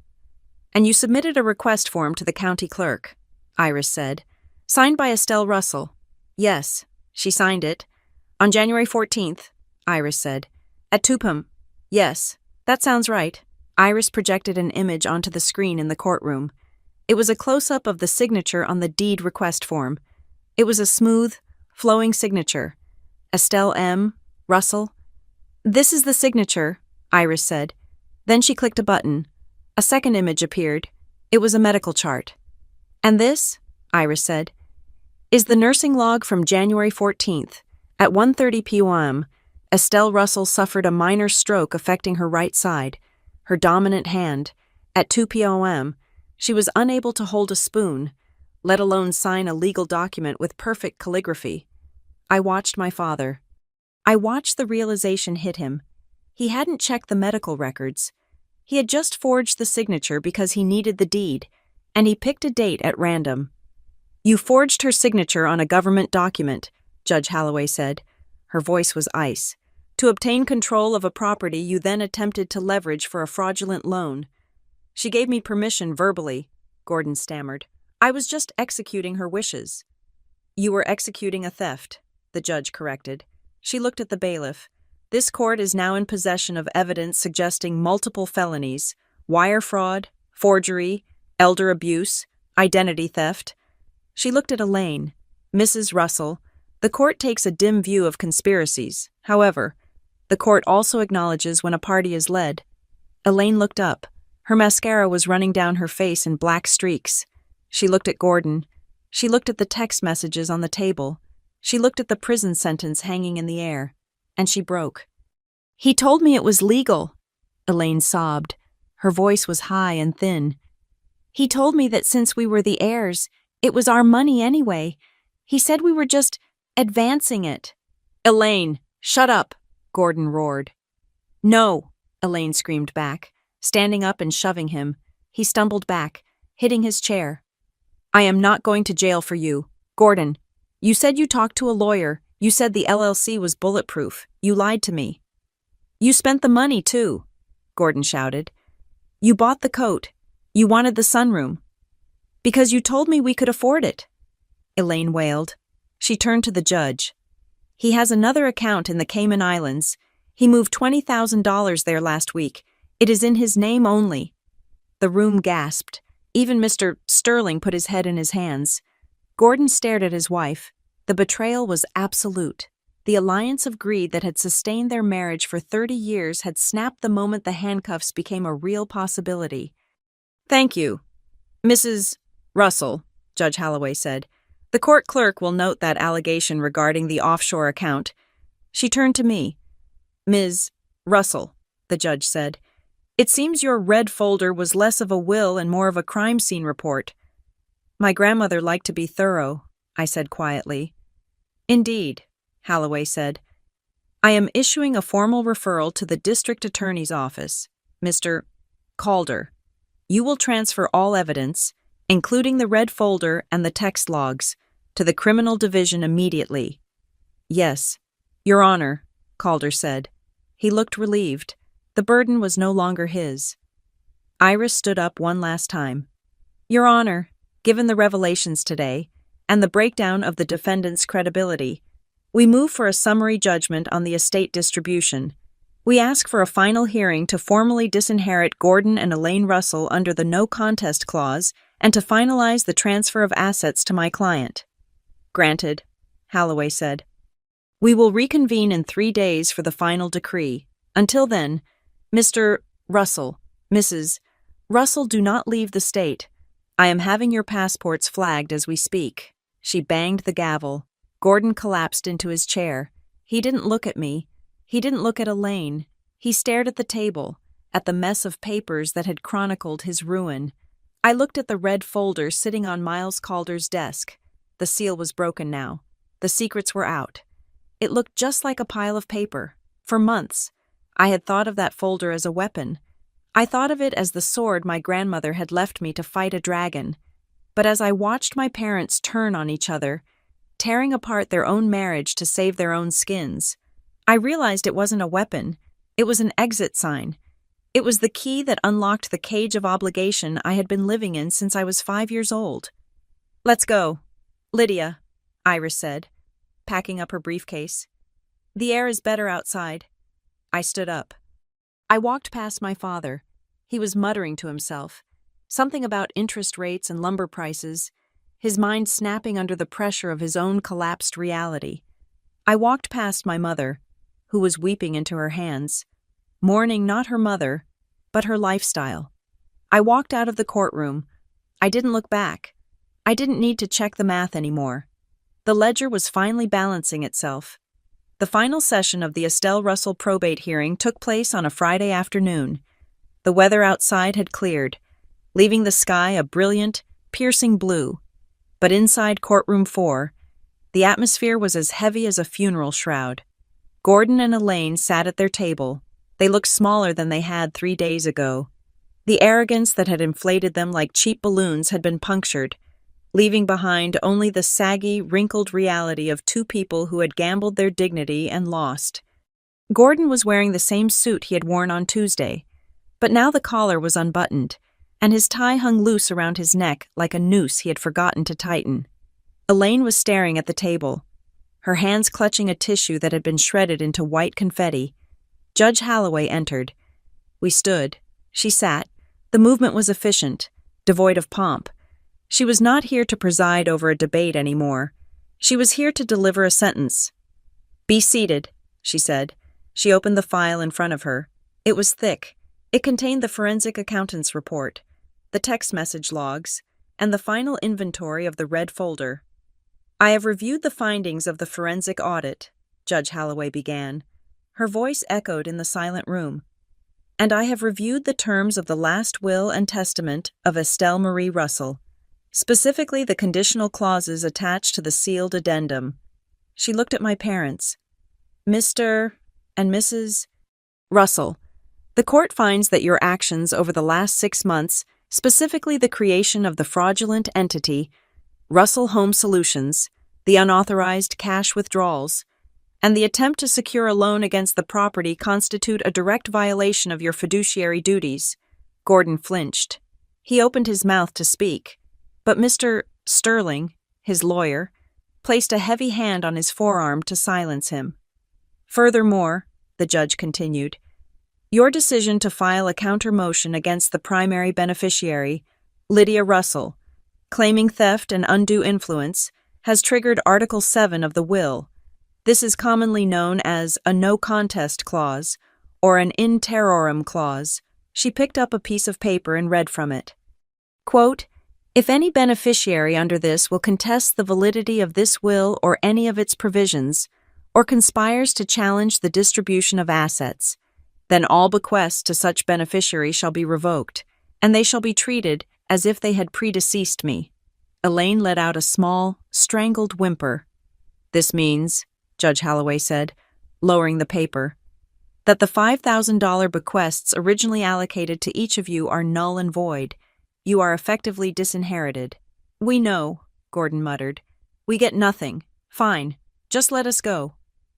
"And you submitted a request form to the county clerk," Iris said. "Signed by Estelle Russell." "Yes, she signed it." "On January 14th, Iris said. "At 2 p.m. "Yes, that sounds right." Iris projected an image onto the screen in the courtroom. It was a close-up of the signature on the deed request form. It was a smooth, flowing signature. Estelle M. Russell. "This is the signature," Iris said. Then she clicked a button. A second image appeared. It was a medical chart. "And this," Iris said, "is the nursing log from January 14th. At 1:30 p.m., Estelle Russell suffered a minor stroke affecting her right side, her dominant hand. At 2 p.m., she was unable to hold a spoon, let alone sign a legal document with perfect calligraphy." I watched my father. I watched the realization hit him. He hadn't checked the medical records. He had just forged the signature because he needed the deed, and he picked a date at random. "You forged her signature on a government document," Judge Holloway said. Her voice was ice. "To obtain control of a property you then attempted to leverage for a fraudulent loan." "She gave me permission verbally," Gordon stammered. "I was just executing her wishes." "You were executing a theft," the judge corrected. She looked at the bailiff. "This court is now in possession of evidence suggesting multiple felonies: wire fraud, forgery, elder abuse, identity theft." She looked at Elaine. "Mrs. Russell, the court takes a dim view of conspiracies. However, the court also acknowledges when a party is led." Elaine looked up. Her mascara was running down her face in black streaks. She looked at Gordon. She looked at the text messages on the table. She looked at the prison sentence hanging in the air. And she broke. "He told me it was legal," Elaine sobbed. Her voice was high and thin. "He told me that since we were the heirs, it was our money anyway. He said we were just advancing it." "Elaine, shut up," Gordon roared. "No," Elaine screamed back, standing up and shoving him. He stumbled back, hitting his chair. "I am not going to jail for you. Gordon, you said you talked to a lawyer. You said the LLC was bulletproof. You lied to me." "You spent the money, too," Gordon shouted. "You bought the coat. You wanted the sunroom. Because you told me we could afford it," Elaine wailed. She turned to the judge. "He has another account in the Cayman Islands. He moved $20,000 there last week. It is in his name only." The room gasped. Even Mr. Sterling put his head in his hands. Gordon stared at his wife. The betrayal was absolute. The alliance of greed that had sustained their marriage for 30 years had snapped the moment the handcuffs became a real possibility. "Thank you, Mrs. Russell," Judge Holloway said. "The court clerk will note that allegation regarding the offshore account." She turned to me. "Ms. Russell," the judge said, "it seems your red folder was less of a will and more of a crime scene report." "My grandmother liked to be thorough," I said quietly. "Indeed," Holloway said. "I am issuing a formal referral to the district attorney's office. Mr. Calder, you will transfer all evidence, including the red folder and the text logs, to the criminal division immediately." "Yes, Your Honor," Calder said. He looked relieved. The burden was no longer his. Iris stood up one last time. "Your Honor, given the revelations today, and the breakdown of the defendant's credibility, we move for a summary judgment on the estate distribution. We ask for a final hearing to formally disinherit Gordon and Elaine Russell under the no contest clause and to finalize the transfer of assets to my client." "Granted," Holloway said. "We will reconvene in 3 days for the final decree. Until then, Mr. Russell, Mrs. Russell, do not leave the state. I am having your passports flagged as we speak." She banged the gavel. Gordon collapsed into his chair. He didn't look at me. He didn't look at Elaine. He stared at the table, at the mess of papers that had chronicled his ruin. I looked at the red folder sitting on Miles Calder's desk. The seal was broken now. The secrets were out. It looked just like a pile of paper. For months, I had thought of that folder as a weapon. I thought of it as the sword my grandmother had left me to fight a dragon. But as I watched my parents turn on each other, tearing apart their own marriage to save their own skins, I realized it wasn't a weapon. It was an exit sign. It was the key that unlocked the cage of obligation I had been living in since I was 5 years old. "Let's go, Lydia," Iris said, packing up her briefcase. "The air is better outside." I stood up. I walked past my father. He was muttering to himself, something about interest rates and lumber prices, his mind snapping under the pressure of his own collapsed reality. I walked past my mother, who was weeping into her hands, mourning not her mother, but her lifestyle. I walked out of the courtroom. I didn't look back. I didn't need to check the math anymore. The ledger was finally balancing itself. The final session of the Estelle Russell probate hearing took place on a Friday afternoon. The weather outside had cleared, leaving the sky a brilliant, piercing blue. But inside courtroom 4, the atmosphere was as heavy as a funeral shroud. Gordon and Elaine sat at their table. They looked smaller than they had 3 days ago. The arrogance that had inflated them like cheap balloons had been punctured, leaving behind only the saggy, wrinkled reality of 2 people who had gambled their dignity and lost. Gordon was wearing the same suit he had worn on Tuesday, but now the collar was unbuttoned, and his tie hung loose around his neck like a noose he had forgotten to tighten. Elaine was staring at the table, her hands clutching a tissue that had been shredded into white confetti. Judge Holloway entered. We stood. She sat. The movement was efficient, devoid of pomp. She was not here to preside over a debate anymore. She was here to deliver a sentence. "Be seated," she said. She opened the file in front of her. It was thick. It contained the forensic accountant's report, the text message logs, and the final inventory of the red folder. "I have reviewed the findings of the forensic audit," Judge Holloway began. Her voice echoed in the silent room. "And I have reviewed the terms of the last will and testament of Estelle Marie Russell, specifically the conditional clauses attached to the sealed addendum." She looked at my parents. "Mr. and Mrs. Russell, the court finds that your actions over the last 6 months, specifically the creation of the fraudulent entity, Russell Home Solutions, the unauthorized cash withdrawals, and the attempt to secure a loan against the property constitute a direct violation of your fiduciary duties." Gordon flinched. He opened his mouth to speak, but Mr. Sterling, his lawyer, placed a heavy hand on his forearm to silence him. "Furthermore," the judge continued. Your decision to file a counter motion against the primary beneficiary, Lydia Russell, claiming theft and undue influence, has triggered Article 7 of the will. This is commonly known as a no contest clause or an in terrorem clause. She picked up a piece of paper and read from it. Quote, if any beneficiary under this will contest the validity of this will or any of its provisions, or conspires to challenge the distribution of assets, then all bequests to such beneficiary shall be revoked, and they shall be treated as if they had predeceased me. Elaine let out a small, strangled whimper. This means, Judge Holloway said, lowering the paper, that the $5,000 bequests originally allocated to each of you are null and void. You are effectively disinherited. We know, Gordon muttered. We get nothing. Fine. Just let us go.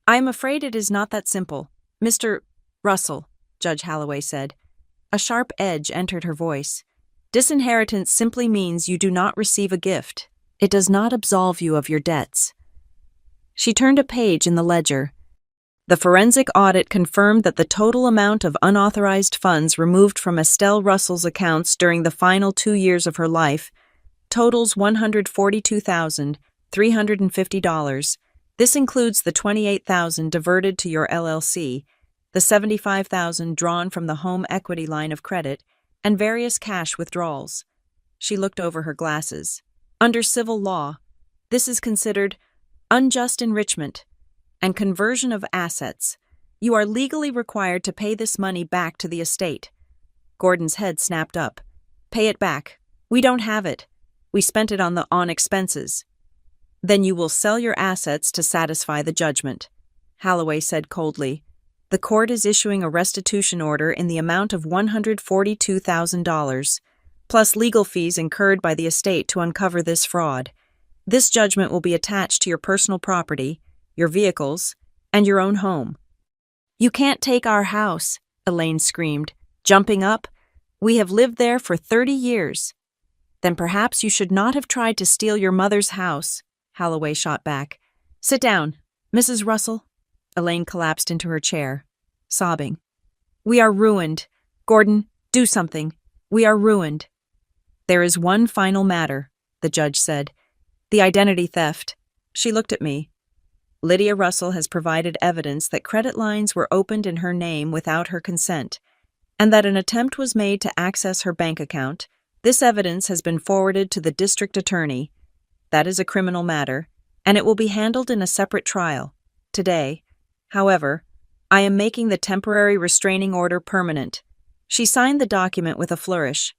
I am afraid it is not that simple. Mr. Russell, Judge Holloway said. A sharp edge entered her voice. Disinheritance simply means you do not receive a gift. It does not absolve you of your debts. She turned a page in the ledger. The forensic audit confirmed that the total amount of unauthorized funds removed from Estelle Russell's accounts during the final 2 years of her life totals $142,350. This includes the $28,000 diverted to your LLC, the $75,000 drawn from the home equity line of credit, and various cash withdrawals. She looked over her glasses. Under civil law, this is considered unjust enrichment and conversion of assets. You are legally required to pay this money back to the estate. Gordon's head snapped up. Pay it back. We don't have it. We spent it on expenses. Then you will sell your assets to satisfy the judgment, Holloway said coldly. The court is issuing a restitution order in the amount of $142,000, plus legal fees incurred by the estate to uncover this fraud. This judgment will be attached to your personal property, your vehicles, and your own home. You can't take our house, Elaine screamed, jumping up. We have lived there for 30 years. Then perhaps you should not have tried to steal your mother's house, Holloway shot back. Sit down, Mrs. Russell. Elaine collapsed into her chair, sobbing. We are ruined. Gordon, do something. We are ruined. There is one final matter, the judge said. The identity theft. She looked at me. Lydia Russell has provided evidence that credit lines were opened in her name without her consent, and that an attempt was made to access her bank account. This evidence has been forwarded to the district attorney. That is a criminal matter, and it will be handled in a separate trial. Today, however, I am making the temporary restraining order permanent. She signed the document with a flourish.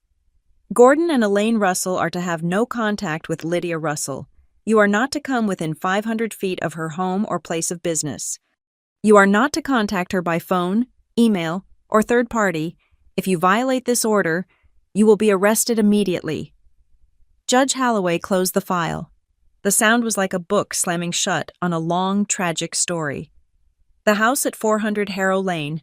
Gordon and Elaine Russell are to have no contact with Lydia Russell. You are not to come within 500 feet of her home or place of business. You are not to contact her by phone, email, or third party. If you violate this order, you will be arrested immediately. Judge Holloway closed the file. The sound was like a book slamming shut on a long, tragic story. The house at 400 Harrow Lane,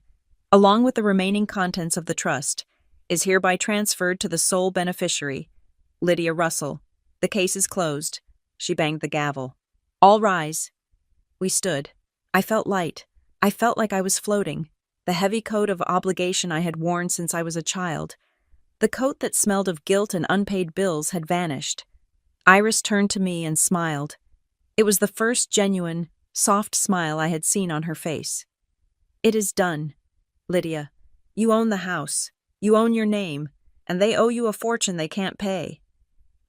along with the remaining contents of the trust, is hereby transferred to the sole beneficiary, Lydia Russell. The case is closed. She banged the gavel. All rise. We stood. I felt light. I felt like I was floating. The heavy coat of obligation I had worn since I was a child, the coat that smelled of guilt and unpaid bills, had vanished. Iris turned to me and smiled. It was the first genuine, soft smile I had seen on her face. It is done, Lydia. You own the house. You own your name, and they owe you a fortune they can't pay.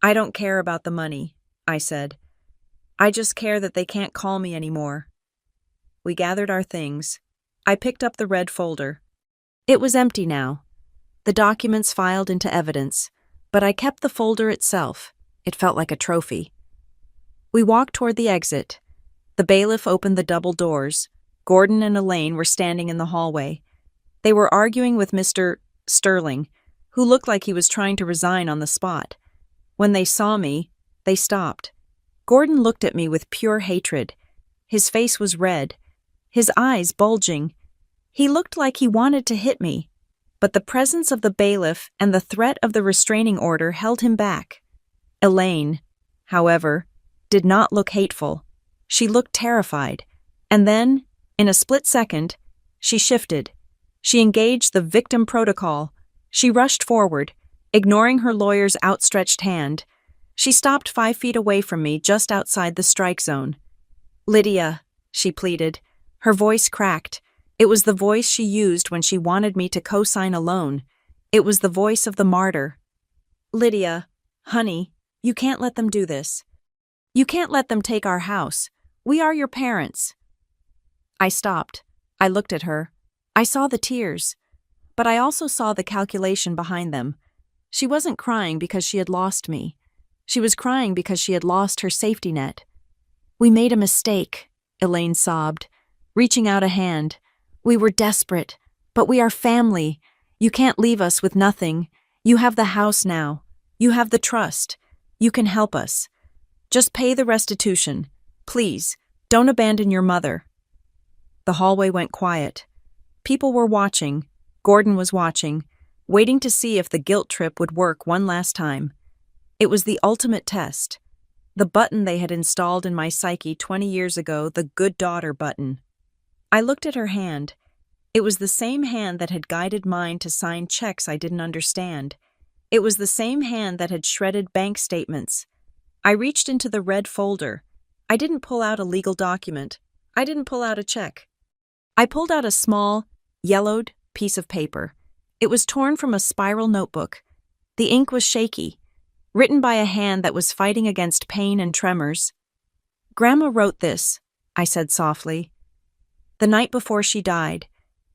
I don't care about the money, I said. I just care that they can't call me anymore. We gathered our things. I picked up the red folder. It was empty now. The documents filed into evidence, but I kept the folder itself. It felt like a trophy. We walked toward the exit. The bailiff opened the double doors. Gordon and Elaine were standing in the hallway. They were arguing with Mr. Sterling, who looked like he was trying to resign on the spot. When they saw me, they stopped. Gordon looked at me with pure hatred. His face was red, his eyes bulging. He looked like he wanted to hit me, but the presence of the bailiff and the threat of the restraining order held him back. Elaine, however, did not look hateful. She looked terrified, and then, in a split second, She shifted. She engaged the victim protocol. She rushed forward, ignoring her lawyer's outstretched hand. She stopped 5 feet away from me, just outside the strike zone. "Lydia," she pleaded. Her voice cracked. It was the voice she used when she wanted me to co-sign a loan. It was the voice of the martyr. "Lydia, honey, you can't let them do this. You can't let them take our house. We are your parents." I stopped. I looked at her. I saw the tears. But I also saw the calculation behind them. She wasn't crying because she had lost me. She was crying because she had lost her safety net. "We made a mistake," Elaine sobbed, reaching out a hand. "We were desperate, but we are family. You can't leave us with nothing. You have the house now. You have the trust. You can help us. Just pay the restitution. Please, don't abandon your mother." The hallway went quiet. People were watching. Gordon was watching, waiting to see if the guilt trip would work one last time. It was the ultimate test. The button they had installed in my psyche 20 years ago, the good daughter button. I looked at her hand. It was the same hand that had guided mine to sign checks I didn't understand. It was the same hand that had shredded bank statements. I reached into the red folder. I didn't pull out a legal document. I didn't pull out a check. I pulled out a small, yellowed piece of paper. It was torn from a spiral notebook. The ink was shaky, written by a hand that was fighting against pain and tremors. "Grandma wrote this," I said softly. "The night before she died.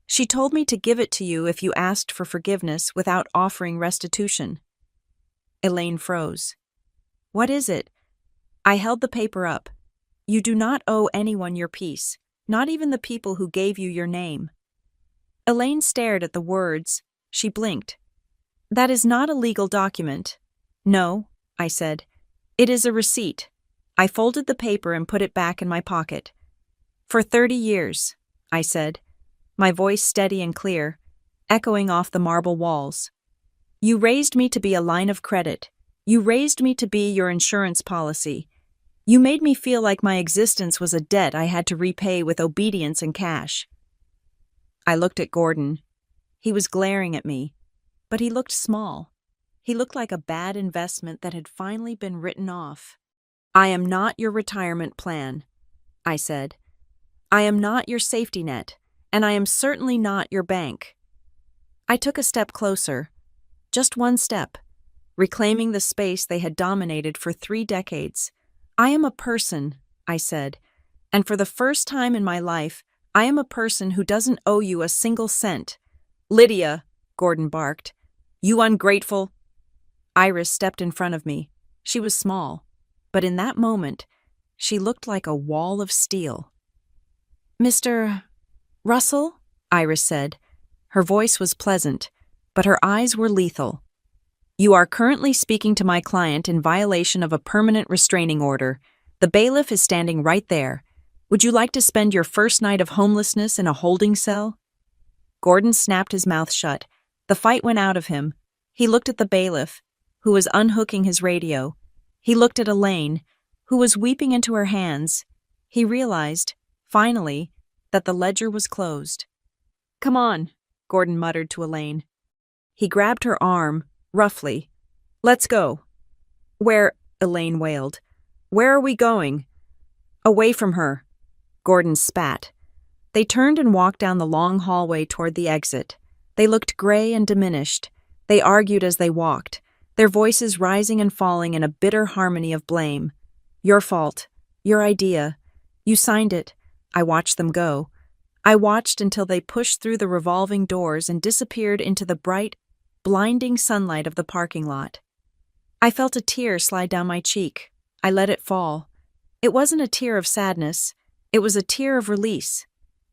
She told me to give it to you if you asked for forgiveness without offering restitution." Elaine froze. "What is it?" I held the paper up. "You do not owe anyone your peace, not even the people who gave you your name." Elaine stared at the words. She blinked. "That is not a legal document." "No," I said. "It is a receipt." I folded the paper and put it back in my pocket. "For 30 years, I said, my voice steady and clear, echoing off the marble walls. "You raised me to be a line of credit. You raised me to be your insurance policy. You made me feel like my existence was a debt I had to repay with obedience and cash." I looked at Gordon. He was glaring at me, but he looked small. He looked like a bad investment that had finally been written off. "I am not your retirement plan," I said. "I am not your safety net, and I am certainly not your bank." I took a step closer. Just one step, reclaiming the space they had dominated for 3 decades. "I am a person," I said, "and for the first time in my life, I am a person who doesn't owe you a single cent." "Lydia," Gordon barked. "You ungrateful." Iris stepped in front of me. She was small, but in that moment, she looked like a wall of steel. "Mr. Russell?" Iris said. Her voice was pleasant, but her eyes were lethal. "You are currently speaking to my client in violation of a permanent restraining order. The bailiff is standing right there. Would you like to spend your first night of homelessness in a holding cell?" Gordon snapped his mouth shut. The fight went out of him. He looked at the bailiff, who was unhooking his radio. He looked at Elaine, who was weeping into her hands. He realized, finally, that the ledger was closed. "Come on," Gordon muttered to Elaine. He grabbed her arm, roughly. "Let's go." "Where?" Elaine wailed. "Where are we going?" "Away from her." Gordon spat. They turned and walked down the long hallway toward the exit. They looked gray and diminished. They argued as they walked, their voices rising and falling in a bitter harmony of blame. "Your fault. Your idea. You signed it." I watched them go. I watched until they pushed through the revolving doors and disappeared into the bright, blinding sunlight of the parking lot. I felt a tear slide down my cheek. I let it fall. It wasn't a tear of sadness. It was a tear of release.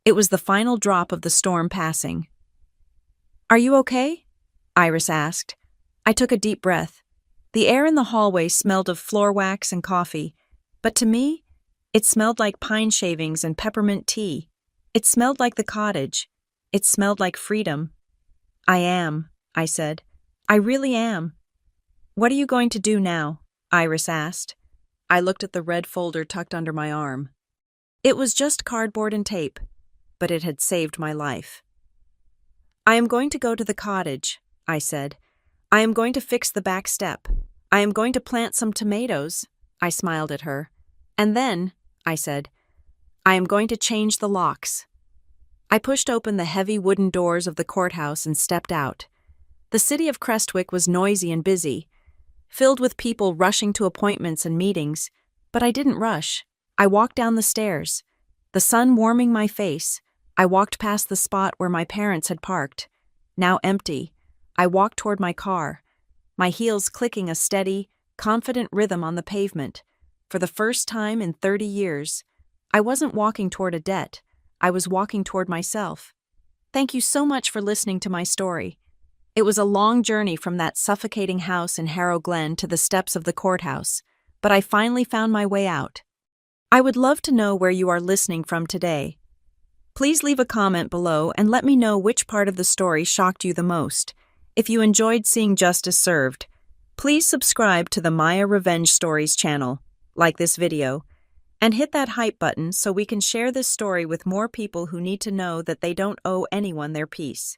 It was the final drop of the storm passing. "Are you okay?" Iris asked. I took a deep breath. The air in the hallway smelled of floor wax and coffee, but to me, it smelled like pine shavings and peppermint tea. It smelled like the cottage. It smelled like freedom. "I am," I said. "I really am." "What are you going to do now?" Iris asked. I looked at the red folder tucked under my arm. It was just cardboard and tape, but it had saved my life. "I am going to go to the cottage," I said. "I am going to fix the back step. I am going to plant some tomatoes." I smiled at her. "And then," I said, "I am going to change the locks." I pushed open the heavy wooden doors of the courthouse and stepped out. The city of Crestwick was noisy and busy, filled with people rushing to appointments and meetings, but I didn't rush. I walked down the stairs, the sun warming my face. I walked past the spot where my parents had parked, now empty. I walked toward my car, my heels clicking a steady, confident rhythm on the pavement. For the first time in 30 years, I wasn't walking toward a debt. I was walking toward myself. Thank you so much for listening to my story. It was a long journey from that suffocating house in Harrow Glen to the steps of the courthouse, but I finally found my way out. I would love to know where you are listening from today. Please leave a comment below and let me know which part of the story shocked you the most. If you enjoyed seeing justice served, please subscribe to the Maya Revenge Stories channel, like this video, and hit that hype button so we can share this story with more people who need to know that they don't owe anyone their peace.